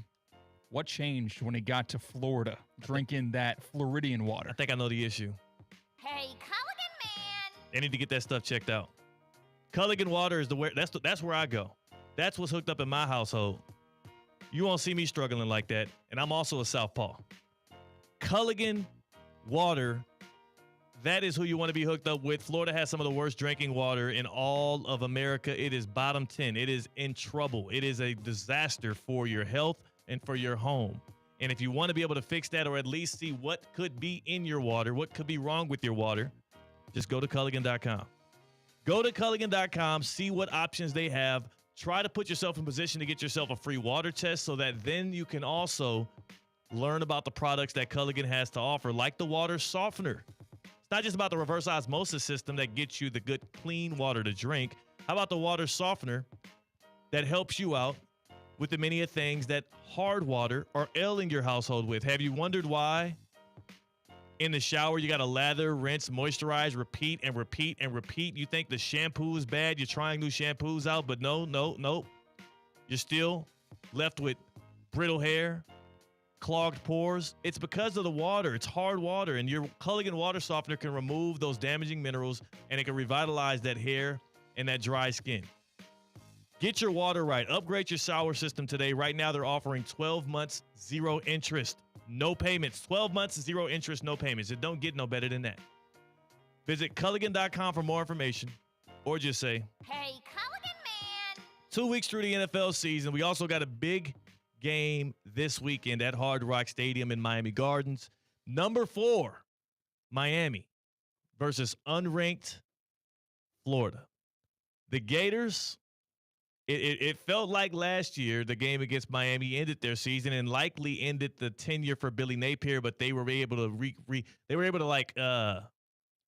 S7: What changed when he got to Florida, drinking that Floridian water?
S3: I think I know the issue.
S16: Hey, Culligan man!
S3: They need to get that stuff checked out. Culligan water is that's where I go. That's what's hooked up in my household. You won't see me struggling like that, and I'm also a southpaw. Culligan water, that is who you want to be hooked up with. Florida has some of the worst drinking water in all of America. It is bottom 10. It is in trouble. It is a disaster for your health and for your home. And if you want to be able to fix that or at least see what could be in your water, what could be wrong with your water, just go to Culligan.com. Go to Culligan.com, see what options they have. Try to put yourself in position to get yourself a free water test so that then you can also learn about the products that Culligan has to offer, like the water softener. It's not just about the reverse osmosis system that gets you the good, clean water to drink. How about the water softener that helps you out with the many things that hard water are ailing your household with? Have you wondered why in the shower you got to lather, rinse, moisturize, repeat, and repeat, and repeat? You think the shampoo is bad. You're trying new shampoos out, but no. You're still left with brittle hair, clogged pores. It's because of the water. It's hard water, and your Culligan water softener can remove those damaging minerals, and it can revitalize that hair and that dry skin. Get your water right. Upgrade your shower system today. Right now, they're offering 12 months, 0 interest, no payments. 12 months, 0 interest, no payments. It don't get no better than that. Visit Culligan.com for more information, or just say,
S16: Hey, Culligan man.
S3: 2 weeks through the NFL season. We also got a big game this weekend at Hard Rock Stadium in Miami Gardens. Number 4, Miami versus unranked Florida. The Gators, it felt like last year the game against Miami ended their season and likely ended the tenure for Billy Napier, but they were able to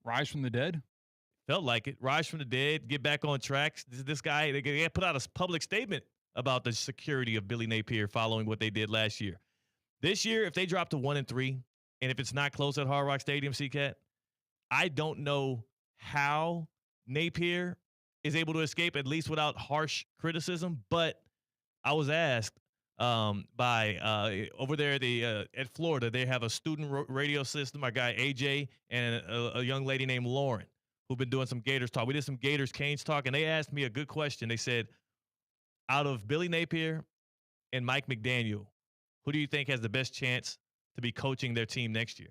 S7: rise from the dead.
S3: Felt like it. Rise from the dead, get back on track. This guy, they put out a public statement about the security of Billy Napier following what they did last year. This year, if they drop to 1-3, and if it's not close at Hard Rock Stadium, C-Cat, I don't know how Napier is able to escape, at least without harsh criticism. But I was asked by over there at Florida, they have a student radio system, our guy AJ, and a young lady named Lauren, who've been doing some Gators talk. We did some Gators Canes talk, and they asked me a good question. They said, out of Billy Napier and Mike McDaniel, who do you think has the best chance to be coaching their team next year?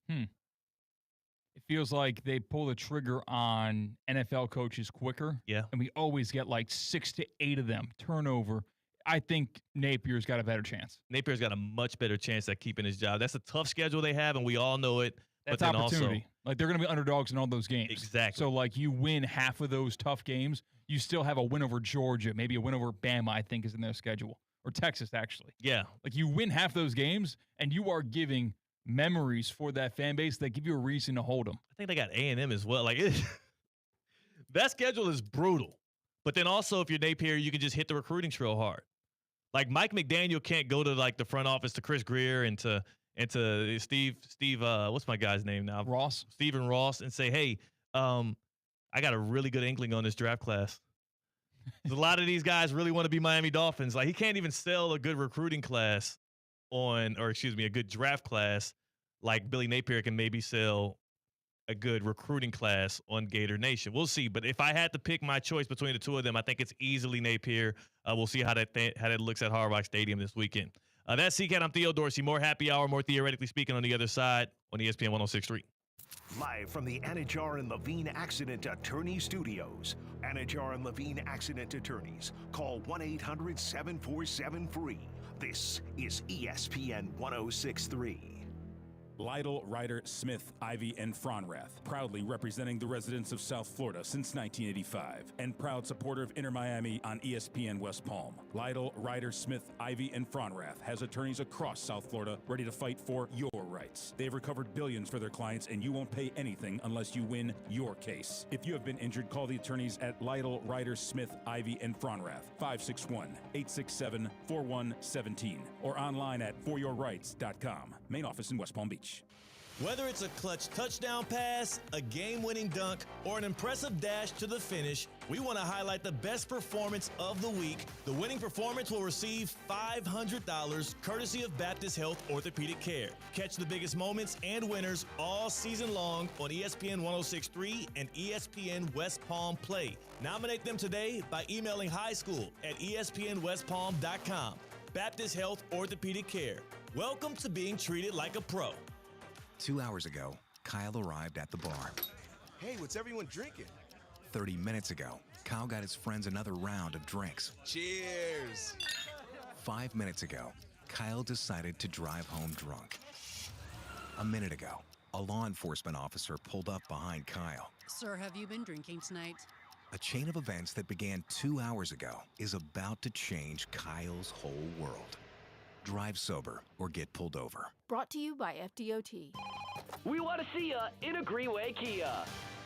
S7: It feels like they pull the trigger on NFL coaches quicker.
S3: Yeah.
S7: And we always get like 6 to 8 of them turnover. I think Napier's got a better chance.
S3: Napier's got a much better chance at keeping his job. That's a tough schedule they have, and we all know it.
S7: That's
S3: but then
S7: opportunity.
S3: Also,
S7: like, they're going to be underdogs in all those games.
S3: Exactly.
S7: So, like, you win half of those tough games, you still have a win over Georgia, maybe a win over Bama, I think, is in their schedule. Or Texas, actually.
S3: Yeah.
S7: Like, you win half those games, and you are giving memories for that fan base that give you a reason to hold them.
S3: I think they got A&M as well. Like, that schedule is brutal. But then also, if you're Napier, you can just hit the recruiting trail hard. Like, Mike McDaniel can't go to, like, the front office to Chris Greer and to Steve, what's my guy's name now? Stephen Ross, and say, hey, I got a really good inkling on this draft class. A lot of these guys really want to be Miami Dolphins. Like, he can't even sell a good recruiting class a good draft class like Billy Napier can maybe sell a good recruiting class on Gator Nation. We'll see. But if I had to pick my choice between the two of them, I think it's easily Napier. We'll see how that looks at Hard Rock Stadium this weekend. That's CCAT. I'm Theo Dorsey. More happy hour, more theoretically speaking on the other side on ESPN 106.3.
S2: Live from the Anajar and Levine Accident Attorney Studios. Anajar and Levine Accident Attorneys. Call 1-800-747-FREE. This is ESPN 106.3.
S19: Lytle, Ryder, Smith, Ivy, and Fronrath, proudly representing the residents of South Florida since 1985, and proud supporter of Inter Miami on ESPN West Palm. Lytle, Ryder, Smith, Ivy, and Fronrath has attorneys across South Florida ready to fight for your rights. They've recovered billions for their clients, and you won't pay anything unless you win your case. If you have been injured, call the attorneys at Lytle, Ryder, Smith, Ivy, and Fronrath, 561-867-4117, or online at foryourrights.com. Main office in West Palm Beach.
S10: Whether it's a clutch touchdown pass, a game-winning dunk, or an impressive dash to the finish, we want to highlight the best performance of the week. The winning performance will receive $500 courtesy of Baptist Health Orthopedic Care. Catch the biggest moments and winners all season long on ESPN 106.3 and ESPN West Palm Play. Nominate them today by emailing highschool@espnwestpalm.com. Baptist Health Orthopedic Care. Welcome to being treated like a pro.
S20: 2 hours ago, Kyle arrived at the bar.
S13: Hey, what's everyone drinking?
S20: 30 minutes ago, Kyle got his friends another round of drinks.
S13: Cheers!
S20: 5 minutes ago, Kyle decided to drive home drunk. A minute ago, a law enforcement officer pulled up behind Kyle.
S21: Sir, have you been drinking tonight?
S20: A chain of events that began 2 hours ago is about to change Kyle's whole world. Drive sober or get pulled over.
S17: Brought to you by FDOT.
S22: We want to see ya in a Greenway Kia.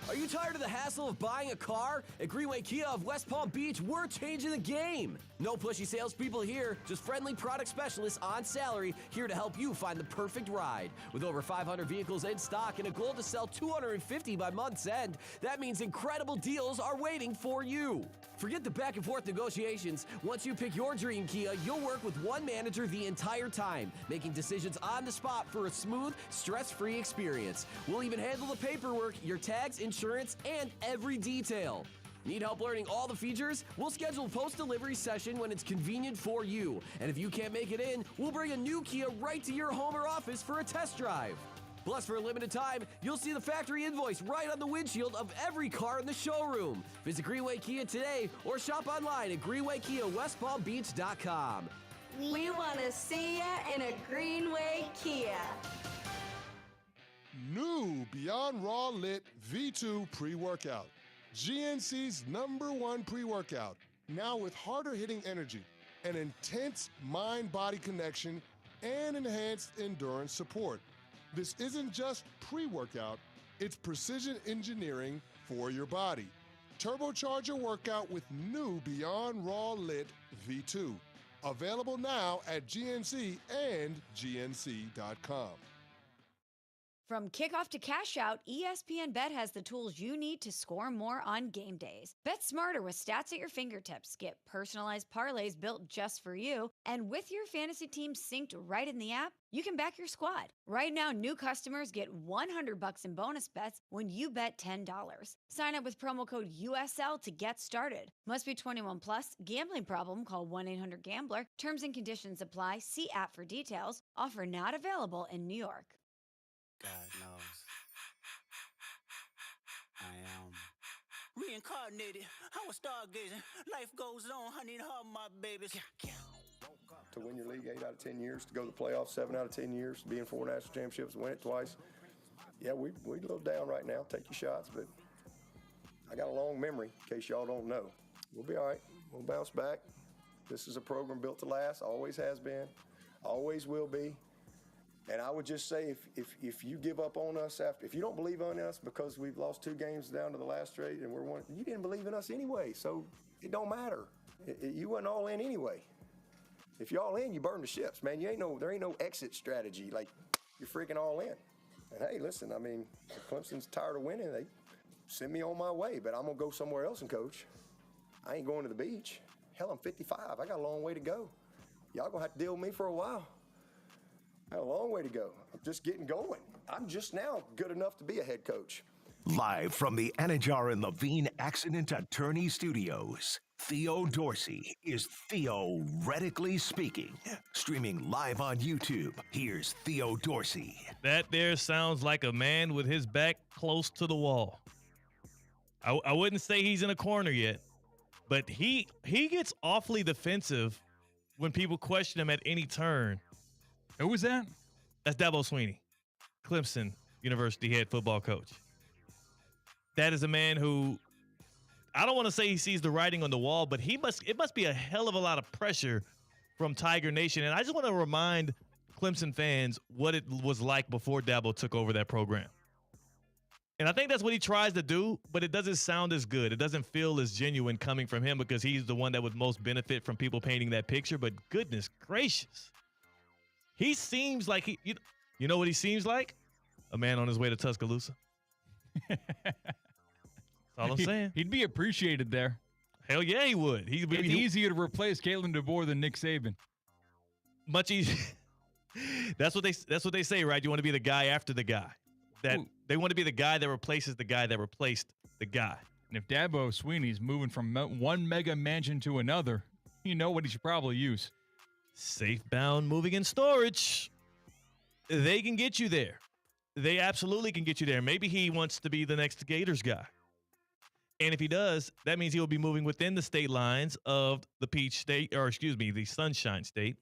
S23: Are you tired of the hassle of buying a car? At Greenway Kia of West Palm Beach, we're changing the game. No pushy salespeople here, just friendly product specialists on salary here to help you find the perfect ride. With over 500 vehicles in stock and a goal to sell 250 by month's end, that means incredible deals are waiting for you. Forget the back and forth negotiations. Once you pick your dream Kia, you'll work with one manager the entire time, making decisions on the spot for a smooth, stress-free experience. We'll even handle the paperwork, your tags, insurance, and every detail. Need help learning all the features? We'll schedule a post-delivery session when it's convenient for you. And if you can't make it in, we'll bring a new Kia right to your home or office for a test drive. Plus, for a limited time, you'll see the factory invoice right on the windshield of every car in the showroom. Visit Greenway Kia today or shop online at greenwaykiawestpalmbeach.com.
S24: We want to see ya in a Greenway Kia.
S25: New Beyond Raw Lit V2 pre-workout. GNC's #1 pre-workout. Now with harder-hitting energy, an intense mind-body connection, and enhanced endurance support. This isn't just pre-workout, it's precision engineering for your body. Turbocharge your workout with new Beyond Raw Lit V2. Available now at GNC and GNC.com.
S26: From kickoff to cash out, ESPN Bet has the tools you need to score more on game days. Bet smarter with stats at your fingertips. Get personalized parlays built just for you. And with your fantasy team synced right in the app, you can back your squad. Right now, new customers get $100 in bonus bets when you bet $10. Sign up with promo code USL to get started. Must be 21 plus. Gambling problem? Call 1-800-GAMBLER. Terms and conditions apply. See app for details. Offer not available in New York.
S27: God knows. I am reincarnated. I was stargazing. Life goes on, honey, all my babies.
S28: To win your league 8 out of 10 years, to go to the playoffs 7 out of 10 years, be in 4 national championships, win it twice. Yeah, we a little down right now. Take your shots, but I got a long memory, in case y'all don't know. We'll be all right. We'll bounce back. This is a program built to last. Always has been. Always will be. And I would just say, if you give up on us if you don't believe in us because we've lost 2 games down to the last straight and you didn't believe in us anyway, so it don't matter. You wasn't all in anyway. If you're all in, you burn the ships, man. There ain't no exit strategy. Like, you're freaking all in. And hey, listen, I mean, if Clemson's tired of winning, they send me on my way, but I'm gonna go somewhere else and coach. I ain't going to the beach. Hell, I'm 55. I got a long way to go. Y'all gonna have to deal with me for a while. I got a long way to go. I'm just getting going. I'm just now good enough to be a head coach.
S2: Live from the Anajar and Levine Accident Attorney Studios, Theo Dorsey is theoretically speaking. Streaming live on YouTube, here's Theo Dorsey.
S3: That there sounds like a man with his back close to the wall. I wouldn't say he's in a corner yet, but he gets awfully defensive when people question him at any turn.
S7: Who was that?
S3: That's Dabo Swinney, Clemson University head football coach. That is a man who, I don't want to say he sees the writing on the wall, but it must be a hell of a lot of pressure from Tiger Nation. And I just want to remind Clemson fans what it was like before Dabo took over that program. And I think that's what he tries to do, but it doesn't sound as good. It doesn't feel as genuine coming from him because he's the one that would most benefit from people painting that picture. But goodness gracious. He seems like you know what he seems like? A man on his way to Tuscaloosa. That's all I'm saying.
S7: He'd be appreciated there.
S3: Hell yeah, he would.
S7: It's easier to replace Kalen DeBoer than Nick Saban.
S3: Much easier. That's what they say, right? You want to be the guy after the guy. They want to be the guy that replaces the guy that replaced the guy.
S7: And if Dabo Swinney's moving from one mega mansion to another, you know what he should probably use.
S3: Safe-bound moving and storage. They can get you there. They absolutely can get you there. Maybe he wants to be the next Gators guy. And if he does, that means he'll be moving within the state lines of the the Sunshine State.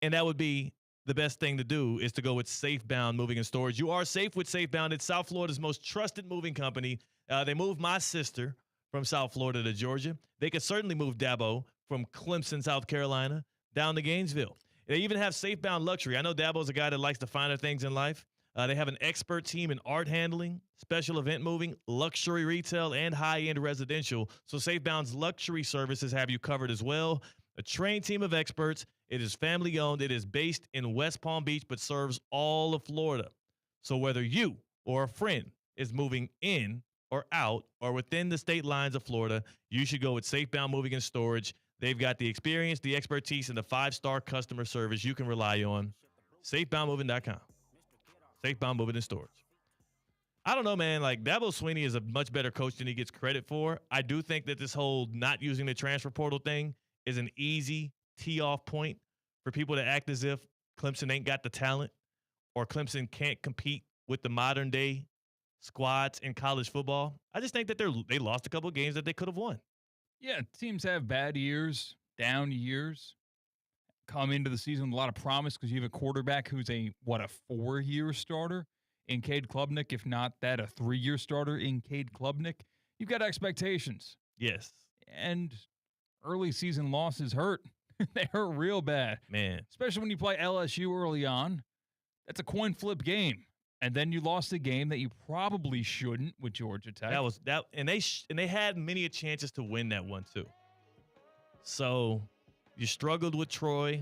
S3: And that would be the best thing to do, is to go with Safe-bound moving and storage. You are safe with Safe-bound. It's South Florida's most trusted moving company. They moved my sister from South Florida to Georgia. They could certainly move Dabo from Clemson, South Carolina, down to Gainesville. They even have Safebound Luxury. I know Dabo's a guy that likes the finer things in life. They have an expert team in art handling, special event moving, luxury retail, and high-end residential. So Safebound's luxury services have you covered as well. A trained team of experts. It is family-owned. It is based in West Palm Beach, but serves all of Florida. So whether you or a friend is moving in or out or within the state lines of Florida, you should go with Safebound Moving and Storage. They've got the experience, the expertise, and the 5-star customer service you can rely on. SafeboundMoving.com. Safebound Moving and Storage. I don't know, man. Like, Dabo Swinney is a much better coach than he gets credit for. I do think that this whole not using the transfer portal thing is an easy tee-off point for people to act as if Clemson ain't got the talent or Clemson can't compete with the modern-day squads in college football. I just think that they lost a couple of games that they could have won.
S7: Yeah, teams have bad years, down years, come into the season with a lot of promise because you have a quarterback who's a 4-year starter in Cade Klubnik, if not that, a 3-year starter in Cade Klubnik. You've got expectations.
S3: Yes.
S7: And early season losses hurt. They hurt real bad.
S3: Man.
S7: Especially when you play LSU early on. That's a coin flip game. And then you lost a game that you probably shouldn't with Georgia Tech.
S3: And they had many chances to win that one too. So you struggled with Troy.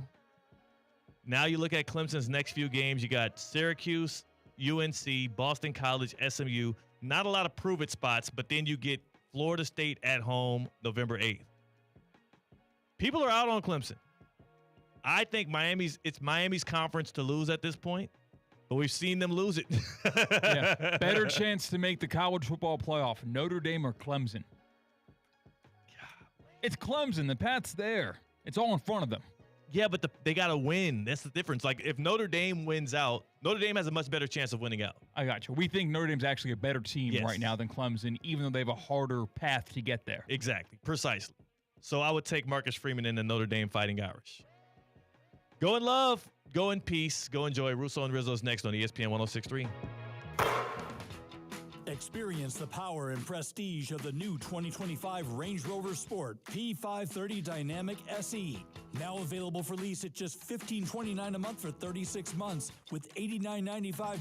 S3: Now you look at Clemson's next few games. You got Syracuse, UNC, Boston College, SMU. Not a lot of prove-it spots, but then you get Florida State at home November 8th. People are out on Clemson. I think it's Miami's conference to lose at this point, but we've seen them lose it.
S7: Yeah, better chance to make the college football playoff, Notre Dame or Clemson. It's Clemson. The path's there. It's all in front of them.
S3: Yeah, but they got to win. That's the difference. Like, if Notre Dame wins out, Notre Dame has a much better chance of winning out.
S7: I got you. We think Notre Dame's actually a better team right now than Clemson, even though they have a harder path to get there.
S3: Exactly. Precisely. So I would take Marcus Freeman in the Notre Dame Fighting Irish. Go in love. Go in peace. Go enjoy. Russo and Rizzo's next on ESPN 106.3.
S1: Experience the power and prestige of the new 2025 Range Rover Sport P530 Dynamic SE. Now available for lease at just $1,529 a month for 36 months with $89.95